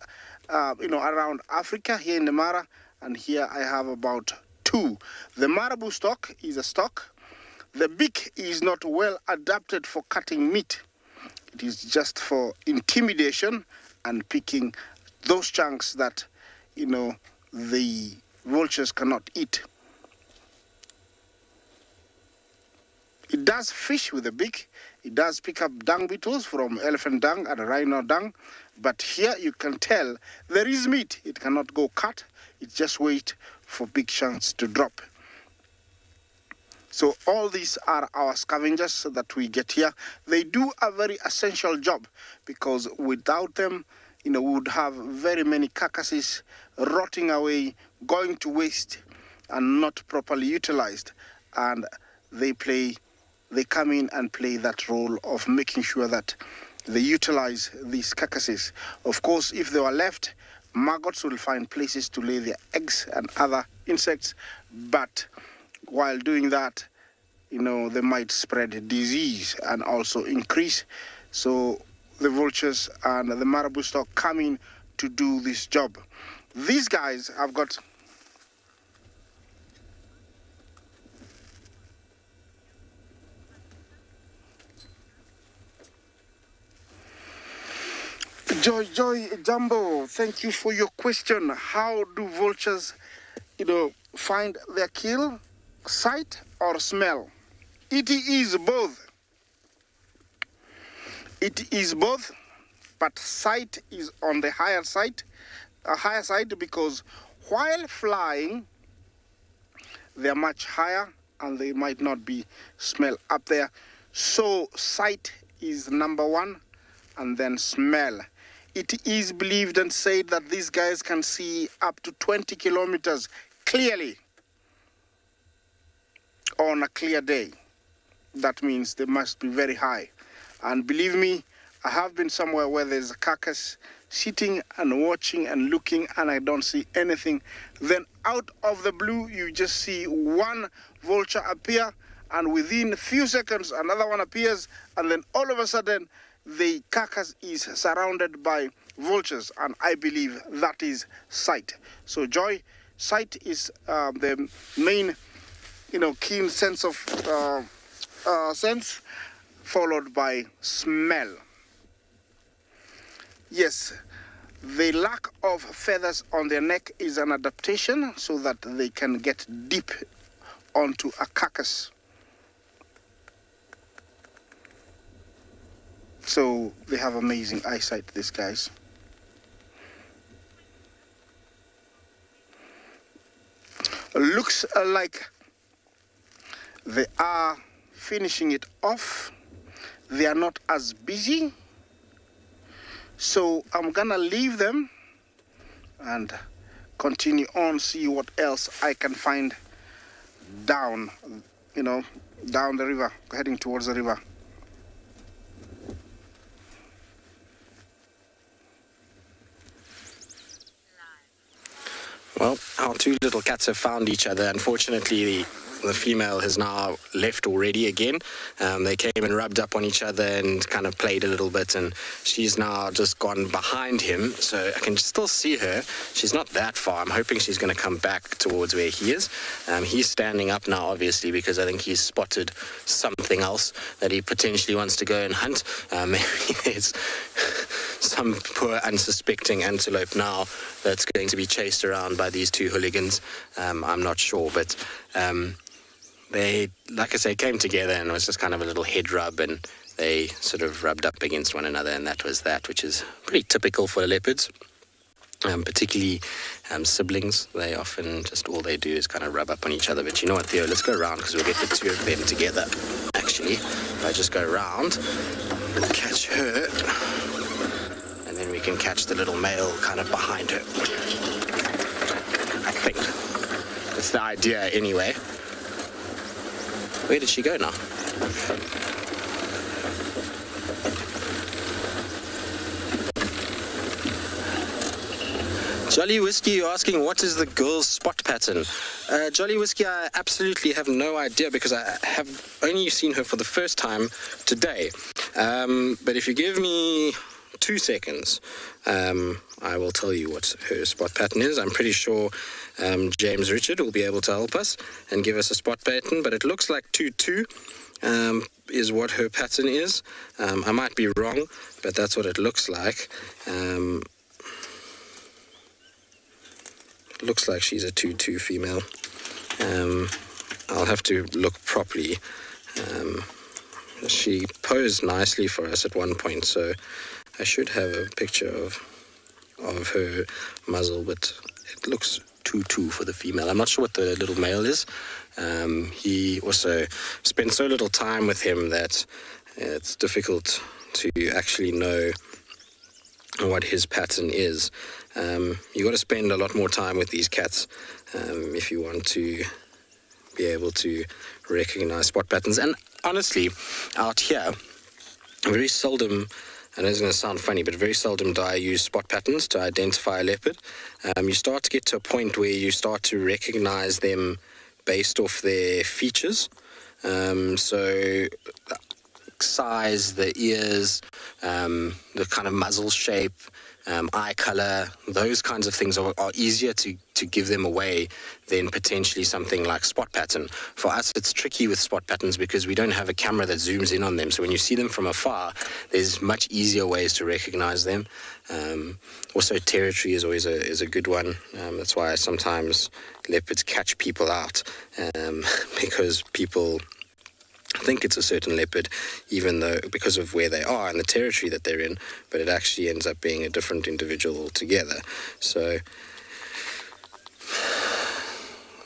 around Africa, here in the Mara, and here I have about 2. The marabou stock is a stock. The beak is not well adapted for cutting meat. It is just for intimidation and picking those chunks that, you know, the vultures cannot eat. It does fish with the beak. It does pick up dung beetles from elephant dung and rhino dung. But here you can tell there is meat. It cannot go cut. It just wait for big chunks to drop. So all these are our scavengers that we get here. They do a very essential job because without them, you know, we would have very many carcasses rotting away, going to waste and not properly utilized. And they come in and play that role of making sure that they utilize these carcasses. Of course, if they were left, maggots will find places to lay their eggs and other insects. But while doing that, you know, they might spread disease and also increase. So the vultures and the marabou stock come in to do this job. These guys have got Joy Jumbo, thank you for your question. How do vultures, you know, find their kill? Sight or smell? It is both. It is both, but sight is on the higher side because while flying, they're much higher and they might not be smell up there. So sight is number 1 and then smell. It is believed and said that these guys can see up to 20 kilometers clearly on a clear day. That means they must be very high. And believe me, I have been somewhere where there's a carcass sitting and watching and looking and I don't see anything. Then out of the blue, you just see one vulture appear and within a few seconds, another one appears and then all of a sudden, the carcass is surrounded by vultures, and I believe that is sight. So, Joy, sight is the main, you know, keen sense of sense, followed by smell. Yes, the lack of feathers on their neck is an adaptation so that they can get deep onto a carcass. So they have amazing eyesight, these guys. Looks like they are finishing it off. They are not as busy. So I'm gonna leave them and continue on, see what else I can find down, you know, down the river, heading towards the river. Well, our 2 little cats have found each other. Unfortunately, the female has now left already again. They came and rubbed up on each other and kind of played a little bit, and she's now just gone behind him, so I can still see her. She's not that far. I'm hoping she's going to come back towards where he is. He's standing up now, obviously, because I think he's spotted something else that he potentially wants to go and hunt. Maybe there's some poor unsuspecting antelope now that's going to be chased around by these two hooligans. I'm not sure, but they, like I say, came together and it was just kind of a little head rub, and they sort of rubbed up against one another, and that was that, which is pretty typical for leopards. Particularly siblings, they often just all they do is kind of rub up on each other. But you know what, Theo, let's go around because we'll get the two of them together. Actually, if I just go around, we'll catch her, and then we can catch the little male kind of behind her. I think that's the idea anyway. Where did she go now? Jolly Whiskey, you're asking what is the girl's spot pattern? Jolly Whiskey, I absolutely have no idea because I have only seen her for the first time today. But if you give me 2 seconds, I will tell you what her spot pattern is. I'm pretty sure James Richard will be able to help us and give us a spot pattern, but it looks like 2-2 is what her pattern is. I might be wrong, but that's what it looks like. Looks like she's a 2-2 female. I'll have to look properly. She posed nicely for us at one point, so I should have a picture of her muzzle, but it looks 2-2 for the female. I'm not sure what the little male is. He also spent so little time with him that it's difficult to actually know what his pattern is. You got to spend a lot more time with these cats if you want to be able to recognize spot patterns. And honestly, out here, very seldom, I know it's going to sound funny, but very seldom do I use spot patterns to identify a leopard. You start to get to a point where you start to recognize them based off their features. So size, the ears, the kind of muzzle shape, eye color, those kinds of things are easier to give them away than potentially something like spot pattern. For us, it's tricky with spot patterns because we don't have a camera that zooms in on them. So when you see them from afar, there's much easier ways to recognize them. Also, territory is always a good one. That's why sometimes leopards catch people out because people think it's a certain leopard, even though because of where they are and the territory that they're in, but it actually ends up being a different individual altogether. So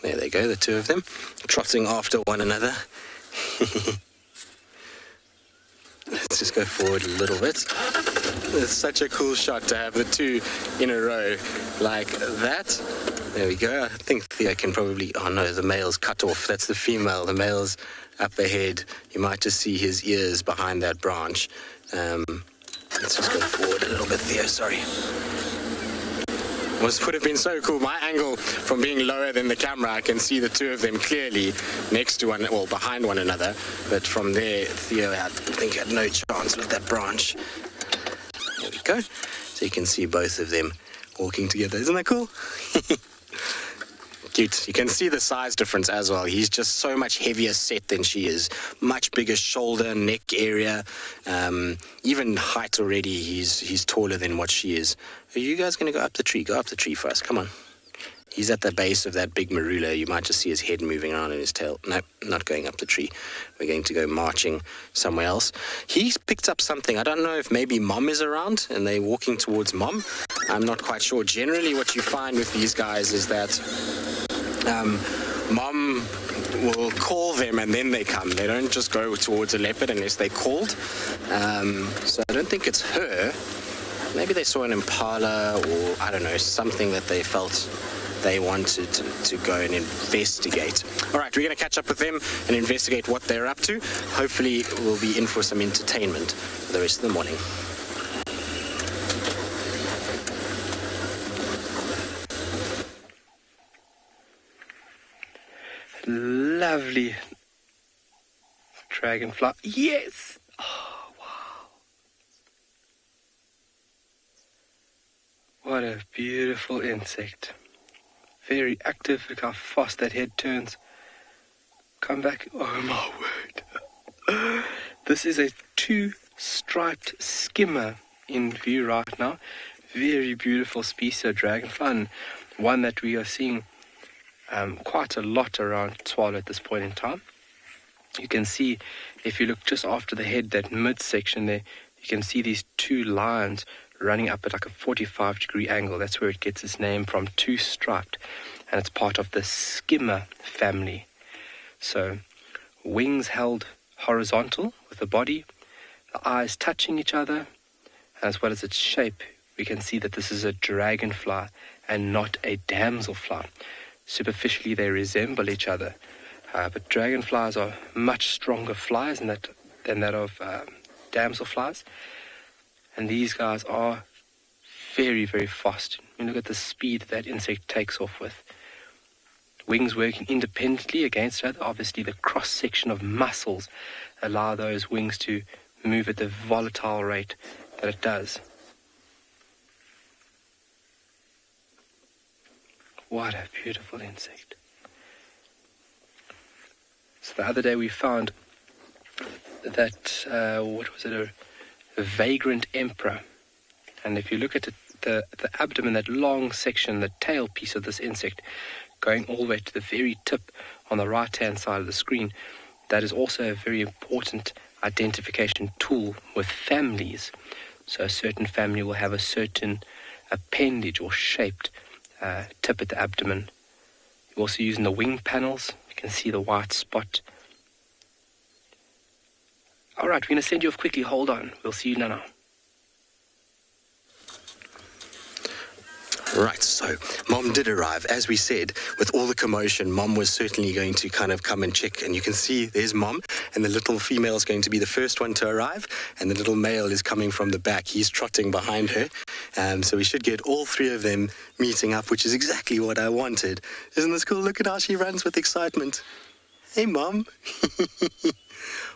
there they go, the two of them trotting after one another. Let's just go forward a little bit. It's such a cool shot to have the two in a row like that. There we go. I think Thea can probably, oh no, the male's cut off. That's the female. The male's up ahead. You might just see his ears behind that branch. Let's just go forward a little bit, Theo, sorry. Would have been so cool. My angle from being lower than the camera, I can see the two of them clearly next to one, well, behind one another. But from there, Theo, I think, had no chance. Look at that branch. There we go. So you can see both of them walking together. Isn't that cool? Cute. You can see the size difference as well. He's just so much heavier set than she is. Much bigger shoulder, neck area. Even height already, he's taller than what she is. Are you guys going to go up the tree? Go up the tree for us. Come on. He's at the base of that big marula. You might just see his head moving around in his tail. Nope, not going up the tree. We're going to go marching somewhere else. He's picked up something. I don't know if maybe Mom is around and they're walking towards Mom. I'm not quite sure. Generally, what you find with these guys is that Mom will call them and then they come. They don't just go towards a leopard unless they're called. So I don't think it's her. Maybe they saw an impala or, I don't know, something that they felt they wanted to go and investigate. All right, we're going to catch up with them and investigate what they're up to. Hopefully, we'll be in for some entertainment for the rest of the morning. Lovely dragonfly. Yes! Oh, wow. What a beautiful insect. Very active. Look how fast that head turns. Come back. Oh, my word. This is a two-striped skimmer. in view right now. Very beautiful species of dragonfly, and one that we are seeing quite a lot around Tswalu at this point in time. You can see, if you look just after the head, that midsection there, you can see these two lines running up at like a 45-degree angle. That's where it gets its name from, two-striped, and it's part of the skimmer family. So wings held horizontal with the body, the eyes touching each other, as well as its shape. We can see that this is a dragonfly and not a damselfly. Superficially they resemble each other, but dragonflies are much stronger flies than that of damselflies. And these guys are very, very fast. You look at the speed that insect takes off with. Wings working independently against each other. Obviously, the cross-section of muscles allow those wings to move at the volatile rate that it does. What a beautiful insect. So the other day we found that, a vagrant emperor. And if you look at the abdomen, that long section, the tail piece of this insect, going all the way to the very tip on the right-hand side of the screen, that is also a very important identification tool with families. So a certain family will have a certain appendage or shaped tip at the abdomen. You're also using the wing panels. You can see the white spot. All right, we're going to send you off quickly. Hold on. We'll see you now. Right, so Mom did arrive. As we said, with all the commotion, Mom was certainly going to kind of come and check. And you can see there's Mom, and the little female is going to be the first one to arrive, and the little male is coming from the back. He's trotting behind her. So we should get all three of them meeting up, which is exactly what I wanted. Isn't this cool? Look at how she runs with excitement. Hey, Mom.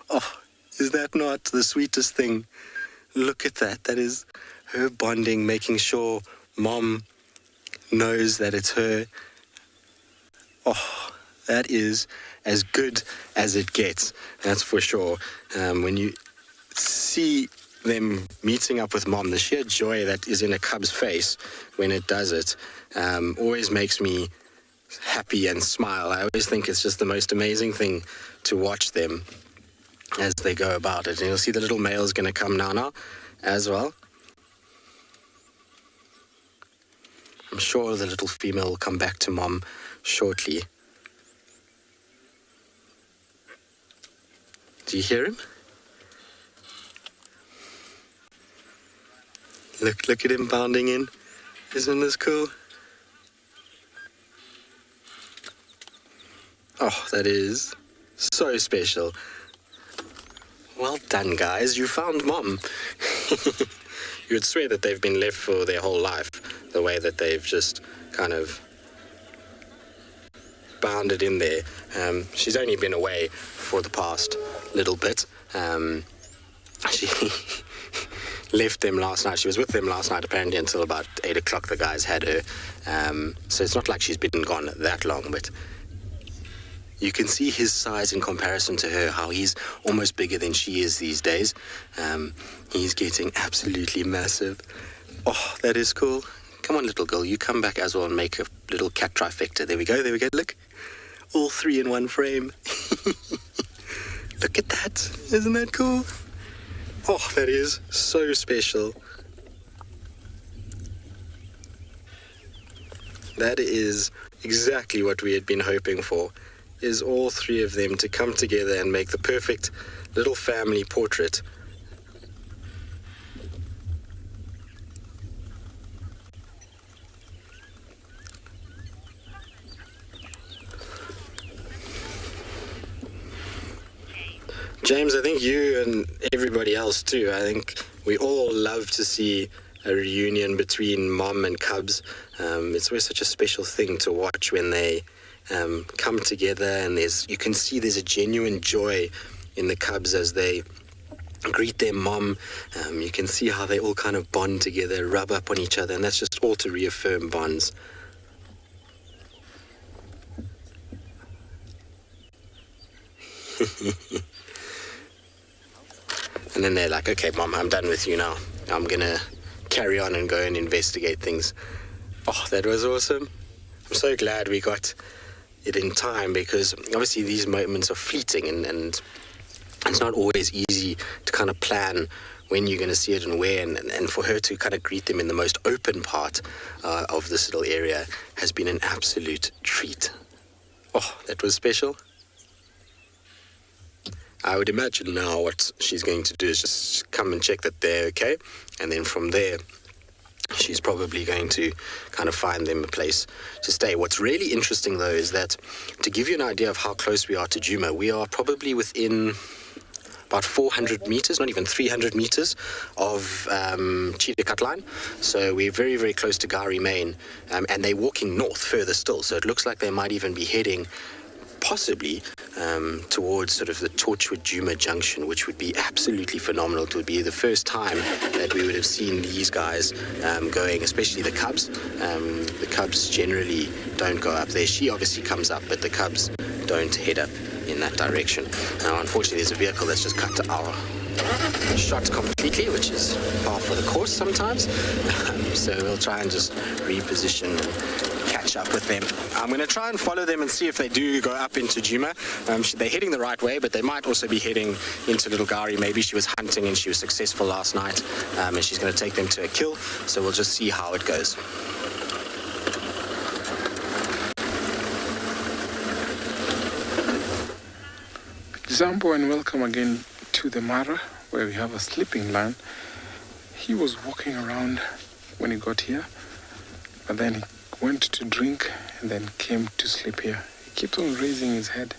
Oh, is that not the sweetest thing? Look at that. That is her bonding, making sure Mom knows that it's her. Oh, that is as good as it gets. That's for sure. When you see them meeting up with Mom, the sheer joy that is in a cub's face when it does it always makes me happy and smile. I always think it's just the most amazing thing to watch them as they go about it. And you'll see the little male is going to come now as well. I'm sure the little female will come back to Mom shortly. Do you hear him? Look at him bounding in. Isn't this cool? Oh, that is so special. Well done, guys. You found Mom. You would swear that they've been left for their whole life, the way that they've just kind of bounded in there. She's only been away for the past little bit. She left them last night. She was with them last night, apparently, until about 8 o'clock the guys had her. So it's not like she's been gone that long, but you can see his size in comparison to her, how he's almost bigger than she is these days. He's getting absolutely massive. Oh, that is cool. Come on, little girl, you come back as well and make a little cat trifecta. There we go, look. All three in one frame. Look at that. Isn't that cool? Oh, that is so special. That is exactly what we had been hoping for, is all three of them to come together and make the perfect little family portrait. James, I think you and everybody else too, I think we all love to see a reunion between Mom and cubs. It's always such a special thing to watch when they come together, and you can see there's a genuine joy in the cubs as they greet their mom. You can see how they all kind of bond together, rub up on each other, and that's just all to reaffirm bonds. And then they're like, okay, Mom, I'm done with you now. I'm going to carry on and go and investigate things. Oh, that was awesome. I'm so glad we got it in time, because obviously these moments are fleeting, and it's not always easy to kind of plan when you're going to see it and where, and for her to kind of greet them in the most open part of this little area has been an absolute treat. Oh, that was special. I would imagine now what she's going to do is just come and check that they're okay, and then from there she's probably going to kind of find them a place to stay. What's really interesting, though, is that to give you an idea of how close we are to Djuma, we are probably within about 400 meters, not even 300 meters of Cheetah Cut Line. So we're very, very close to Gari Main, and they're walking north further still. So it looks like they might even be heading possibly towards sort of the Torchwood Djuma junction, which would be absolutely phenomenal. It would be the first time that we would have seen these guys going, especially the cubs. The cubs generally don't go up there. She obviously comes up, but the cubs don't head up in that direction. Now, unfortunately, there's a vehicle that's just cut our shot completely, which is par for the course sometimes. So we'll try and just reposition and catch up with them. I'm going to try and follow them and see if they do go up into Djuma. They're heading the right way, but they might also be heading into Little Gari. Maybe she was hunting and she was successful last night, and she's going to take them to a kill. So we'll just see how it goes. Zambo, and welcome again to the Mara, where we have a sleeping lion. He was walking around when he got here, but then he went to drink and then came to sleep here. He keeps on raising his head,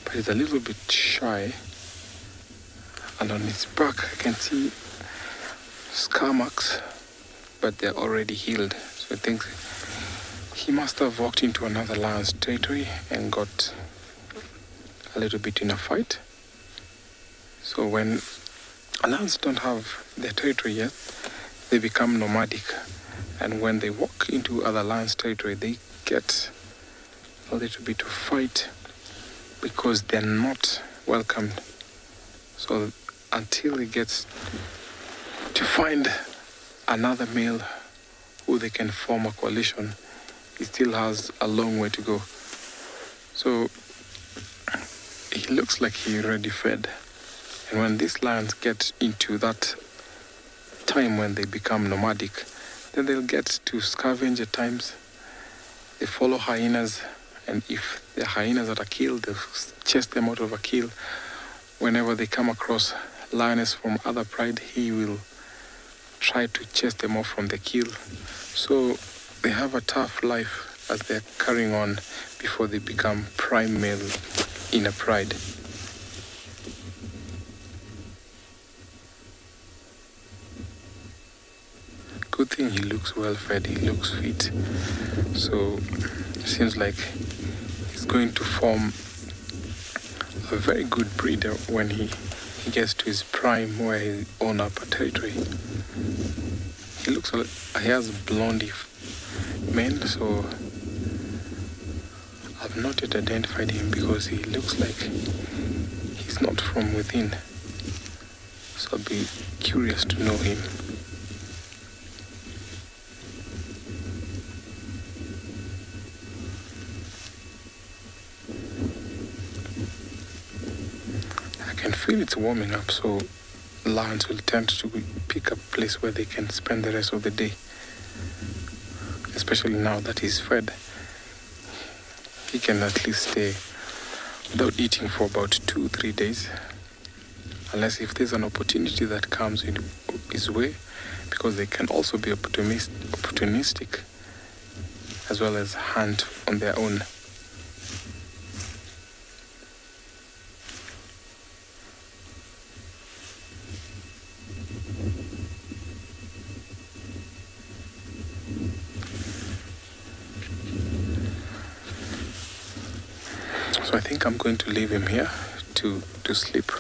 but he's a little bit shy. And on his back, I can see scar marks, but they're already healed. So I think he must have walked into another lion's territory and got a little bit in a fight. So when lions don't have their territory yet, they become nomadic, and when they walk into other lions' territory, they get a little bit of fight because they're not welcomed. So until he gets to find another male who they can form a coalition, he still has a long way to go. So he looks like he already fed. And when these lions get into that time when they become nomadic, then they'll get to scavenge at times. They follow hyenas, and if the hyenas that are killed, they'll chase them out of a kill. Whenever they come across lioness from other pride, he will try to chase them off from the kill. So they have a tough life as they're carrying on before they become prime male in a pride. Good thing he looks well fed, he looks fit. So it seems like he's going to form a very good breeder when he gets to his prime, where he owns up a territory. He looks like he has blondie mane, so I've not yet identified him because he looks like he's not from within. So I'll be curious to know him. I can feel it's warming up, so lions will tend to pick a place where they can spend the rest of the day. Especially now that he's fed. He can at least stay without eating for about 2-3 days. Unless if there's an opportunity that comes in his way, because they can also be opportunistic as well as hunt on their own. So I think I'm going to leave him here to sleep.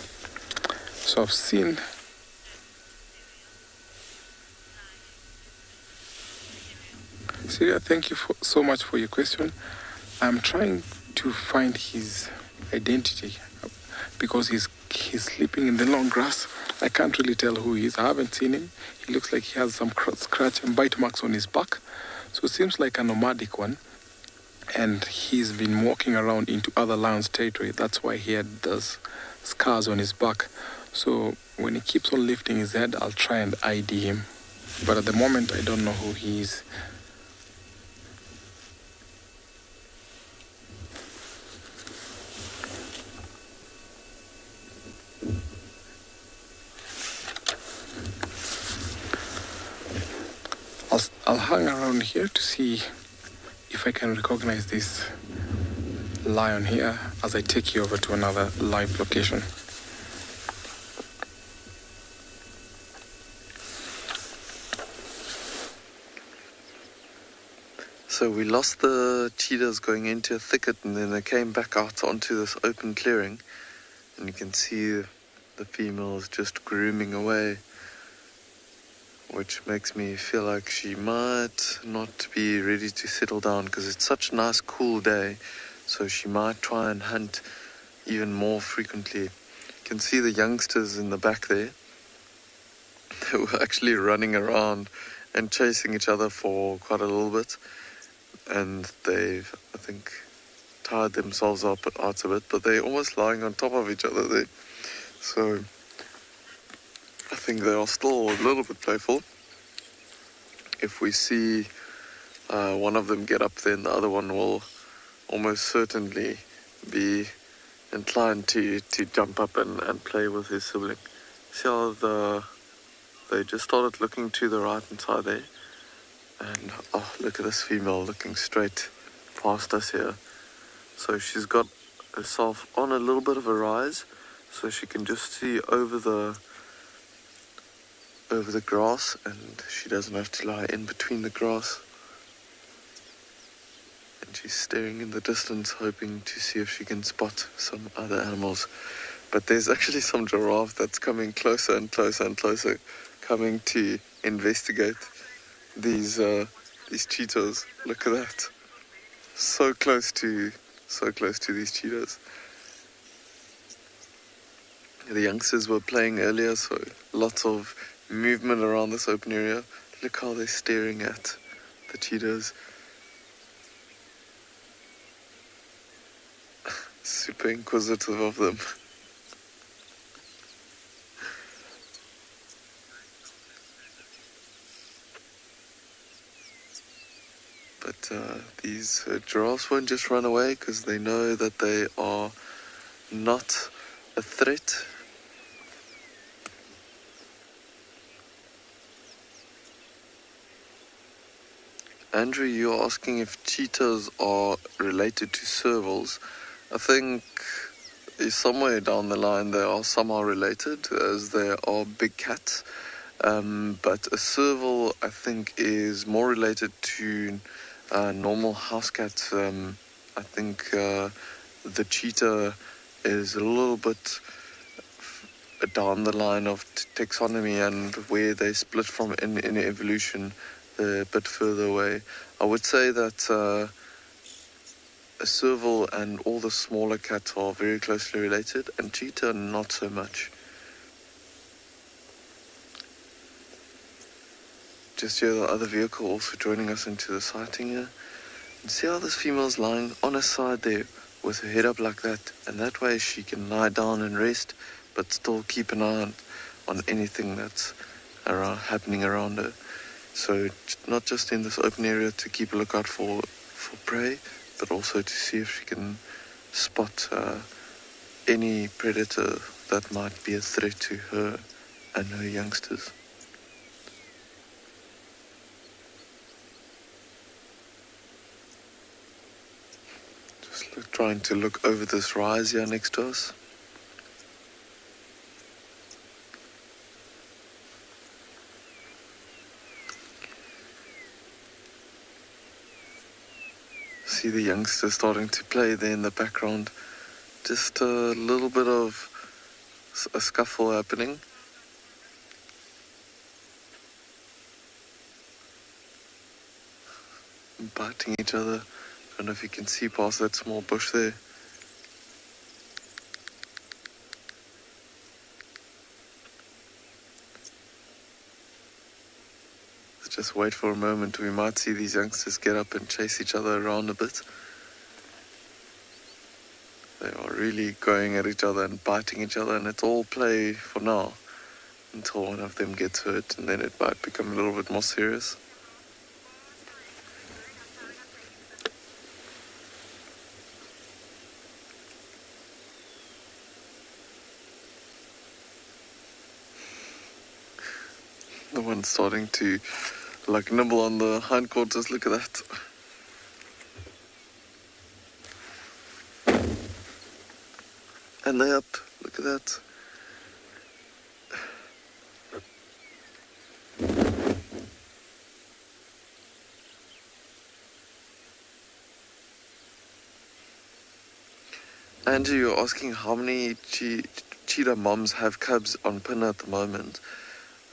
So I've seen Syria, thank you so much for your question. I'm trying to find his identity because he's sleeping in the long grass. I can't really tell who he is. I haven't seen him. He looks like he has some scratch and bite marks on his back. So it seems like a nomadic one. And he's been walking around into other lions' territory. That's why he had those scars on his back. So when he keeps on lifting his head, I'll try and ID him. But at the moment, I don't know who he is. I'll hang around here to see if I can recognize this lion here as I take you over to another live location. So we lost the cheetahs going into a thicket, and then they came back out onto this open clearing, and you can see the females just grooming away, which makes me feel like she might not be ready to settle down because it's such a nice cool day, so she might try and hunt even more frequently. You can see the youngsters in the back there. They were actually running around and chasing each other for quite a little bit, and they've, I think, tired themselves up out a bit, but they're almost lying on top of each other there, so I think they are still a little bit playful. If we see one of them get up, then the other one will almost certainly be inclined to jump up and play with his sibling. See how they just started looking to the right hand side there, and oh, look at this female looking straight past us here. So she's got herself on a little bit of a rise, so she can just see over the grass, and she doesn't have to lie in between the grass. And she's staring in the distance, hoping to see if she can spot some other animals. But there's actually some giraffe that's coming closer and closer and closer, coming to investigate these cheetahs. Look at that. So close to these cheetahs. The youngsters were playing earlier, so lots of movement around this open area. Look how they're staring at the cheetahs. Super inquisitive of them. But these giraffes won't just run away because they know that they are not a threat. Andrew, you're asking if cheetahs are related to servals. I think somewhere down the line they are somehow related, as they are big cats. But a serval, I think, is more related to normal house cats. I think the cheetah is a little bit down the line of taxonomy and where they split from in evolution, a bit further away. I would say that a serval and all the smaller cats are very closely related, and cheetah not so much. Just here, the other vehicle also joining us into the sighting here. And see how this female's lying on her side there with her head up like that, and that way she can lie down and rest, but still keep an eye on anything that's happening around her. So not just in this open area to keep a lookout for prey, but also to see if she can spot any predator that might be a threat to her and her youngsters. Just trying to look over this rise here next to us. See the youngsters starting to play there in the background. Just a little bit of a scuffle happening. Biting each other. I don't know if you can see past that small bush there. just wait for a moment. We might see these youngsters get up and chase each other around a bit. They are really going at each other and biting each other, and it's all play for now until one of them gets hurt, and then it might become a little bit more serious. The one's starting to like nibble on the hindquarters. Look at that. And they're up. Look at that. Andrew, you're asking how many cheetah moms have cubs on Pina at the moment.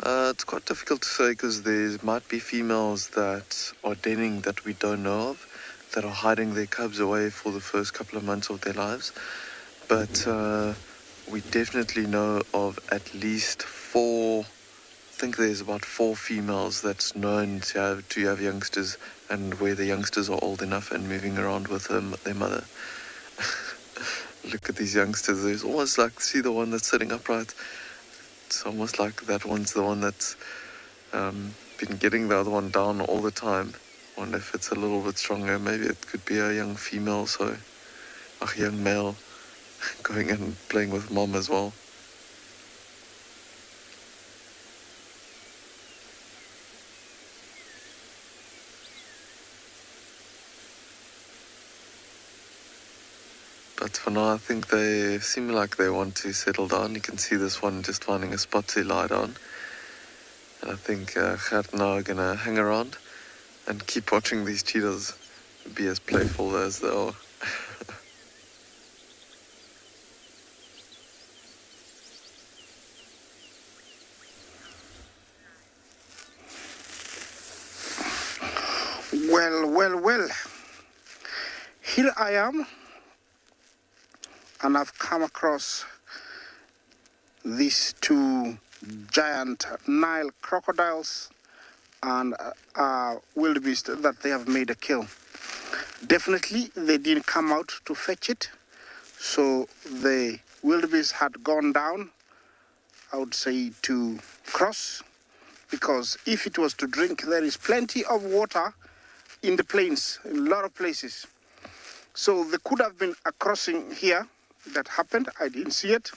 It's quite difficult to say because there might be females that are denning that we don't know of, that are hiding their cubs away for the first couple of months of their lives. But we definitely know of at least 4, I think there's about 4 females that's known to have youngsters, and where the youngsters are old enough and moving around with their mother. Look at these youngsters. There's almost like, see the one that's sitting upright? It's almost like that one's the one that's been getting the other one down all the time. Wonder if it's a little bit stronger. Maybe it could be a young female, so a young male going and playing with mom as well. But for now, I think they seem like they want to settle down. You can see this one just finding a spot to lie down. And I think Gert and I are going to hang around and keep watching these cheetahs be as playful as they are. Well. Here I am. And I've come across these 2 giant Nile crocodiles and wildebeest that they have made a kill. Definitely they didn't come out to fetch it, so the wildebeest had gone down, I would say, to cross, because if it was to drink, there is plenty of water in the plains, in a lot of places. So there could have been a crossing here that happened. I didn't see it.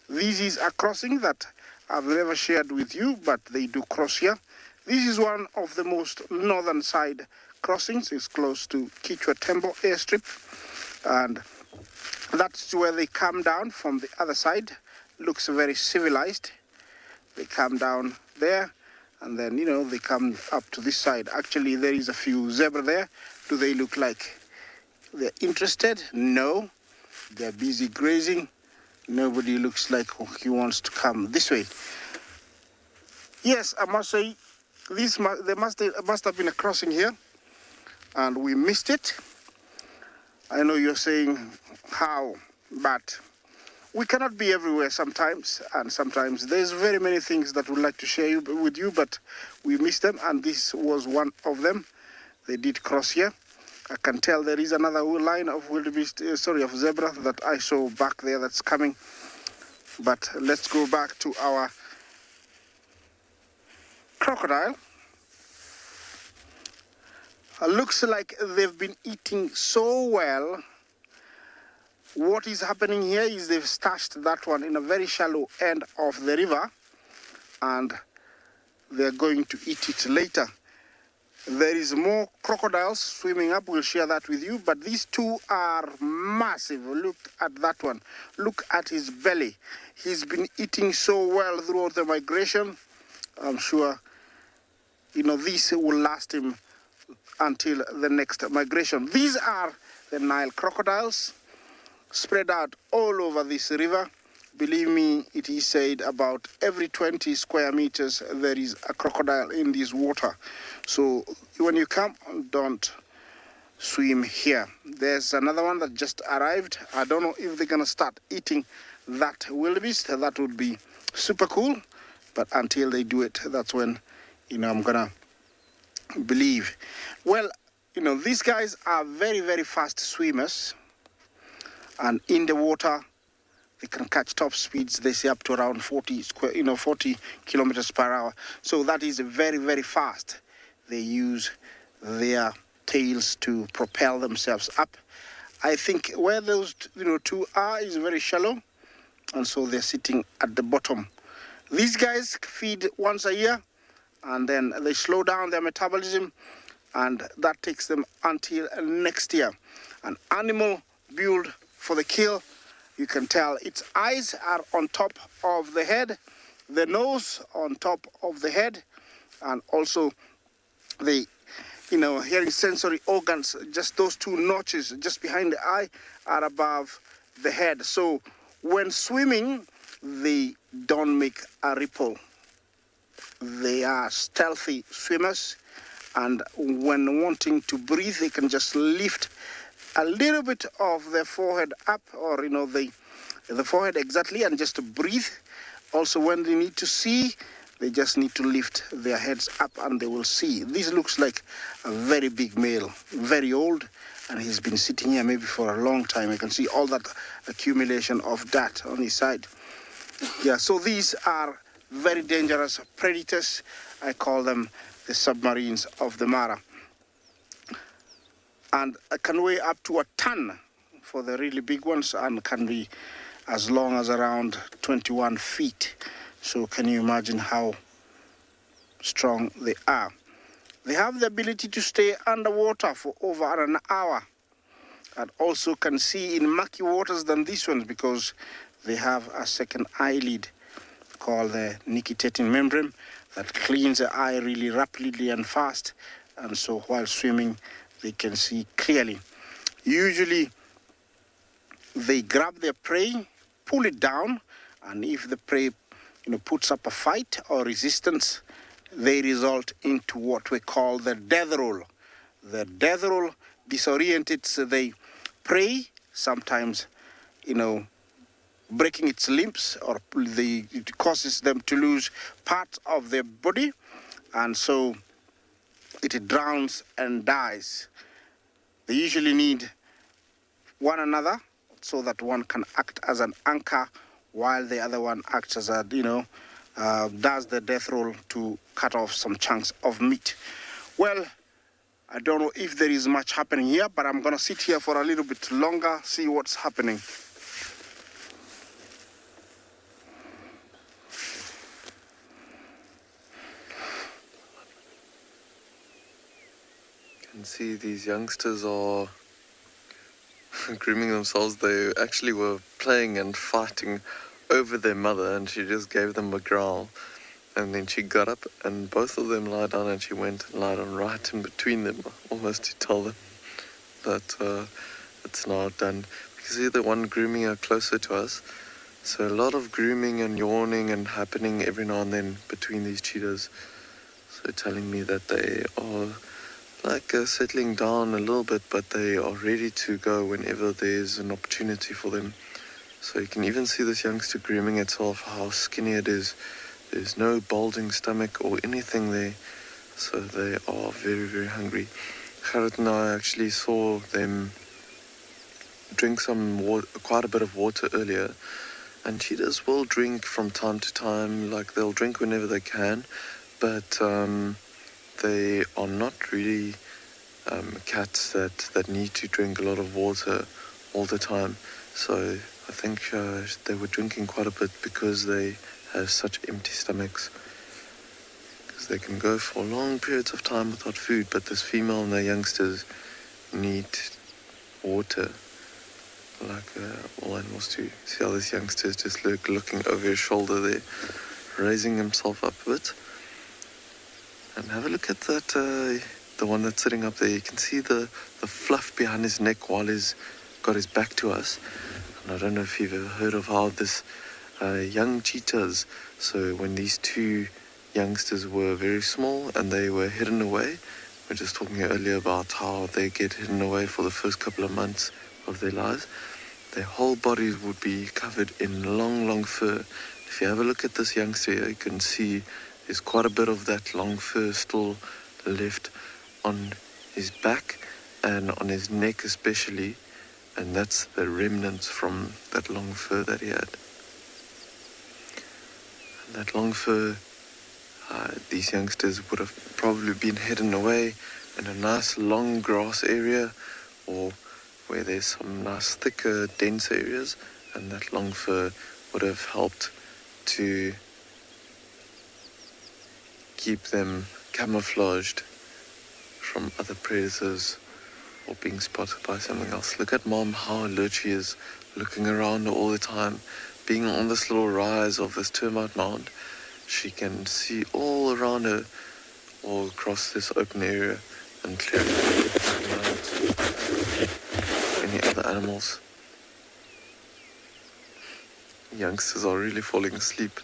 This is a crossing that I've never shared with you, but they do cross here. This is one of the most northern side crossings. It's close to Kichwa Tembo airstrip, and that's where they come down from the other side. Looks very civilized. They come down there, and then, you know, they come up to this side. Actually, there is a few zebra there. Do they look like they're interested? No. They're busy grazing. Nobody looks like he wants to come this way. Yes, I must say, there must have been a crossing here, and we missed it. I know you're saying how, but we cannot be everywhere sometimes, and sometimes there's very many things that we'd like to share with you, but we missed them, and this was one of them. They did cross here. I can tell there is another line of of zebra that I saw back there that's coming. But let's go back to our crocodile. Looks like they've been eating so well. What is happening here is they've stashed that one in a very shallow end of the river, and they're going to eat it later. There is more crocodiles swimming up. We'll share that with you. But these 2 are massive. Look at that one. Look at his belly. He's been eating so well throughout the migration. I'm sure, you know, this will last him until the next migration. These are the Nile crocodiles spread out all over this river. Believe me, it is said about every 20 square meters there is a crocodile in this water. So when you come, don't swim here. There's another one that just arrived. I don't know if they're going to start eating that wildebeest. That would be super cool. But until they do it, that's when, you know, I'm going to believe. Well, these guys are very, very fast swimmers, and in the water they can catch top speeds. They say up to around 40 kilometers per hour. So that is very, very fast. They use their tails to propel themselves up. I think where those two are is very shallow, and so they're sitting at the bottom. These guys feed once a year, and then they slow down their metabolism, and that takes them until next year. An animal built for the kill, you can tell its eyes are on top of the head, the nose on top of the head, and also the hearing sensory organs, just those two notches just behind the eye, are above the head. So when swimming, they don't make a ripple. They are stealthy swimmers, and when wanting to breathe, they can just lift a little bit of their forehead up, or the forehead exactly, and just breathe. Also, when they need to see, they just need to lift their heads up and they will see. This looks like a very big male, very old, and he's been sitting here maybe for a long time. I can see all that accumulation of dirt on his side. Yeah, so these are very dangerous predators. I call them the submarines of the Mara. And can weigh up to a ton for the really big ones, and can be as long as around 21 feet. So can you imagine how strong they are? They have the ability to stay underwater for over an hour, and also can see in murky waters than these ones, because they have a second eyelid called the nictitating membrane that cleans the eye really rapidly and fast, and so while swimming they can see clearly. Usually they grab their prey, pull it down, and if the prey puts up a fight or resistance, they result into what we call the death roll. The death roll disorientates the prey, sometimes breaking its limbs, or it causes them to lose parts of their body, and so it drowns and dies. They usually need one another so that one can act as an anchor while the other one acts as a, does the death roll to cut off some chunks of meat. Well, I don't know if there is much happening here, but I'm going to sit here for a little bit longer, see what's happening. You can see these youngsters are grooming themselves. They actually were playing and fighting over their mother, and she just gave them a growl, and then she got up and both of them lied down, and she went and lied down right in between them, almost to tell them that it's now done. You can see the one grooming her closer to us, so a lot of grooming and yawning and happening every now and then between these cheetahs, so telling me that they are settling down a little bit, but they are ready to go whenever there's an opportunity for them. So you can even see this youngster grooming itself, how skinny it is. There's no bulging stomach or anything there, so they are very, very hungry. Gerrit and I actually saw them drink some water, quite a bit of water earlier, and cheetahs will drink from time to time, they'll drink whenever they can, but they are not really cats that need to drink a lot of water all the time. So I think they were drinking quite a bit because they have such empty stomachs. Because they can go for long periods of time without food, but this female and the youngsters need water, like all animals do. See how this youngster is just looking over his shoulder there, raising himself up a bit. And have a look at that, the one that's sitting up there. You can see the fluff behind his neck while he's got his back to us. And I don't know if you've ever heard of how this young cheetahs, so when these two youngsters were very small and they were hidden away, we were just talking earlier about how they get hidden away for the first couple of months of their lives. Their whole bodies would be covered in long, long fur. If you have a look at this youngster here, you can see there's quite a bit of that long fur still left on his back and on his neck especially, and that's the remnants from that long fur that he had. And that long fur, these youngsters would have probably been hidden away in a nice long grass area, or where there's some nice thicker, dense areas, and that long fur would have helped to keep them camouflaged from other predators or being spotted by something else. Look at Mom, how alert she is, looking around all the time. Being on this little rise of this termite mound, she can see all around her, all across this open area, and clearly any other animals. Youngsters are really falling asleep.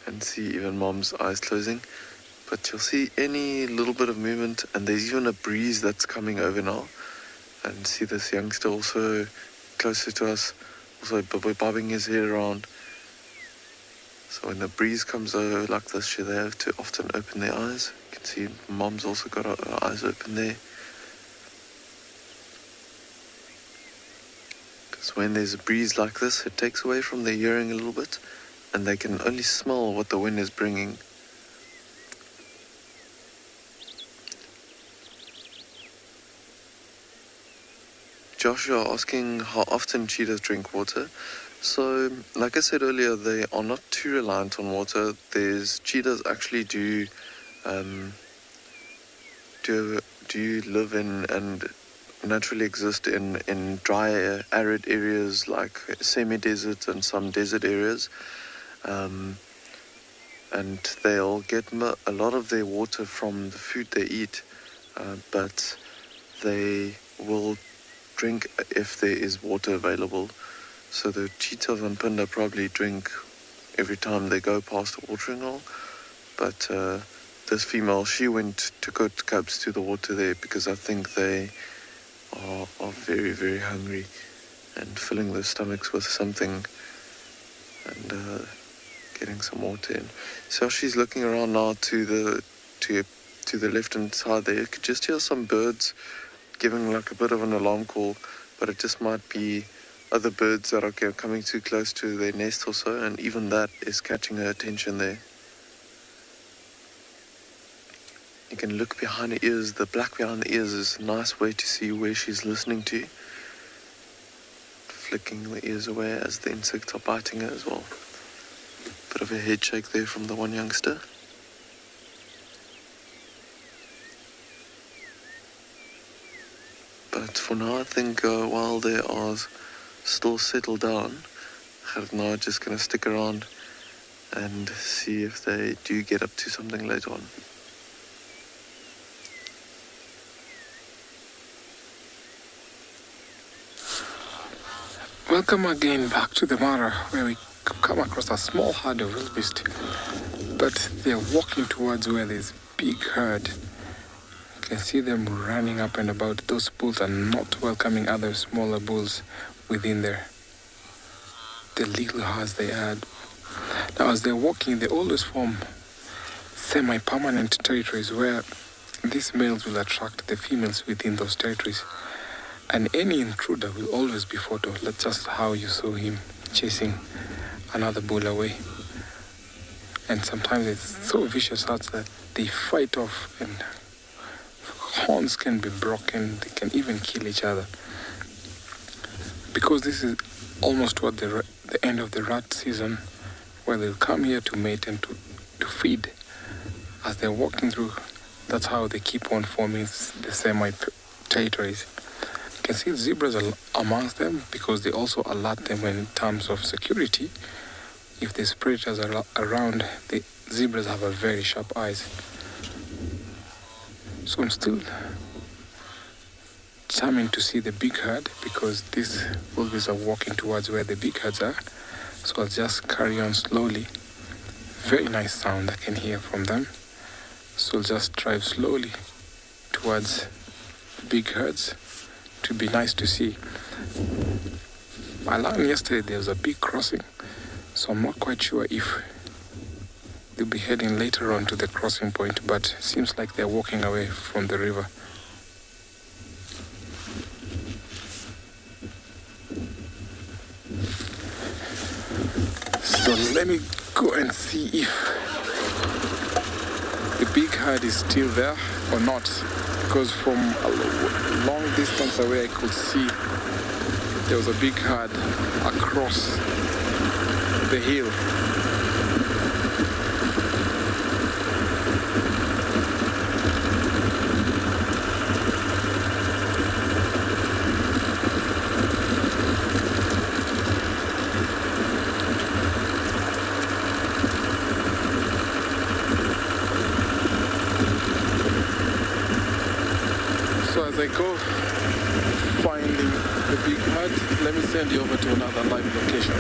And see even Mom's eyes closing. But you'll see any little bit of movement, and there's even a breeze that's coming over now. And see this youngster also closer to us, also bobbing his head around. So when the breeze comes over like this, they have to often open their eyes. You can see Mom's also got her eyes open there. Because when there's a breeze like this, it takes away from their hearing a little bit, and they can only smell what the wind is bringing. Josh, you're asking how often cheetahs drink water. So, like I said earlier, they are not too reliant on water. Cheetahs actually do live in and naturally exist in dry, arid areas like semi-desert and some desert areas. And they'll get a lot of their water from the food they eat, but they will drink if there is water available. So the cheetahs and Pinda probably drink every time they go past the watering hole, but this female, she went to go to cubs to the water there because I think they are very, very hungry and filling their stomachs with something and getting some water in. So she's looking around now to the left hand side there. You could just hear some birds giving like a bit of an alarm call, but it just might be other birds that are coming too close to their nest or so, and even that is catching her attention there. You can look behind her ears. The black behind the ears is a nice way to see where she's listening to. Flicking the ears away as the insects are biting her as well. Bit of a head shake there from the one youngster. But for now, I think while they are still settled down, I'm now just going to stick around and see if they do get up to something later on. Welcome again back to the Mara, where we come across a small herd of wildebeest, but they're walking towards where there's big herd. You can see them running up and about. Those bulls are not welcoming other smaller bulls within there. The little herds they had. Now as they're walking, they always form semi-permanent territories where these males will attract the females within those territories. And any intruder will always be photoed. That's just how you saw him chasing another bull away. And sometimes it's so vicious herds that they fight off and horns can be broken. They can even kill each other. Because this is almost toward the end of the rat season, where they'll come here to mate and to feed. As they're walking through, that's how they keep on forming the semi-territories. You can see zebras are amongst them because they also alert them in terms of security. If there's predators are around, the zebras have a very sharp eyes. So I'm still determined to see the big herd because these wildebeest are walking towards where the big herds are. So I'll just carry on slowly. Very nice sound I can hear from them. So I'll just drive slowly towards the big herds. It would be nice to see. I learned yesterday there was a big crossing So I'm not quite sure if they'll be heading later on to the crossing point, but seems like they're walking away from the river. So let me go and see if the big herd is still there or not, because from a long distance away I could see there was a big herd across the hill. So as I go finding the big herd, let me send you over to another live location.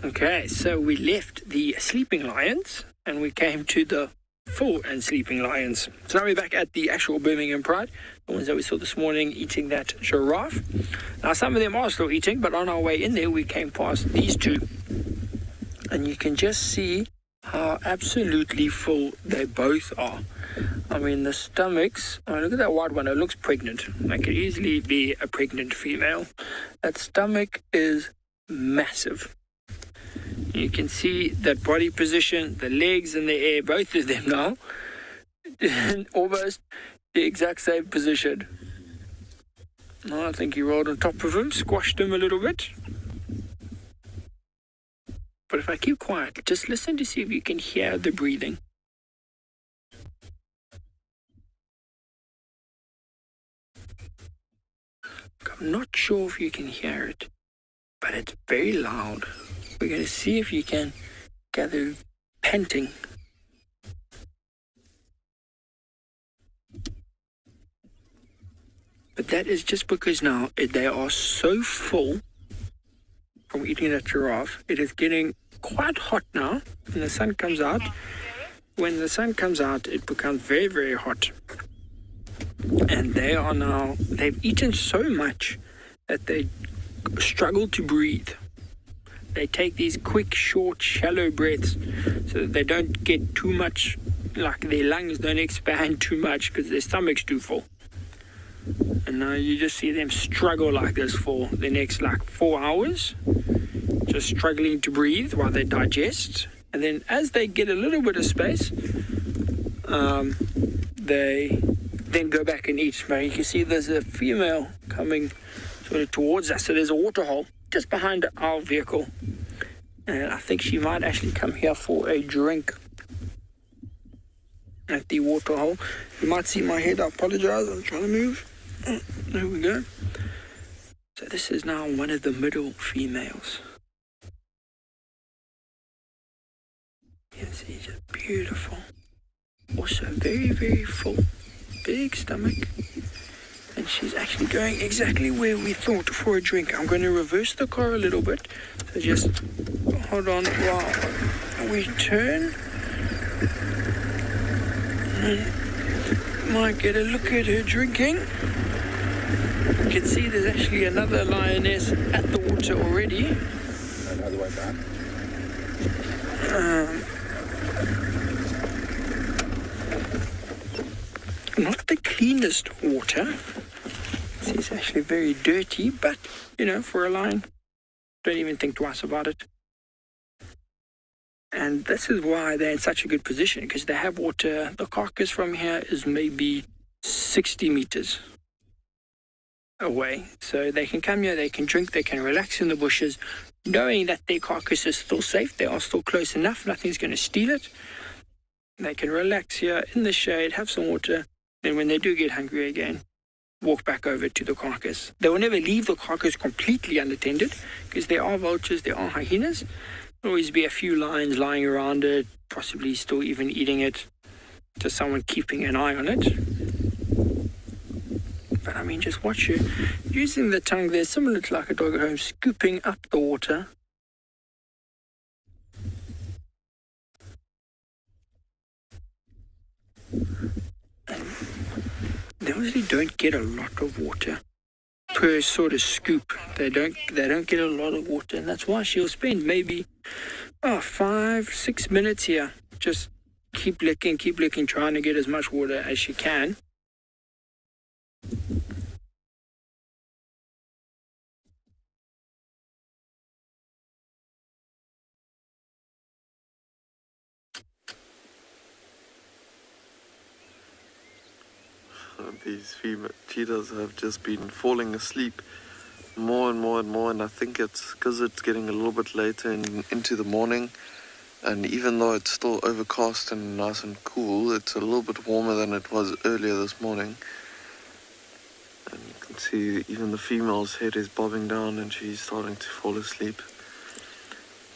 Okay, so we left the sleeping lions and we came to the full and sleeping lions. So now we're back at the actual Birmingham Pride, the ones that we saw this morning eating that giraffe. Now some of them are still eating, but on our way in there we came past these two. And you can just see how absolutely full they both are. I mean, the stomachs, look at that white one, it looks pregnant. That could easily be a pregnant female. That stomach is massive. You can see that body position, the legs in the air, both of them now, almost the exact same position. Now I think he rolled on top of him, squashed him a little bit. But if I keep quiet, just listen to see if you can hear the breathing. I'm not sure if you can hear it, but it's very loud. We're going to see if you can gather panting. But that is just because now they are so full from eating that giraffe. It is getting quite hot now when the sun comes out. When the sun comes out, it becomes very, very hot. And they've eaten so much that they struggle to breathe. They take these quick, short, shallow breaths so that they don't get too much, like their lungs don't expand too much because their stomach's too full. And now you just see them struggle like this for the next 4 hours, just struggling to breathe while they digest. And then as they get a little bit of space, they then go back and eat. But you can see there's a female coming sort of towards us. So there's a water hole just behind our vehicle. And I think she might actually come here for a drink at the water hole. You might see my head. I apologize. I'm trying to move. There we go. So this is now one of the middle females. You can see just beautiful. Also very, very full. Big stomach. And she's actually going exactly where we thought for a drink. I'm going to reverse the car a little bit. So just hold on while we turn. And might get a look at her drinking. You can see there's actually another lioness at the water already. Another way back. Not the cleanest water. It's actually very dirty, but, for a lion, don't even think twice about it. And this is why they're in such a good position, because they have water. The carcass from here is maybe 60 meters away. So they can come here, they can drink, they can relax in the bushes, knowing that their carcass is still safe. They are still close enough. Nothing's going to steal it. They can relax here in the shade, have some water. Then when they do get hungry again, walk back over to the carcass. They will never leave the carcass completely unattended, because there are vultures, there are hyenas. There'll always be a few lions lying around it, possibly still even eating it. Just someone keeping an eye on it. But I mean, just watch it. Using the tongue there, similar to like a dog at home, scooping up the water. And they obviously don't get a lot of water per sort of scoop. They don't get a lot of water, and that's why she'll spend maybe 5-6 minutes here. Just keep licking, trying to get as much water as she can. These female cheetahs have just been falling asleep more and more and more, and I think it's because it's getting a little bit later into the morning, and even though it's still overcast and nice and cool, it's a little bit warmer than it was earlier this morning. And you can see even the female's head is bobbing down and she's starting to fall asleep.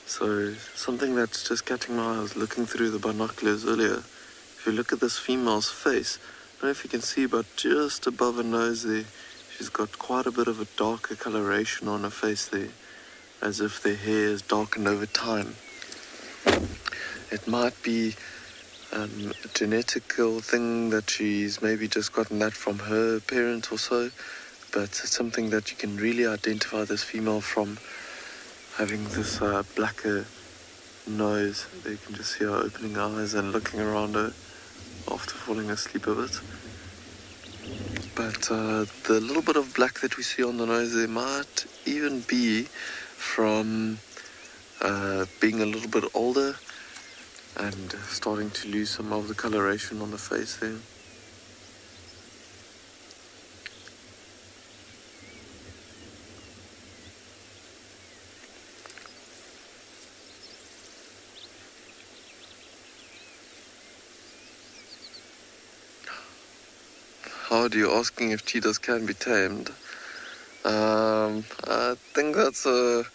So something that's just catching my eye, I was looking through the binoculars earlier. If you look at this female's face, I don't know if you can see, but just above her nose there, she's got quite a bit of a darker coloration on her face there, as if their hair is darkened over time. It might be a genetical thing that she's maybe just gotten that from her parents or so, but it's something that you can really identify this female from having this blacker nose. There you can just see her opening her eyes and looking around her after falling asleep a bit. But the little bit of black that we see on the nose there might even be from being a little bit older and starting to lose some of the coloration on the face there. How are you asking if cheetahs can be tamed? I think that's a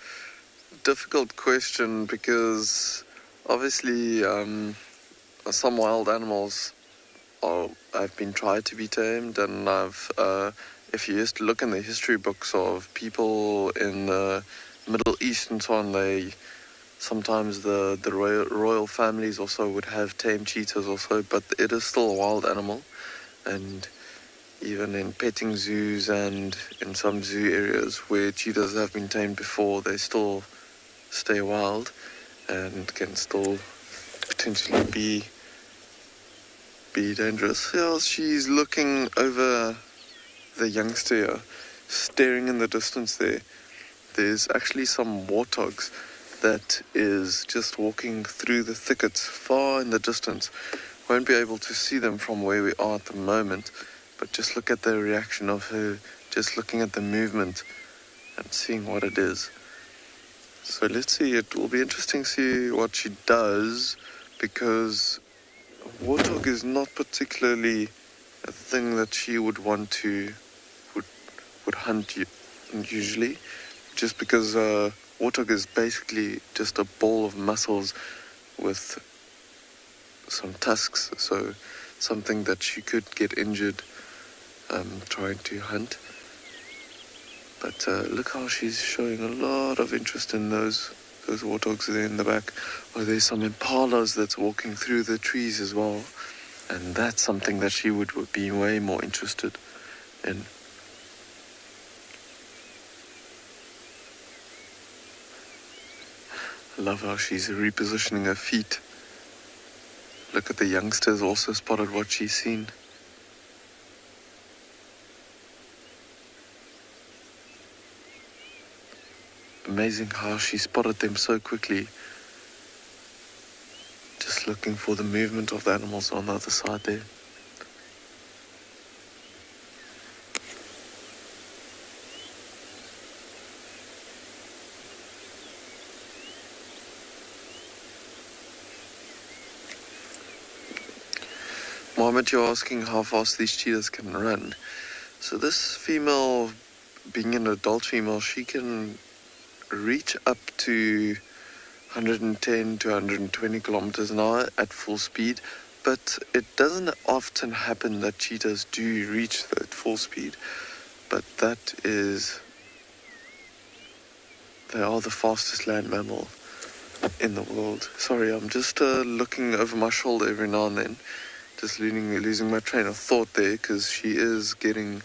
difficult question because obviously some wild animals have been tried to be tamed, and if you used to look in the history books of people in the Middle East and so on, sometimes the royal families also would have tamed cheetahs also, but it is still a wild animal. And even in petting zoos and in some zoo areas where cheetahs have been tamed before, they still stay wild and can still potentially be dangerous. Yeah, she's looking over the youngster here, staring in the distance there. There's actually some warthogs that is just walking through the thickets far in the distance. Won't be able to see them from where we are at the moment, but just look at the reaction of her, just looking at the movement and seeing what it is. So let's see, it will be interesting to see what she does, because a warthog is not particularly a thing that she would want to would hunt usually, just because warthog is basically just a ball of muscles with some tusks, so something that she could get injured trying to hunt. But look how she's showing a lot of interest in those warthogs there in the back. Oh, there's some impalas that's walking through the trees as well, and that's something that she would be way more interested in. I love how she's repositioning her feet. Look at the youngsters also spotted what she's seen. Amazing how she spotted them so quickly. Just looking for the movement of the animals on the other side there. Mohammed, you're asking how fast these cheetahs can run. So this female, being an adult female, she can reach up to 110 to 120 kilometers an hour at full speed, but it doesn't often happen that cheetahs do reach that full speed. But they are the fastest land mammal in the world. Sorry, I'm just looking over my shoulder every now and then just losing my train of thought there, because she is getting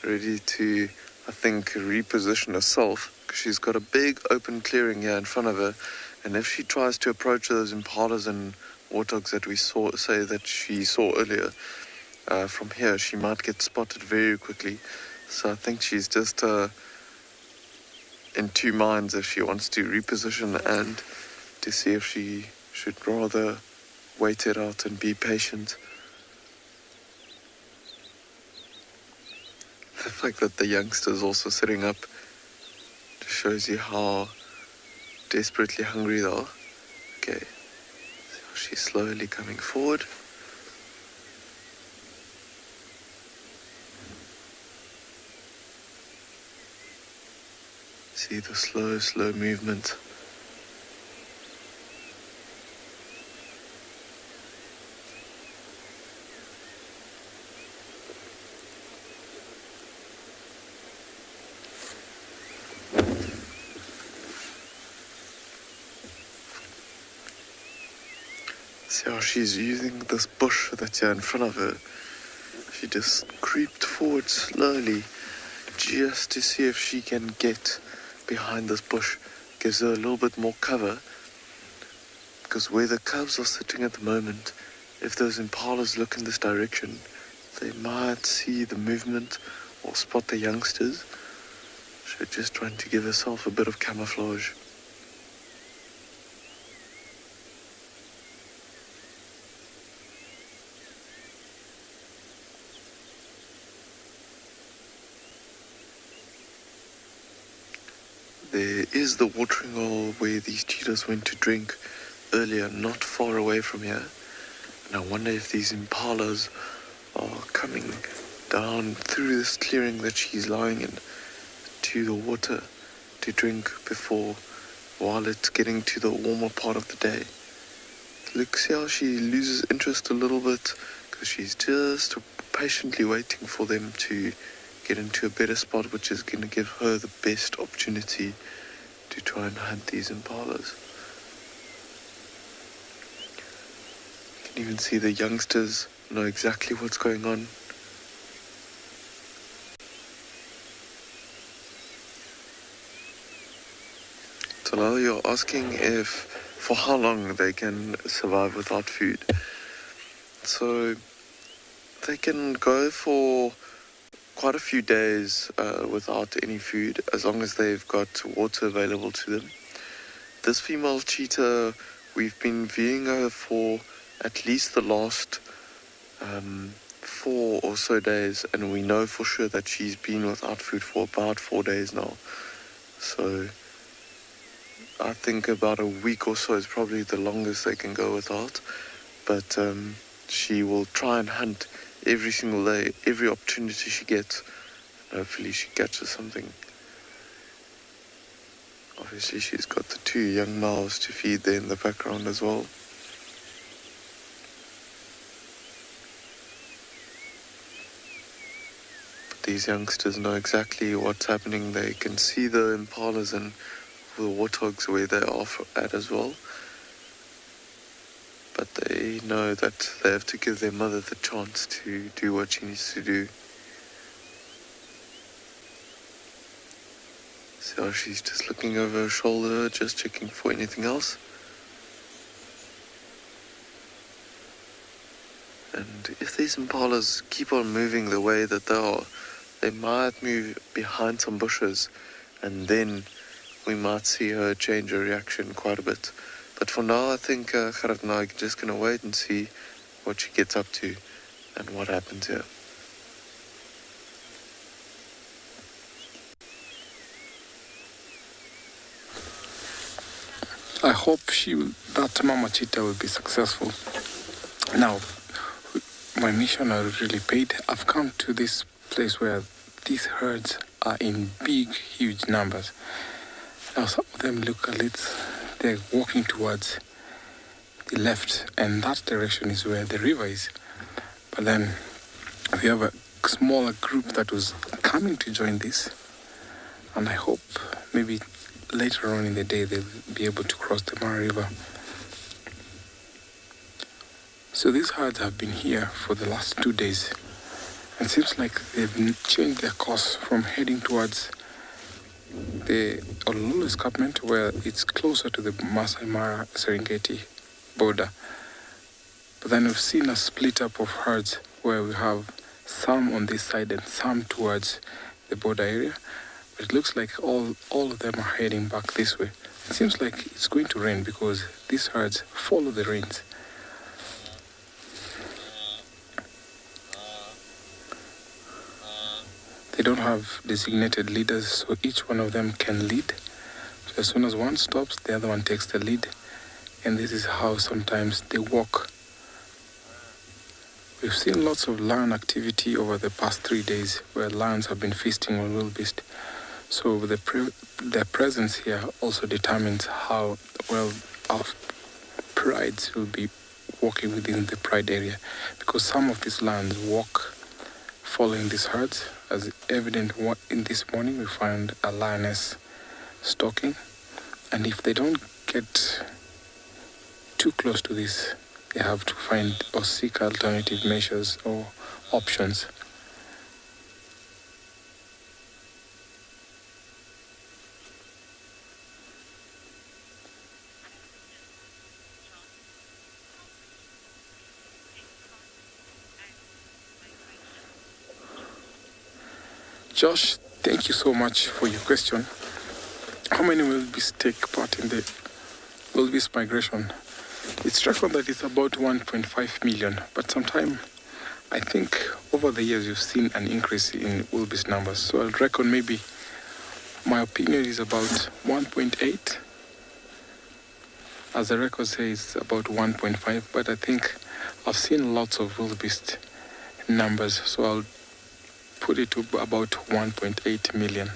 ready to, I think, reposition herself. She's got a big open clearing here in front of her, and if she tries to approach those impalas and warthogs that we she saw earlier, from here she might get spotted very quickly. So I think she's just in two minds if she wants to reposition and to see if she should rather wait it out and be patient. The fact that the youngster's also sitting up just shows you how desperately hungry they are. Okay, so she's slowly coming forward. See the slow movement. See how she's using this bush that's here in front of her. She just creeped forward slowly just to see if she can get behind this bush. Gives her a little bit more cover, because where the cubs are sitting at the moment, if those impalas look in this direction, they might see the movement or spot the youngsters. So just trying to give herself a bit of camouflage. There is the watering hole where these cheetahs went to drink earlier, not far away from here. And I wonder if these impalas are coming down through this clearing that she's lying in to the water to drink before, while it's getting to the warmer part of the day. Look, see how she loses interest a little bit, because she's just patiently waiting for them to get into a better spot, which is going to give her the best opportunity to try and hunt these impalas. You can even see the youngsters know exactly what's going on. So now you're asking for how long they can survive without food. So they can go for quite a few days without any food, as long as they've got water available to them. This female cheetah, we've been viewing her for at least the last 4 or so days, and we know for sure that she's been without food for about 4 days now. So I think about a week or so is probably the longest they can go without, but she will try and hunt every single day, every opportunity she gets, and hopefully she catches something. Obviously she's got the 2 young males to feed there in the background as well. But these youngsters know exactly what's happening. They can see the impalas and the warthogs where they are at as well. But they know that they have to give their mother the chance to do what she needs to do. So she's just looking over her shoulder, just checking for anything else. And if these impalas keep on moving the way that they are, they might move behind some bushes, and then we might see her change her reaction quite a bit. But for now, I think Gerard and I are just going to wait and see what she gets up to and what happens here. I hope that mama cheetah will be successful. Now, my mission I really paid. I've come to this place where these herds are in big, huge numbers. Now, some of them look they're walking towards the left, and that direction is where the river is. But then we have a smaller group that was coming to join this, and I hope maybe later on in the day they'll be able to cross the Mara River. So these herds have been here for the last 2 days. It seems like they've changed their course from heading towards the Ololo escarpment, where it's closer to the Masai Mara Serengeti border. But then we've seen a split up of herds where we have some on this side and some towards the border area. But it looks like all of them are heading back this way. It seems like it's going to rain because these herds follow the rains. They don't have designated leaders, so each one of them can lead. So as soon as one stops, the other one takes the lead. And this is how sometimes they walk. We've seen lots of lion activity over the past 3 days where lions have been feasting on wildebeest. So their presence here also determines how well our prides will be walking within the pride area, because some of these lions walk following these herds. As evident in this morning, we found a lioness stalking, and if they don't get too close to this, they have to find or seek alternative measures or options. Josh, thank you so much for your question. How many wildebeest take part in the wildebeest migration? It's reckoned that it's about 1.5 million, but sometime I think over the years you've seen an increase in wildebeest numbers. So I'll reckon maybe my opinion is about 1.8. As the record says, about 1.5, but I think I've seen lots of wildebeest numbers, so I'll put it to about 1.8 million.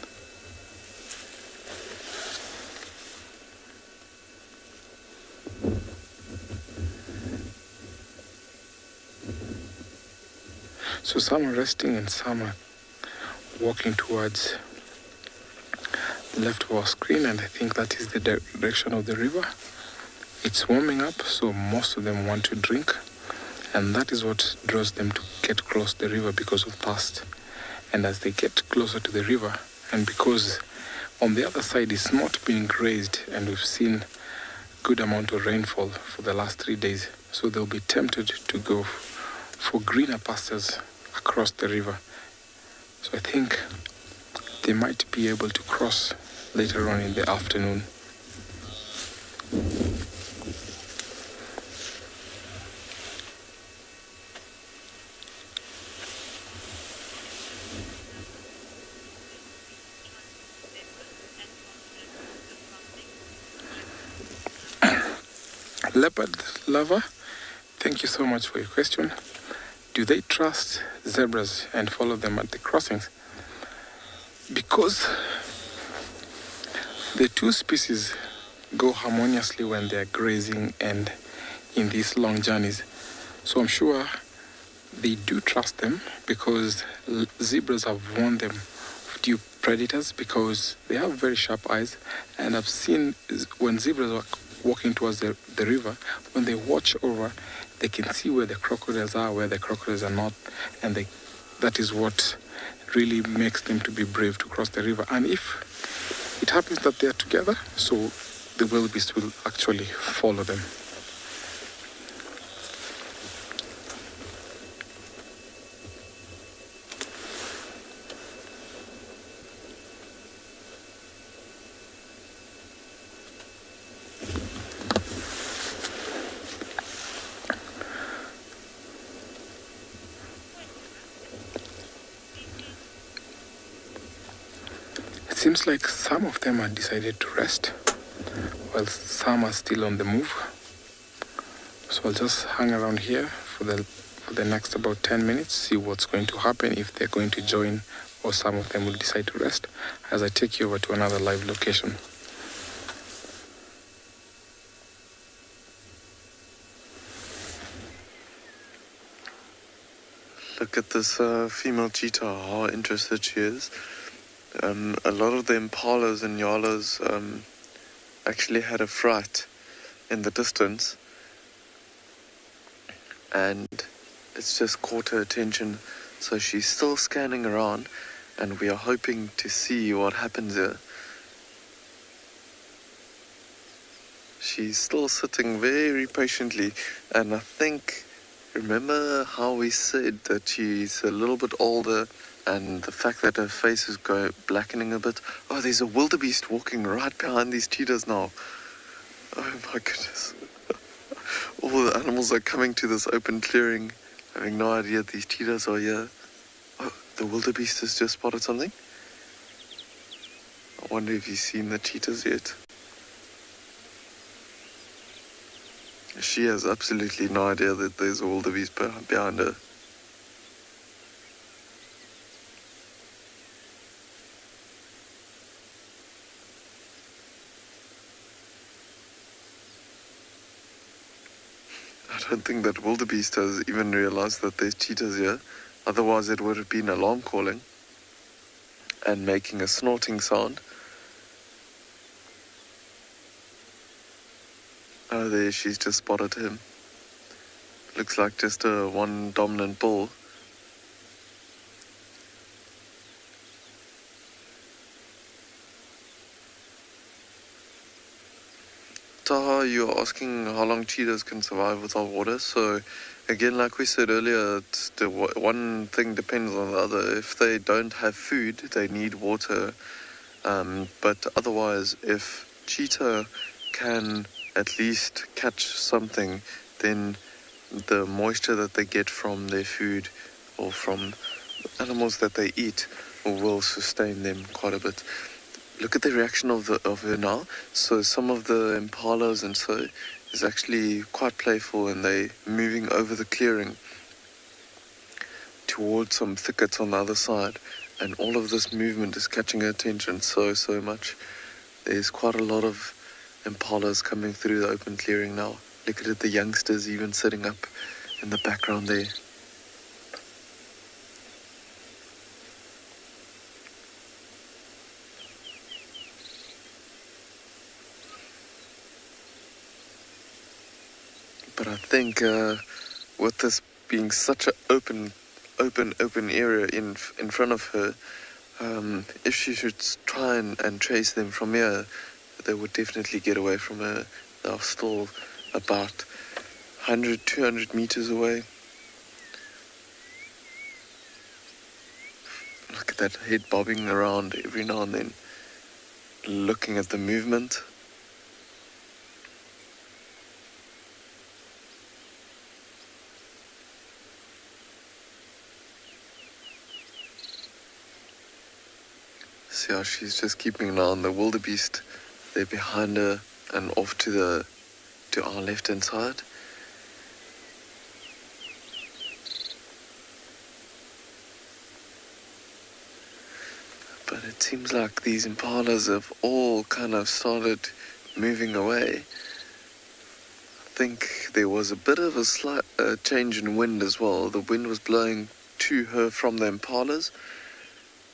So some are resting and some are walking towards the left of our screen, and I think that is the direction of the river. It's warming up, so most of them want to drink, and that is what draws them to get close to the river because of thirst. And as they get closer to the river, and because on the other side it's not being grazed, and we've seen good amount of rainfall for the last 3 days, so they'll be tempted to go for greener pastures across the river. So I think they might be able to cross later on in the afternoon. Leopard lover, thank you so much for your question. Do they trust zebras and follow them at the crossings? Because the two species go harmoniously when they're grazing and in these long journeys. So I'm sure they do trust them, because zebras have warned them of due predators because they have very sharp eyes. And I've seen when zebras are walking towards the river, when they watch over, they can see where the crocodiles are, where the crocodiles are not, and that is what really makes them to be brave to cross the river. And if it happens that they are together, so the wildebeest will actually follow them. It seems like some of them have decided to rest, while some are still on the move. So I'll just hang around here for the next about 10 minutes, see what's going to happen, if they're going to join or some of them will decide to rest, as I take you over to another live location. Look at this female cheetah, how interested she is. A lot of the impalas and nyalas actually had a fright in the distance. and it's just caught her attention. So she's still scanning around, and we are hoping to see what happens here. She's still sitting very patiently, and I think, remember how we said that she's a little bit older, and the fact that her face is blackening a bit? Oh, there's a wildebeest walking right behind these cheetahs now. Oh my goodness. All the animals are coming to this open clearing, having no idea these cheetahs are here. Oh, the wildebeest has just spotted something. I wonder if he's seen the cheetahs yet. She has absolutely no idea that there's a wildebeest behind her. I don't think that wildebeest has even realized that there's cheetahs here. Otherwise it would have been alarm calling and making a snorting sound. Oh, there, she's just spotted him. Looks like just a one dominant bull. Taha, you're asking how long cheetahs can survive without water. So, again, like we said earlier, one thing depends on the other. If they don't have food, they need water. But otherwise, if cheetah can at least catch something, then the moisture that they get from their food or from animals that they eat will sustain them quite a bit. Look at the reaction of her now. So some of the impalas and so is actually quite playful, and they moving over the clearing towards some thickets on the other side, and all of this movement is catching her attention so much. There's quite a lot of impalas coming through the open clearing now. Look at it, the youngsters even sitting up in the background there. But I think with this being such an open area in front of her, if she should try and trace them from here, they would definitely get away from her. They're still about 100, 200 meters away. Look at that head bobbing around every now and then, looking at the movement. See how she's just keeping an eye on the wildebeest. They're behind her and off to our left hand side. But it seems like these impalas have all kind of started moving away. I think there was a bit of a slight change in wind as well. The wind was blowing to her from the impalas,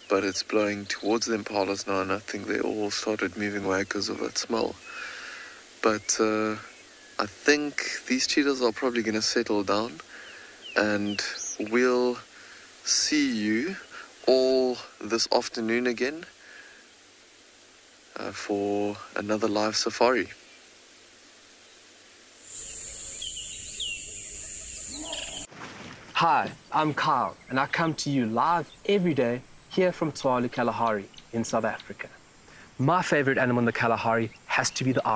but it's blowing towards the impalas now, and I think they all started moving away because of that smell. But I think these cheetahs are probably going to settle down, and we'll see you all this afternoon again for another live safari. Hi, I'm Kyle, and I come to you live every day here from Tswalu Kalahari in South Africa. My favorite animal in the Kalahari has to be the